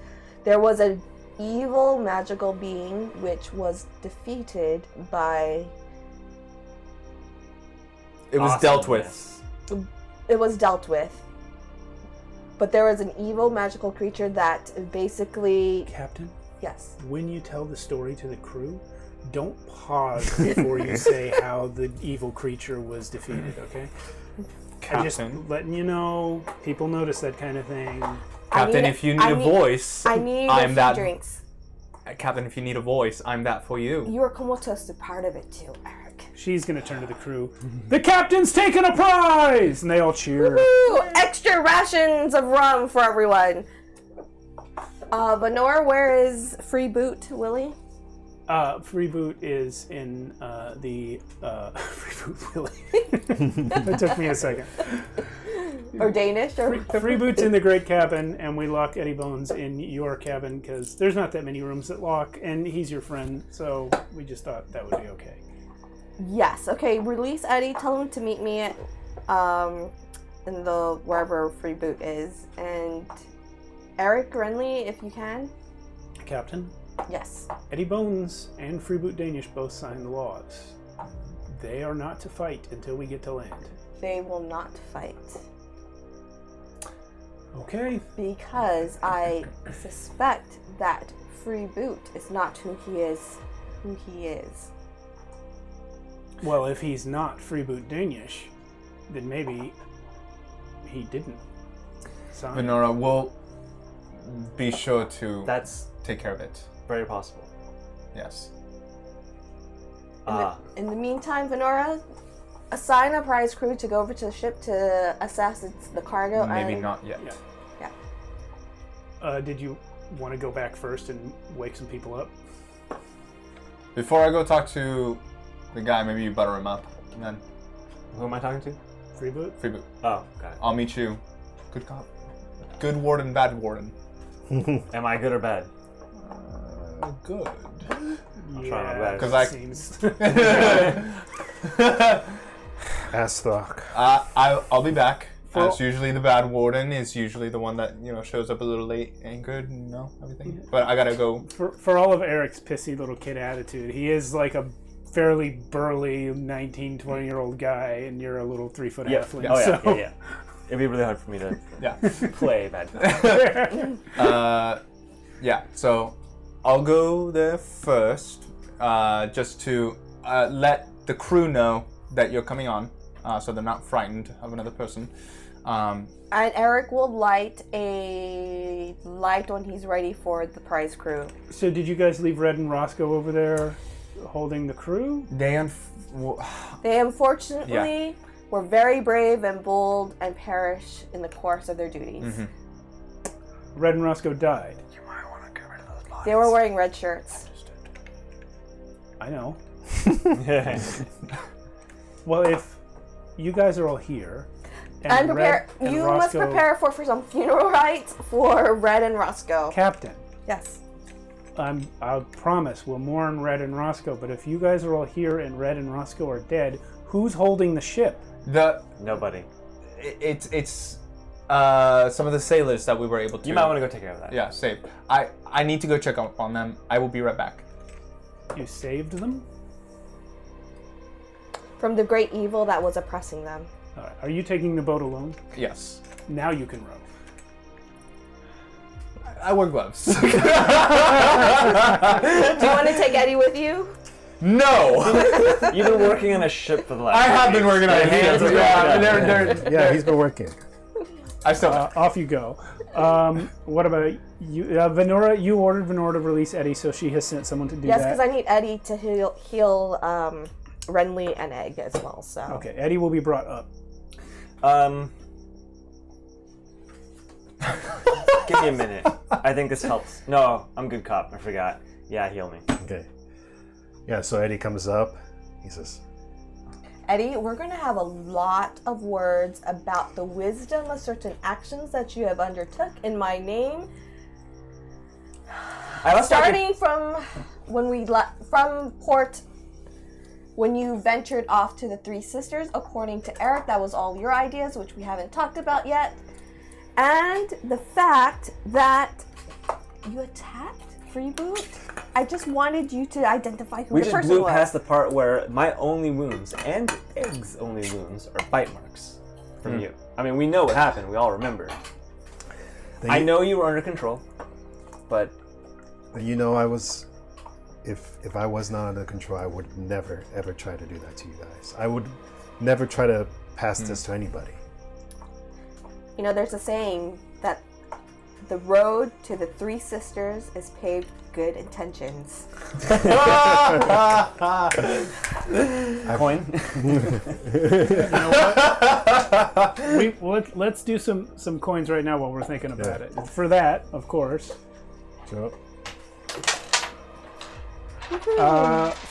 E: There was an evil magical being which was defeated by...
F: It was dealt with.
E: It was dealt with. But there was an evil magical creature that basically...
C: Captain,
E: Yes.
C: when you tell the story to the crew, don't pause before you say how the evil creature was defeated, okay? I'm just
F: Captain.
C: letting you know, people notice that kind of thing.
F: Captain, if you need a voice,
E: I need
F: I'm
E: a few
F: that.
E: drinks.
F: Captain, if you need a voice, I'm that for you.
E: You are comatose to part of it too, Eric.
C: She's gonna turn to the crew. The captain's taking a prize! And they all cheer.
E: Woo! Extra rations of rum for everyone. Venora, where is Freeboot, Willie?
C: Freeboot is in the Freeboot Willie. That took me a second.
E: Or Danish? Or
C: Freeboot's in the great cabin, and we lock Eddie Bones in your cabin because there's not that many rooms that lock, and he's your friend, so we just thought that would be okay.
E: Yes. Okay. Release Eddie. Tell him to meet me at in the wherever Freeboot is, and Eric Renly, if you can.
C: Captain,
E: Yes.
C: Eddie Bones and Freeboot Danish both signed the laws. They are not to fight until we get to land.
E: They will not fight
C: Okay.
E: because I suspect that Freeboot is not who he is. Who he is.
C: Well, if he's not Freeboot Danish, then maybe he didn't sign.
F: Venora, we'll be sure to
G: That's
F: take care of it.
G: very possible.
F: Yes.
E: In the meantime, Venora, assign a prize crew to go over to the ship to assess the cargo.
F: Maybe
E: and
F: not yet.
E: Yeah.
C: Did you want to go back first and wake some people up?
F: Before I go talk to the guy, maybe you butter him up. And then
G: Who am I talking to?
C: Freeboot?
F: Freeboot.
G: Oh, got it.
F: I'll meet you. Good cop. Good warden, bad warden.
G: Am I good or bad?
F: Good.
C: Yeah,
G: try my best.
F: 'Cause I-
C: seems.
H: Asthok.
F: I'll be back.
C: For-
F: As usually, the bad warden is usually the one that shows up a little late and good and everything. But I gotta go.
C: For all of Eric's pissy little kid attitude, he is like a fairly burly 19, 20-year-old guy, and you're a little 3-foot halfling.
G: Oh, yeah,
C: so.
G: yeah. It'd be really hard for me to
F: Yeah.
G: play bad guy.
F: Yeah. So I'll go there first, just to let the crew know that you're coming on, so they're not frightened of another person.
E: And Eric will light a light when he's ready for the prize crew.
C: So did you guys leave Red and Roscoe over there holding the crew?
E: They unfortunately were very brave and bold and perished in the course of their duties.
F: Mm-hmm.
C: Red and Roscoe died.
E: They were wearing red shirts.
C: I know. Well, if you guys are all here,
E: And prepare.
C: Red and
E: You must
C: Roscoe-
E: prepare for some funeral rites for Red and Roscoe.
C: Captain,
E: Yes.
C: I promise we'll mourn Red and Roscoe, but if you guys are all here and Red and Roscoe are dead, who's holding the ship?
G: Nobody.
F: It's some of the sailors that we were able to.
G: You might want to go take care of that.
F: Yeah, save. I need to go check up on them. I will be right back.
C: You saved them?
E: From the great evil that was oppressing them.
C: All right. Are you taking the boat alone?
F: Yes.
C: Now you can row.
F: I wear gloves.
E: Do you want to take Eddie with you?
F: No.
G: You've been working on a ship for the last.
F: I have been working on
G: Your
F: it.
G: hands are going
H: Yeah, he's been working.
F: I still.
C: Off you go. What about you, Venora? You ordered Venora to release Eddie, so she has sent someone to do
E: Yes,
C: that.
E: because I need Eddie to heal Renly and Egg as well. So
C: Okay, Eddie will be brought up.
G: Give me a minute. I think this helps. No, I'm good cop. I forgot. Yeah, heal me.
H: Okay. Yeah, so Eddie comes up. He says,
E: Eddie, we're going to have a lot of words about the wisdom of certain actions that you have undertook in my name. Starting from when we from port, when you ventured off to the Three Sisters, according to Eric, that was all your ideas, which we haven't talked about yet. And the fact that you attacked Freeboot. I just wanted you to identify who
G: We
E: the
G: just
E: person
G: blew
E: was.
G: past the part where my only wounds and Egg's only wounds are bite marks from you. I mean, we know what happened. We all remember. I know you were under control, but
H: you know, I was. If I was not under control, I would never ever try to do that to you guys. I would never try to pass this to anybody.
E: You know, there's a saying that the road to the Three Sisters is paved with good intentions.
G: coin.
C: Let's do some coins right now while we're thinking about it. For that, of course.
H: So,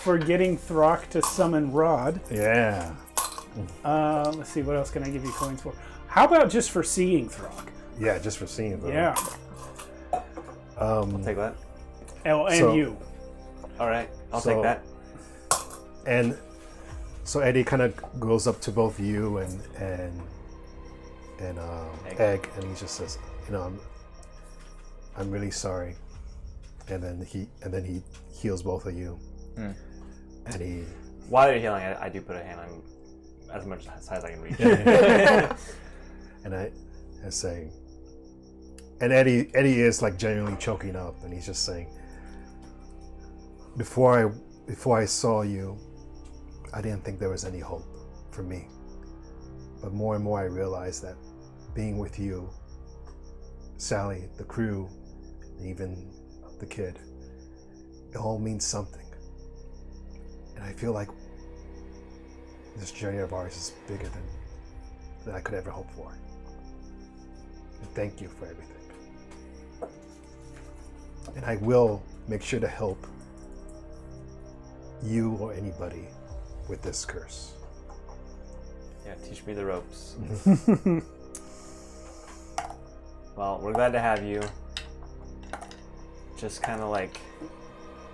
C: For getting Throck to summon Rod.
H: yeah.
C: Let's see, what else can I give you coins for? How about just for seeing Throck?
H: Yeah, just for seeing them.
C: Yeah.
G: I'll take that.
C: And
H: So-
C: you.
G: All right, I'll
H: So-
G: take that.
H: And so Eddie kind of goes up to both you and Egg, and he just says, you know, I'm really sorry. And then he heals both of you. And he
G: While you're healing, I do put a hand on as much as I can reach.
H: and I say, and Eddie is like genuinely choking up, and he's just saying, before I saw you, I didn't think there was any hope for me. But more and more I realized that being with you, Sally, the crew, and even the kid, it all means something. And I feel like this journey of ours is bigger than I could ever hope for. And thank you for everything. And I will make sure to help you or anybody with this curse.
G: Yeah, teach me the ropes. Well, we're glad to have you. Just kind of like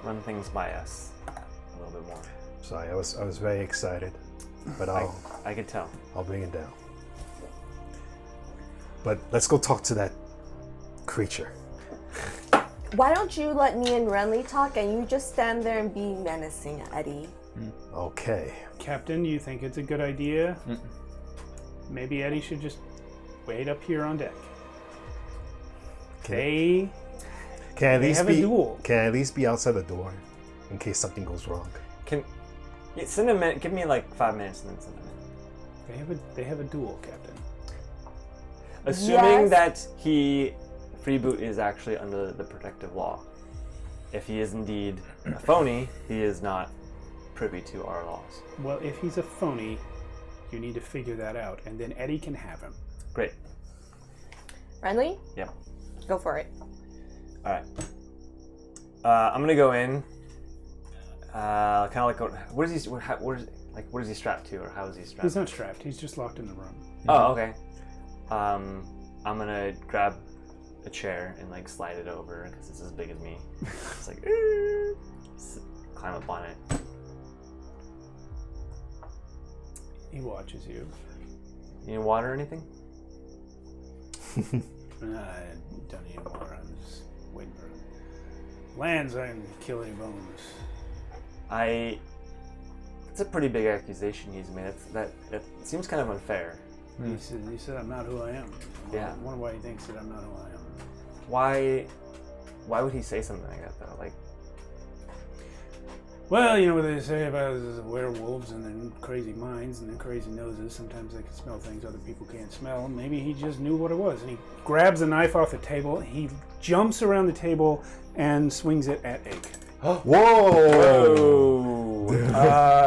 G: run things by us a little bit more.
H: Sorry, I was very excited, but
G: I could tell.
H: I'll bring it down. But let's go talk to that creature.
E: Why don't you let me and Renly talk and you just stand there and be menacing, Eddie?
H: Okay.
C: Captain, you think it's a good idea? Maybe Eddie should just wait up here on deck. They
H: Can
C: They have a duel.
H: Can I at least be outside the door in case something goes wrong?
G: Send a minute. Give me like 5 minutes and then send a minute.
C: they have a duel, Captain.
G: Assuming
E: Yes.
G: that Freeboot is actually under the protective law. If he is indeed a phony, he is not privy to our laws.
C: Well, if he's a phony, you need to figure that out, and then Eddie can have him.
G: Great.
E: Renly?
G: Yep.
E: Go for it.
G: All right. I'm gonna go in. Kind of like what is he? What is he strapped to, or how is he strapped?
C: He's not strapped. He's just locked in the room.
G: Oh, okay. I'm gonna grab a chair and like slide it over because it's as big as me. It's like climb up on it.
C: He watches you.
G: You need water or anything?
C: I don't need more. I'm just waiting for him. Lands, I can kill any bones.
G: It's a pretty big accusation he's made. That seems kind of unfair.
C: He said I'm not who I am.
G: Yeah.
C: I wonder why he thinks that I'm not who I am.
G: Why would he say something like that though? Like,
C: Well, you know what they say about werewolves and their crazy minds and their crazy noses. Sometimes they can smell things other people can't smell. Maybe he just knew what it was. And he grabs a knife off the table. He jumps around the table and swings it at Egg.
H: Whoa!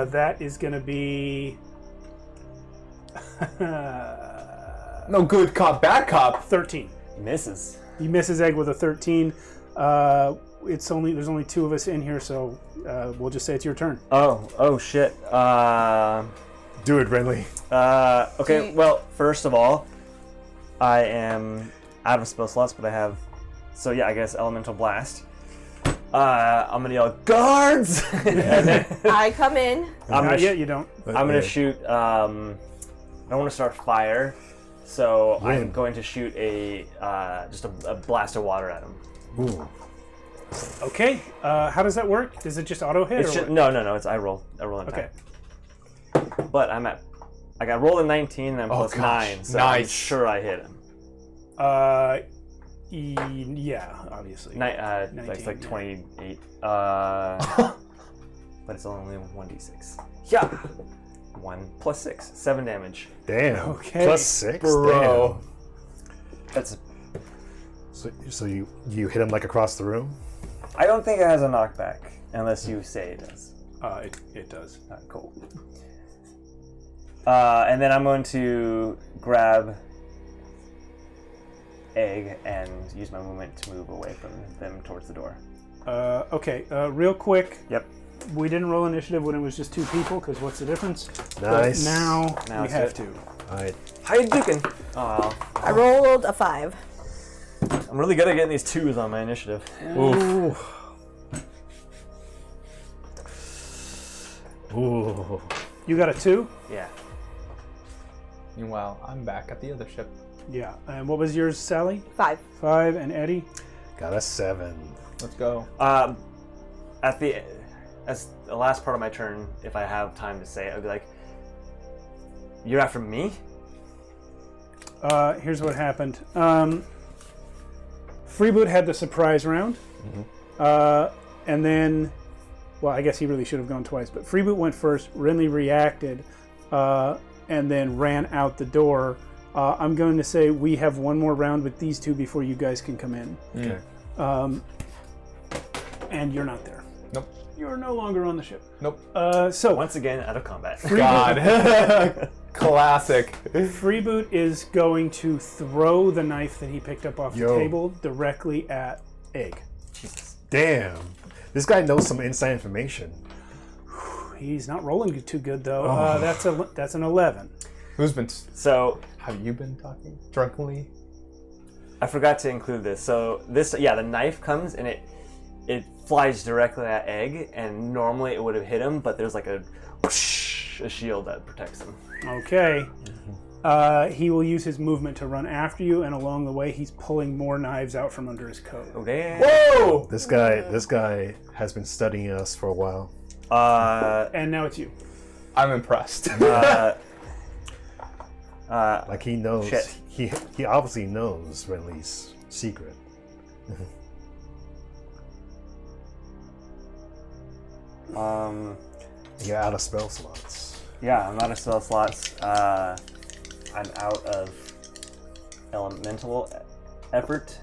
C: That is going to be...
F: No good cop, bad cop.
C: 13.
G: Misses.
C: He misses Egg with a 13. There's only 2 of us in here, so we'll just say it's your turn.
G: Oh shit.
H: Do it, Renly.
G: Okay, well, first of all, I am out of spell slots, but I have... So yeah, I guess Elemental Blast. I'm gonna yell, guards! And then
E: I come in.
C: Not yet, you don't.
G: I'm gonna shoot, I want to start fire, so I'm going to shoot just a blast of water at him.
H: Ooh.
C: Okay, how does that work? Does it just auto hit?
G: It's just, no, it's I roll an attack. But I got rolled a 19 and I'm plus 9, so I'm sure I hit him.
C: Yeah, obviously.
G: It's like 28. But it's only 1d6. Yeah. 1 plus 6, 7 damage.
H: Damn.
C: Okay.
H: Plus 6?
F: Bro.
H: Damn.
G: That's.
H: So you hit him like across the room?
G: I don't think it has a knockback unless you say it does.
C: It does.
G: Cool. And then I'm going to grab Egg and use my movement to move away from them towards the door.
C: Okay, real quick.
G: Yep.
C: We didn't roll initiative when it was just 2 people, because what's the difference?
H: Nice.
C: But now we
G: it's
C: have
G: it.
C: to.
H: All right.
G: How you doing? Oh,
E: I rolled a 5.
G: I'm really good at getting these 2s on my initiative.
H: Ooh.
C: You got a 2?
G: Yeah.
F: Meanwhile, I'm back at the other ship.
C: Yeah. And what was yours, Sally?
E: 5.
C: 5, and Eddie?
H: Got a 7.
F: Let's go.
G: As the last part of my turn, if I have time to say it, I'd be like, "You're after me?"
C: Here's what happened. Freeboot had the surprise round. And then, well, I guess he really should have gone twice, but Freeboot went first. Renly reacted and then ran out the door. I'm going to say we have one more round with these 2 before you guys can come in.
H: Okay.
C: And you're not there.
F: Nope.
C: You're no longer on the ship.
F: Nope.
C: So
G: Once again, out of combat.
F: God. Classic.
C: Freeboot is going to throw the knife that he picked up off the table directly at Egg.
H: Damn. This guy knows some inside information.
C: He's not rolling too good though. That's an 11.
F: Who's been...
G: So,
F: Have you been talking drunkenly?
G: I forgot to include this. So the knife comes and it flies directly at Egg, and normally it would have hit him, but there's like a shield that protects him.
C: Okay. He will use his movement to run after you, and along the way, he's pulling more knives out from under his coat.
G: Oh damn!
F: Whoa!
H: This guy has been studying us for a while.
C: And now it's you.
F: I'm impressed.
H: Like he knows.
G: Shit.
H: He obviously knows Renly's secret. You're out of spell slots.
G: Yeah, I'm out of spell slots. I'm out of elemental effort,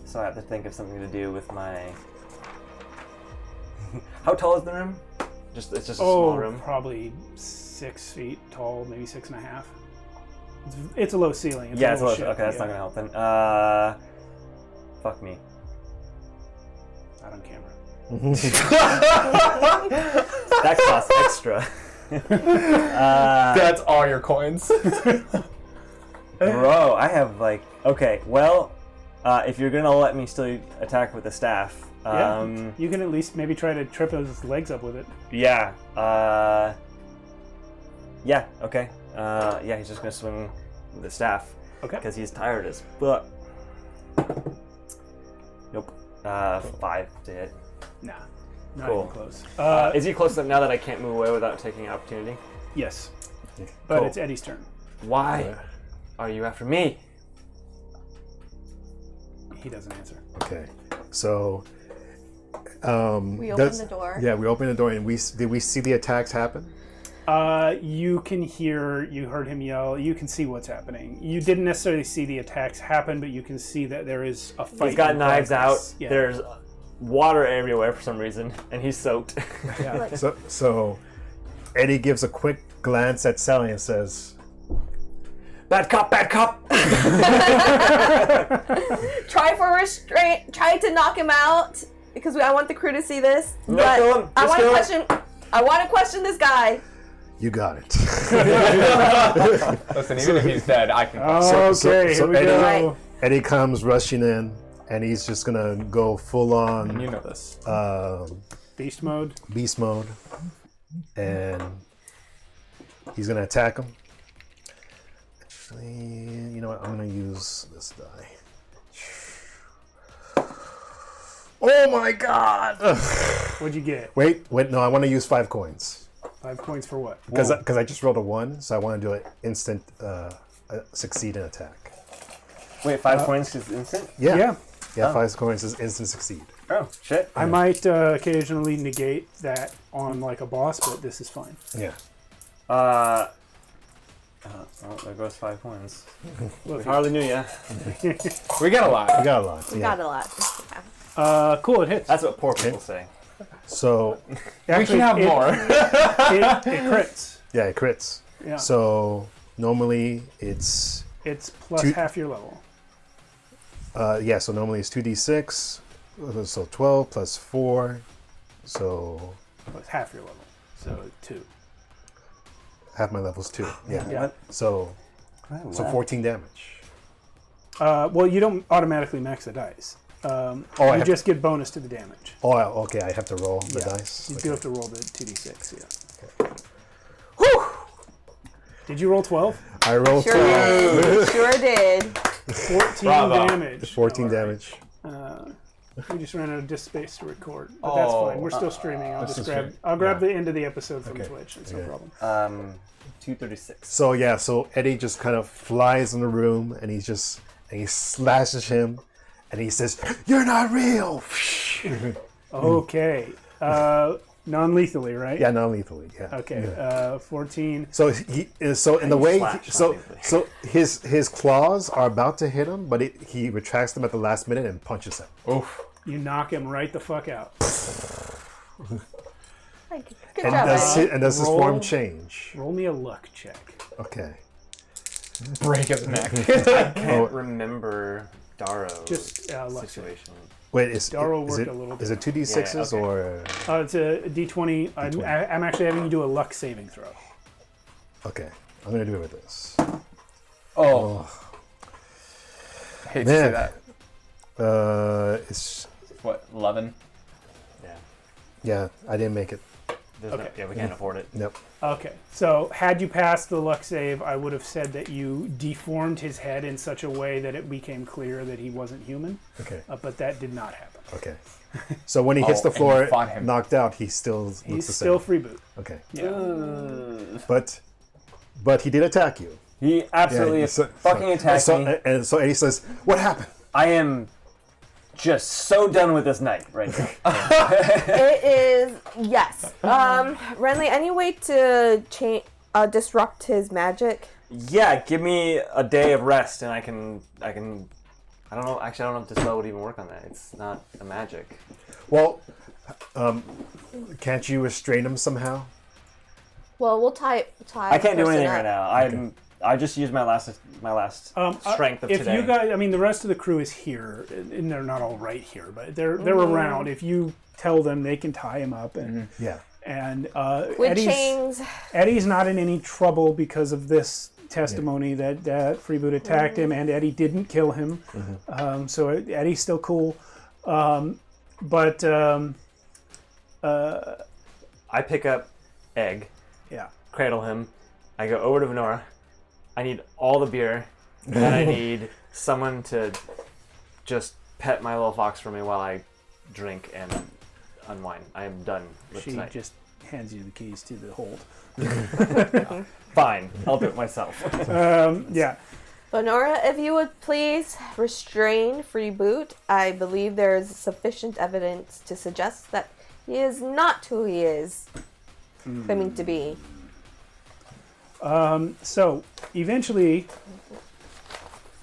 G: so I have to think of something to do with my. How tall is the room? It's just a small room.
C: Probably 6 feet tall, maybe 6.5. It's a low ceiling.
G: It's a low.
C: ship,
G: Okay, that's not gonna help then. Fuck me.
C: Not on camera.
G: That costs extra.
F: That's all your coins.
G: Bro, I have like... Okay, well, if you're gonna let me still attack with the staff...
C: You can at least maybe try to trip his legs up with it.
G: Yeah. Yeah, okay. Yeah, he's just gonna swing with the staff.
C: Okay.
G: Because he's tired as fuck. Nope. 5 to hit.
C: Nah. Not
G: Cool.
C: even close.
G: Is he close enough now that I can't move away without taking opportunity?
C: Yes. But
G: Cool.
C: it's Eddie's turn.
G: Why are you after me?
C: He doesn't answer.
H: Okay, so
I: We opened the door.
H: Yeah, we opened the door, and did we see the attacks happen?
C: You heard him yell. You can see what's happening. You didn't necessarily see the attacks happen, but you can see that there is a fight.
G: He's got
C: in
G: knives out.
C: progress. Yeah.
G: There's water everywhere for some reason, and he's soaked.
C: Yeah.
H: So Eddie gives a quick glance at Sally and says,
G: Bad cop, bad cop!
E: Try for restraint. Try to knock him out because I want the crew to see this.
G: No,
E: but
G: kill him.
E: I
G: Just
E: want to
G: kill him.
E: question. I want to question this guy.
H: "You got it."
F: Listen, even if he's dead, I can.
C: Okay, here we
H: Eddie,
C: go.
E: Right.
H: Eddie comes rushing in, and he's just gonna go full on
F: You know this.
C: Beast mode.
H: beast mode, and he's gonna attack him. Actually, you know what? I'm gonna use this die. Oh my God!
C: What'd you get?
H: Wait, no, I want to use 5 coins.
C: 5 coins for what?
H: Because I just rolled a 1, so I want to do an instant succeed and attack.
G: Wait, 5 coins is instant?
H: Yeah.
C: Yeah.
H: 5 coins is instant succeed.
G: Oh, shit.
C: I might occasionally negate that on like a boss, but this is fine.
H: Yeah.
G: Well, there goes 5 coins. We hardly knew ya.
F: We got a lot.
H: We got a lot.
E: Got a lot. Yeah.
C: Cool, it hits.
G: That's what poor people say.
H: So,
F: We can have more.
C: It crits.
H: yeah, it crits.
C: Yeah.
H: So, normally it's...
C: It's plus
H: Two-
C: half your level.
H: so normally it's 2d6. So 12 plus 4. So,
C: Plus half your level. So 2.
H: half my level's 2. Yeah.
C: Yeah.
H: So 14 damage.
C: Well, you don't automatically max the dice.
H: I
C: You
H: have-
C: just get bonus to the damage.
H: Oh, okay, I have to roll the
C: Yeah.
H: dice.
C: You
H: Okay.
C: do have to roll the 2d6, yeah. Did you roll 12?
H: I rolled
E: Sure
H: 12.
E: did. Sure did.
C: 14
F: Bravo.
C: damage.
H: 14
C: All right.
H: damage.
C: We just ran out of disk space to record, but that's fine. We're still streaming. I'll grab the end of the episode from
H: Okay.
C: Twitch. It's no
H: Okay.
C: problem.
G: 236.
H: So yeah, so Eddie just kind of flies in the room, and he slashes him, and he says, "You're not real."
C: Okay. Non-lethally, right?
H: Yeah, non-lethally. Yeah.
C: Okay.
H: Yeah.
C: 14.
H: So so in the way,
G: slash
H: so
G: non-lethally.
H: his claws are about to hit him, but he retracts them at the last minute and punches him.
F: Oof.
C: You knock him right the fuck out.
E: Good
H: And
E: job,
H: does
E: Eddie.
H: does his
C: Roll.
H: form change?
C: Roll me a luck check.
H: Okay.
F: Break his neck.
G: Can't remember Darrow's
C: Just luck check.
G: situation.
H: Wait, is
C: Darrow
H: is
C: worked
H: it
C: a little
H: is it 2d6s
G: Yeah, okay.
H: or
C: It's a D20. I'm actually having you do a luck saving throw.
H: okay? I'm gonna do it with this.
F: Oh. Hate to see
H: Man.
F: that.
H: It's
F: What, 11?
H: yeah, I didn't make it.
G: We can't afford it.
H: Nope.
C: Okay, so had you passed the luck save, I would have said that you deformed his head in such a way that it became clear that he wasn't human,
H: Okay.
C: but that did not happen.
H: Okay. So when he hits
F: Oh,
H: the
F: and
H: floor,
F: you fought him.
H: knocked out, he still looks
C: He's
H: the
C: still
H: same.
C: free boot.
H: Okay.
C: Yeah.
H: But he did attack you.
G: He absolutely
H: Yeah, so-
G: fucking attacked
H: so,
G: me.
H: And so Eddie says, "What happened?"
G: I am just so done with this night right now.
E: It is yes. Renly, any way to disrupt his magic?
G: Yeah, give me a day of rest and I can. I don't know. Actually, I don't know if this spell would even work on that. It's not a magic.
H: Well, can't you restrain him somehow?
E: Well, we'll tie.
G: I can't do
E: person
G: anything
E: up.
G: right now. I just used my last strength of
C: If
G: today.
C: you guys, I mean, the rest of the crew is here, and they're not all right here, but they're around. If you tell them, they can tie him up, and
H: Yeah.
C: and
E: With chains.
C: Eddie's not in any trouble because of this testimony that Freeboot attacked him, and Eddie didn't kill him. So Eddie's still cool. But
G: I pick up Egg,
C: yeah,
G: cradle him. I go over to Venora. I need all the beer, and I need someone to just pet my little fox for me while I drink and unwind. I am done with
C: she
G: tonight.
C: just hands you the keys to the hold.
G: Fine, I'll do it myself.
C: Yeah.
E: Lenora, if you would please restrain Freeboot. I believe there is sufficient evidence to suggest that he is not who he is claiming to be.
C: So eventually,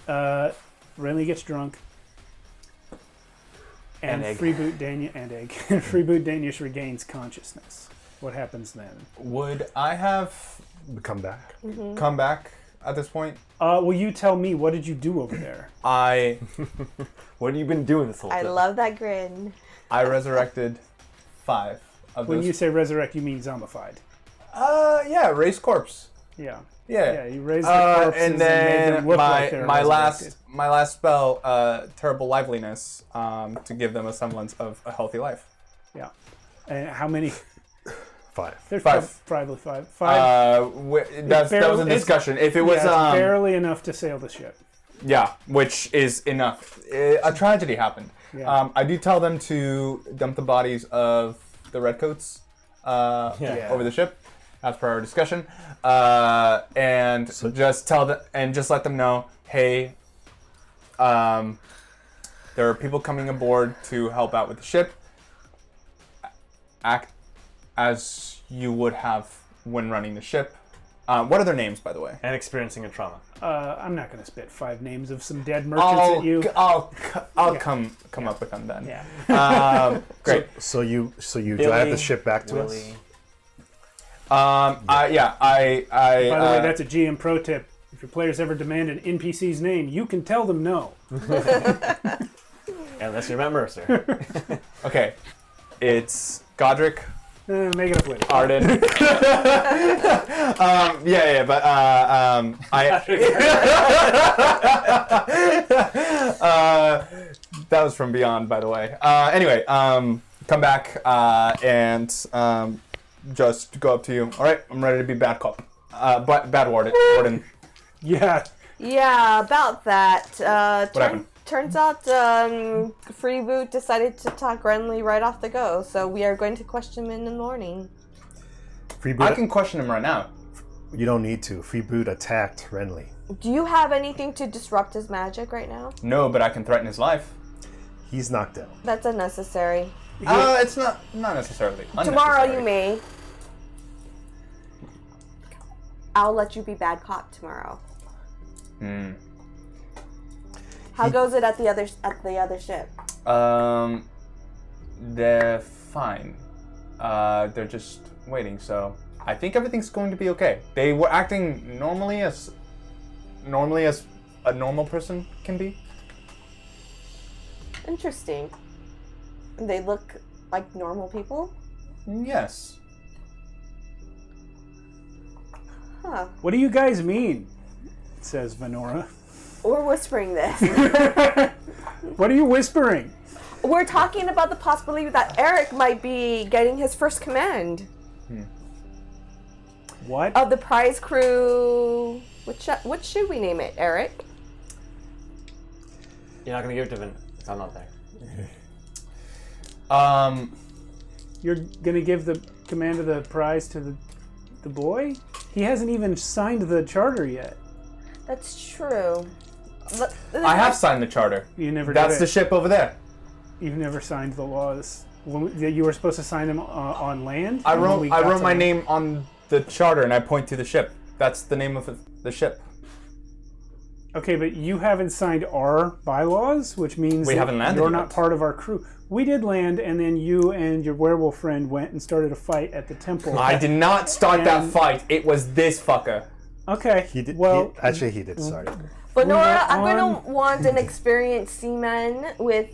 C: Renly gets drunk, and
G: And egg.
C: Freeboot Daniel and egg. Freeboot Danish regains consciousness. What happens then?
F: Would I have
H: Come back.
F: come back at this point?
C: Well, you tell me. What did you do over there?
G: What have you been doing this whole
E: I
G: time?
E: love that grin.
F: I resurrected 5 of
C: When
F: those.
C: you say resurrect, you mean zombified.
F: Yeah, race corpse.
C: Yeah.
F: Yeah.
C: Yeah. You raised the corpses
F: and
C: and
F: then
C: made them look like they're
F: my
C: resurrected.
F: last spell, terrible liveliness, to give them a semblance of a healthy life.
C: Yeah. And how many?
H: 5.
C: There's
F: 5.
C: Probably 5. 5.
F: That was
C: barely-
F: a discussion. If it was
C: it's barely enough to sail the ship.
F: yeah, which is enough. A tragedy happened.
C: Yeah.
F: I do tell them to dump the bodies of the redcoats over the ship, as per our discussion, and just tell them and just let them know, hey, there are people coming aboard to help out with the ship. Act as you would have when running the ship. What are their names, by the way?
G: And experiencing a trauma.
C: I'm not going to spit 5 names of some dead merchants at you.
F: I'll come up with them then.
C: Yeah.
F: Great.
H: So you drive
G: Billy,
H: the ship back to us?
G: Willie.
C: By the way,
F: I
C: that's a GM pro tip. If your players ever demand an NPC's name, you can tell them no.
G: Unless you're Matt Mercer.
F: okay. It's Godric,
C: Make it up later.
F: Arden. But that was from Beyond, by the way. Anyway, come back and just go up to you. All right, I'm ready to be bad cop. Bad warden.
C: Yeah.
E: Yeah, about that.
F: What happened?
E: Turns out Freeboot decided to talk Renly right off the go, so we are going to question him in the morning.
H: Freeboot,
F: I can question him right now.
H: you don't need to. Freeboot attacked Renly.
E: Do you have anything to disrupt his magic right now?
F: No, but I can threaten his life.
H: He's knocked out.
E: That's unnecessary.
F: It's not necessarily.
E: Tomorrow
F: unnecessary.
E: you may. I'll let you be bad cop tomorrow. How goes it at the other ship?
F: They're fine. They're just waiting, so I think everything's going to be okay. They were acting normally as a normal person can be.
E: Interesting. They look like normal people?
F: Yes.
E: Huh.
C: What do you guys mean? Says Venora.
E: We're whispering this.
C: What are you whispering?
E: We're talking about the possibility that Eric might be getting his first command
C: What?
E: of the prize crew. What should we name it, Eric?
G: You're not going to give it to Vin if I'm not there.
C: You're gonna give the command of the prize to the boy? He hasn't even signed the charter yet.
E: That's true.
F: I have signed the charter.
C: You never
F: That's
C: did
F: the
C: it.
F: ship over there.
C: You've never signed the laws. You were supposed to sign them on land?
F: I
C: And when
F: wrote
C: we got to
F: my
C: land-
F: name on the charter and I point to the ship. That's the name of the ship.
C: Okay, but you haven't signed our bylaws, which means
F: We
C: that
F: haven't landed
C: you're
F: yet.
C: not part of our crew. We did land, and then you and your werewolf friend went and started a fight at the temple.
F: I did not start that
C: And-
F: fight. It was this fucker.
C: Okay.
H: He did.
C: Well,
H: He did. Sorry.
E: But Nora,
C: went
E: I'm going
C: on-
E: to want an experienced seaman with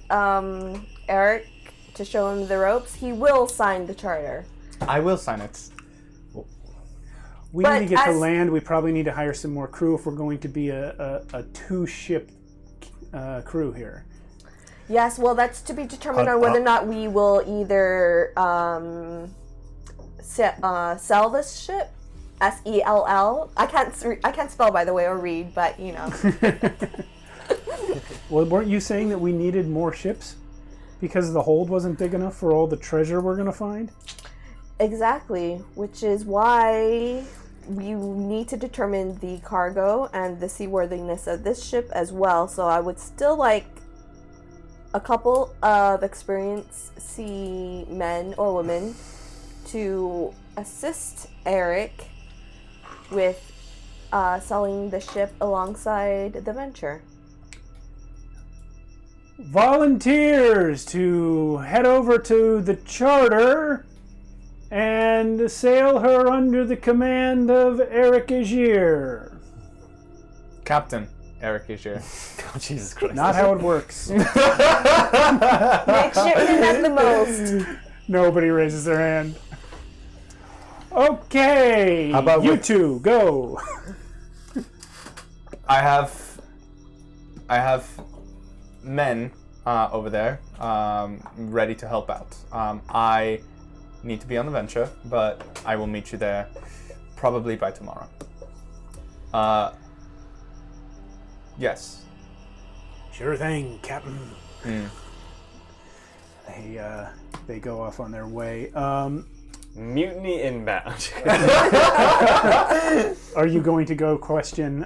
E: Eric to show him the ropes. He will sign the charter.
F: I will sign it.
C: we
E: but
C: need to get to
E: as-
C: land. We probably need to hire some more crew if we're going to be a 2-ship crew here.
E: Yes, well, that's to be determined on whether or not we will either sell this ship, SELL. I can't spell, by the way, or read, but you know.
C: Well, weren't you saying that we needed more ships because the hold wasn't big enough for all the treasure we're going to find?
E: Exactly, which is why we need to determine the cargo and the seaworthiness of this ship as well. So I would still like a couple of experienced sea men or women to assist Eric with selling the ship alongside the venture.
C: Volunteers to head over to the charter and sail her under the command of Eric Agier.
F: Captain Eric Agier.
G: Oh, Jesus Christ.
C: Not how it works.
E: Next shipment at the most.
C: Nobody raises their hand. Okay,
H: How about
C: you
H: with-
C: two, go.
F: I have men over there ready to help out. I need to be on the venture, but I will meet you there probably by tomorrow. Yes.
C: Sure thing, Captain. They go off on their way.
G: Mutiny inbound.
C: Are you going to go question?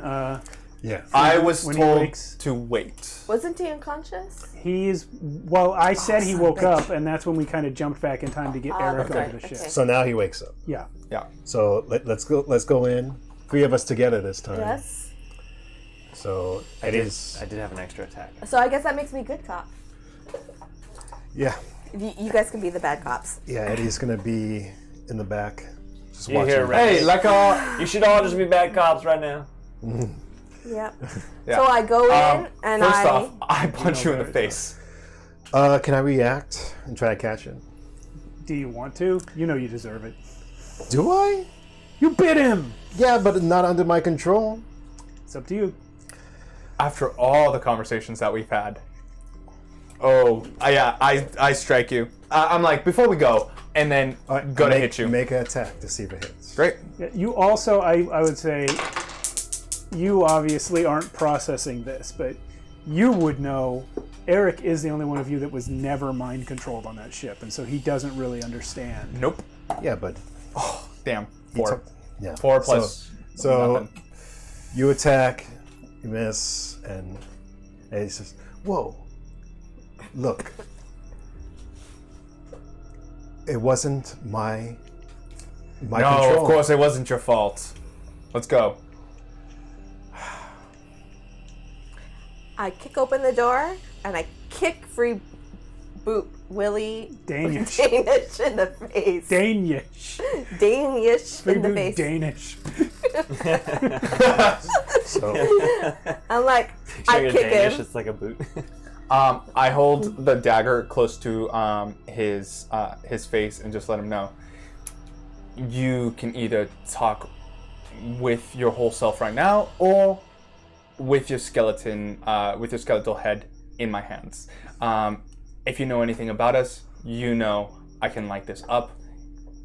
H: Yeah.
F: I was
C: when he
F: told
C: wakes?
F: to wait.
E: Wasn't he unconscious?
C: Well, I said he woke up, and that's when we kind of jumped back in time to get Eric
E: okay,
C: onto the ship.
E: okay.
H: So now he wakes up.
C: Yeah.
F: Yeah.
H: So let's go in. 3 of us together this time.
E: Yes.
H: So
G: I did have an extra attack.
E: So I guess that makes me good cop.
H: Yeah.
E: You guys can be the bad cops.
H: Yeah, Eddie's gonna be in the back. Just
G: You
H: watching.
G: hear Red?
F: Hey, like
G: You should all just be bad cops right now.
E: Yep.
F: Yeah.
E: So I go in and
F: First
E: I.
F: off, I punch you in the face.
H: Can I react and try to catch it?
C: Do you want to? You know you deserve it.
H: Do I?
C: You bit him.
H: Yeah, but not under my control.
C: It's up to you.
F: After all the conversations that we've had. I strike you. I'm like, before we go, and then go to hit you.
H: Make an attack to see if it hits.
F: Great.
C: Yeah, you also, I would say, you obviously aren't processing this, but you would know Eric is the only one of you that was never mind controlled on that ship, and so he doesn't really understand.
F: Nope.
H: Yeah, but
F: Damn. 4.
H: yeah.
F: 4 plus.
H: So
F: nothing.
H: you attack, you miss, and Eddie says, "Whoa, look, it wasn't my
F: No,
H: control."
F: of course it wasn't your fault. Let's go.
E: I kick open the door and I kick free boot Willie
C: Danish.
E: Danish in the face.
C: Danish.
E: Danish in the face.
C: Danish.
H: So
E: I'm like, I
G: You're
E: kick
G: Danish,
E: him.
G: it's like a boot.
F: I hold the dagger close to his face and just let him know. You can either talk with your whole self right now, or with your skeletal head in my hands. If you know anything about us, you know I can light this up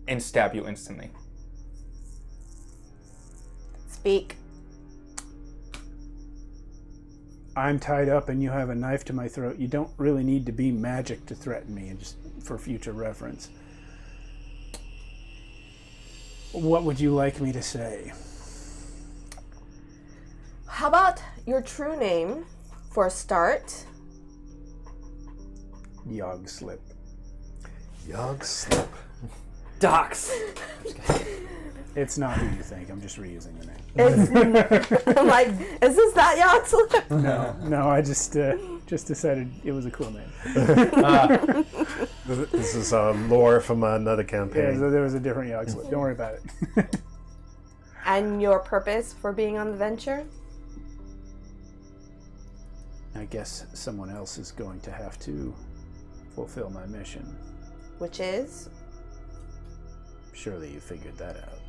F: and stab you instantly.
E: Speak.
C: I'm tied up and you have a knife to my throat. You don't really need to be magic to threaten me, and just for future reference. What would you like me to say?
E: How about your true name for a start?
C: Yog Slip.
H: Yog Slip.
G: Docs.
C: It's not who you think. I'm just reusing the name.
E: I'm like, is this that yacht slip?
C: No, I just decided it was a cool name.
H: This is lore from another
C: Yeah,
H: campaign.
C: so there was a different Yog Slip. Don't worry about it.
E: And your purpose for being on the venture?
C: I guess someone else is going to have to fulfill my mission.
E: Which is?
C: Surely you figured that out.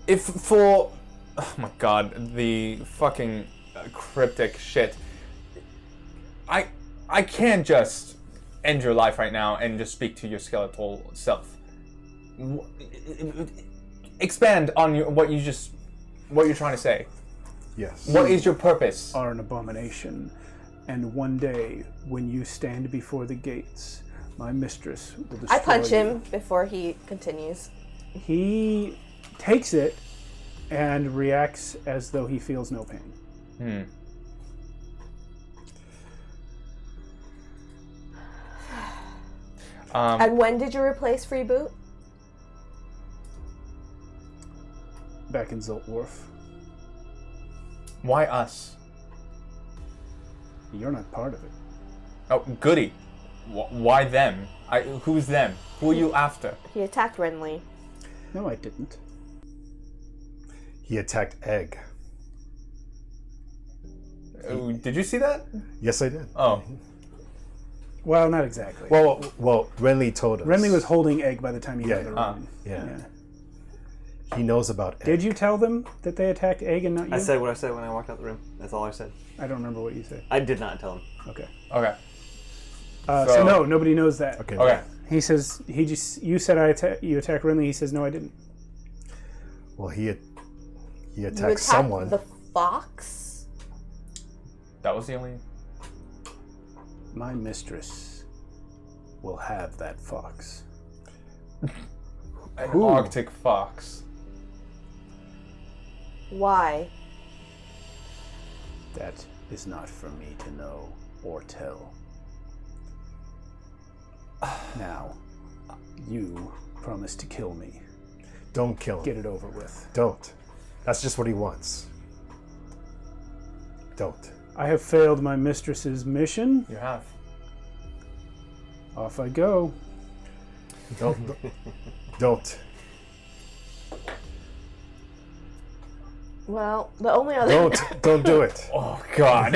F: If for... Oh my god, the fucking cryptic shit. I can't just end your life right now and just speak to your skeletal self. Expand on what you're trying to say.
H: Yes.
F: What is your purpose?
C: Are an abomination, and one day when you stand before the gates, my mistress will destroy
E: I punch
C: you.
E: him before he continues.
C: He takes it and reacts as though he feels no pain.
E: And when did you replace Freeboot?
C: Back in Zoltwarf.
F: Why us?
C: You're not part of it.
F: Oh, goody. Why them? Who's them? Who are you after?
E: He attacked Renly.
C: No, I didn't.
H: He attacked Egg.
F: Oh, did you see that?
H: Yes, I did.
F: Oh.
C: Well, not exactly.
H: Well, Renly told us.
C: Renly was holding Egg by the time he
H: Yeah.
C: got the room.
H: Yeah. He knows about Egg.
C: Did you tell them that they attacked Egg and not you?
G: I said what I said when I walked out the room. That's all I said.
C: I don't remember what you said.
G: I did not tell him.
C: Okay.
F: Okay.
C: So no, nobody knows that.
H: Okay.
F: Okay.
C: He says you said you attacked Renly. He says no, I didn't.
H: Well, he
E: You
H: attacked
E: attacked
H: someone.
E: the fox?
F: That was the only...
C: My mistress will have that fox.
F: An Arctic fox.
E: Why?
C: That is not for me to know or tell. Now, you promised to kill me.
H: Don't kill him.
C: Get it over with.
H: Don't. That's just what he wants. Don't.
C: I have failed my mistress's mission.
F: You have.
C: Off I go.
H: Don't. Don't.
E: Well, the only other...
H: Don't do it.
F: Oh, God.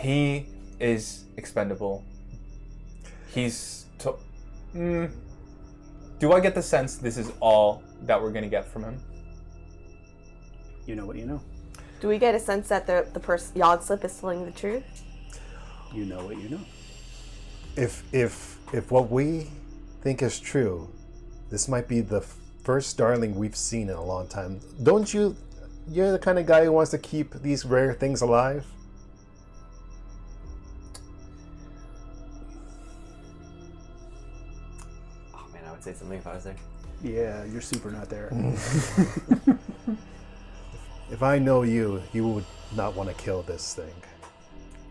F: He is expendable. He's... Do I get the sense this is all that we're going to get from him?
C: You know what you know.
E: Do we get a sense that the person Yogg-Slip is telling the truth?
C: You know what you know.
H: If what we think is true, this might be the first darling we've seen in a long time. Don't you? You're the kind of guy who wants to keep these rare things alive.
G: Oh man, I would say something if I was there.
C: Yeah, you're super not there.
H: If I know you, you would not want to kill this thing.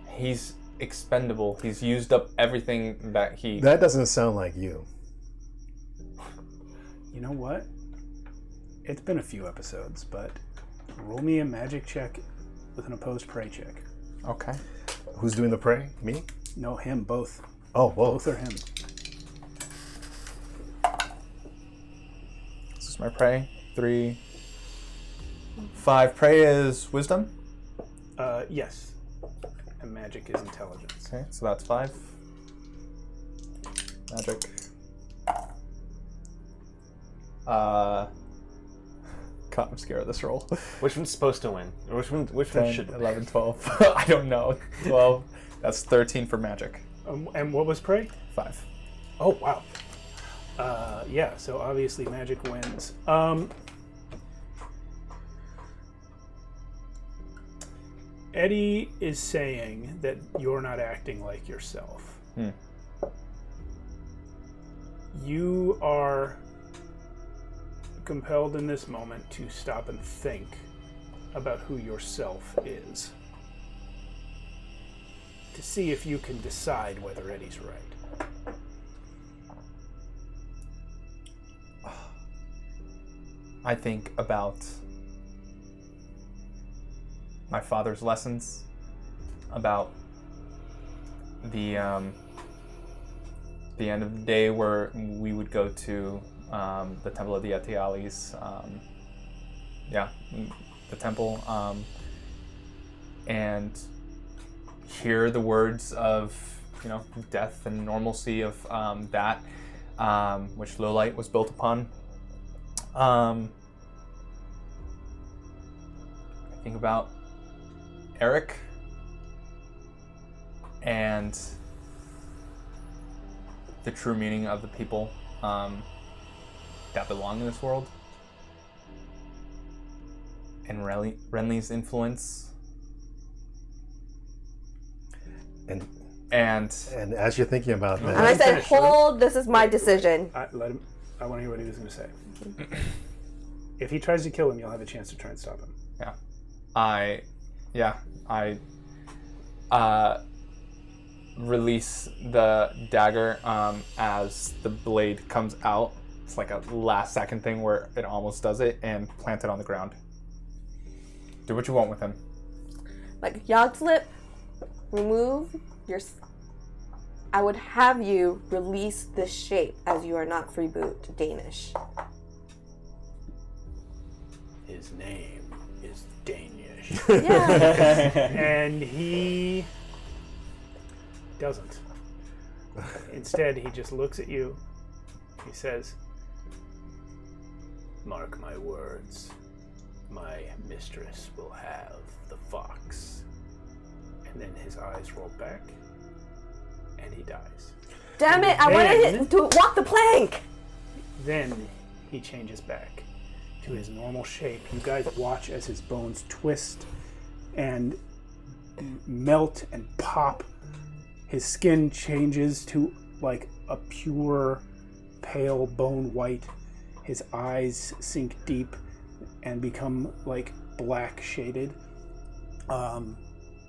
F: He's expendable. He's used up everything that he...
H: That doesn't sound like you.
C: You know what? It's been a few episodes, but roll me a magic check with an opposed prey check.
F: Okay.
H: Who's doing the prey? Me?
C: No, him, both.
H: Oh,
C: Both are him.
F: This is my prey. 3. 5. Prey is wisdom.
C: Yes. And magic is intelligence.
F: Okay, so that's 5. Magic. God, I'm scared of this roll.
G: Which one's supposed to win? Or which one
F: 10,
G: should win?
F: 11, 12. I don't know. 12. That's 13 for magic.
C: And what was prey?
F: 5.
C: Oh, wow. Yeah, so obviously magic wins. Eddie is saying that you're not acting like yourself. You are compelled in this moment to stop and think about who yourself is. To see if you can decide whether Eddie's right.
F: I think about my father's lessons, about the end of the day where we would go to the Temple of the Etialis, the temple, and hear the words of, death and normalcy of that, which Lowlight was built upon. I think about Eric and the true meaning of the people that belong in this world, and Renly's influence. And
H: And as you're thinking about that,
E: And I said, hold, this is my decision.
C: Let him. I want to hear what he was going to say. If he tries to kill him, you'll have a chance to try and stop him.
F: I release the dagger as the blade comes out. It's like a last second thing where it almost does it, and plant it on the ground. Do what you want with him.
E: Like Yogslip, remove your. I would have you release this shape as you are not freeboot Danish.
C: His name is Danish.
E: Yeah.
C: And he doesn't. Instead, he just looks at you. He says, "Mark my words. My mistress will have the fox." And then his eyes roll back, and he dies.
E: Damn it! I wanted to walk the plank.
C: Then he changes back to his normal shape. You guys watch as his bones twist and melt and pop. His skin changes to like a pure, pale bone white. His eyes sink deep and become like black shaded.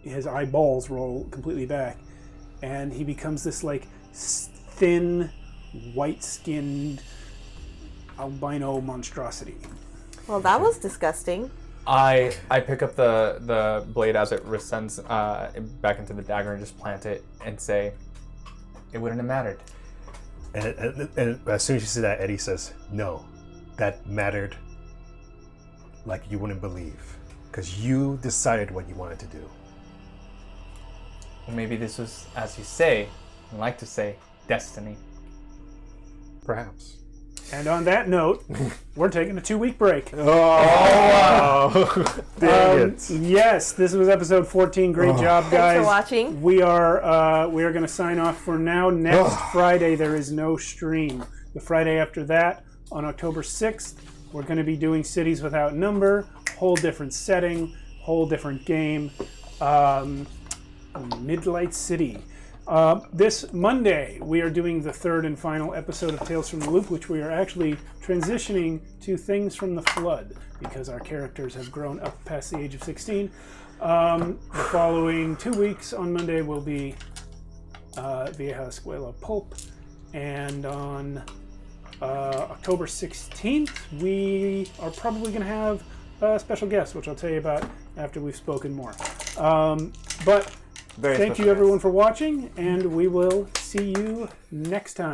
C: His eyeballs roll completely back, and he becomes this like thin, white-skinned albino monstrosity.
E: Well, that was disgusting.
F: I pick up the blade as it rescends back into the dagger and just plant it and say, "It wouldn't have mattered."
H: And as soon as you say that, Eddie says, "No, that mattered like you wouldn't believe. Because you decided what you wanted to do."
F: Well, maybe this was, as you say, I like to say, destiny.
H: Perhaps.
C: And on that note, we're taking a 2-week break.
H: Oh! Dang it.
C: Yes, this was episode 14. Great job, guys.
E: Thanks for watching.
C: We are going to sign off for now. Next Friday, there is no stream. The Friday after that, on October 6th, we're going to be doing Cities Without Number. Whole different setting, whole different game. Midlight City. This Monday, we are doing the third and final episode of Tales from the Loop, which we are actually transitioning to Things from the Flood, because our characters have grown up past the age of 16. The following 2 weeks on Monday will be Vieja Escuela Pulp, and on October 16th, we are probably going to have a special guest, which I'll tell you about after we've spoken more. But thank you, everyone, for watching, and we will see you next time.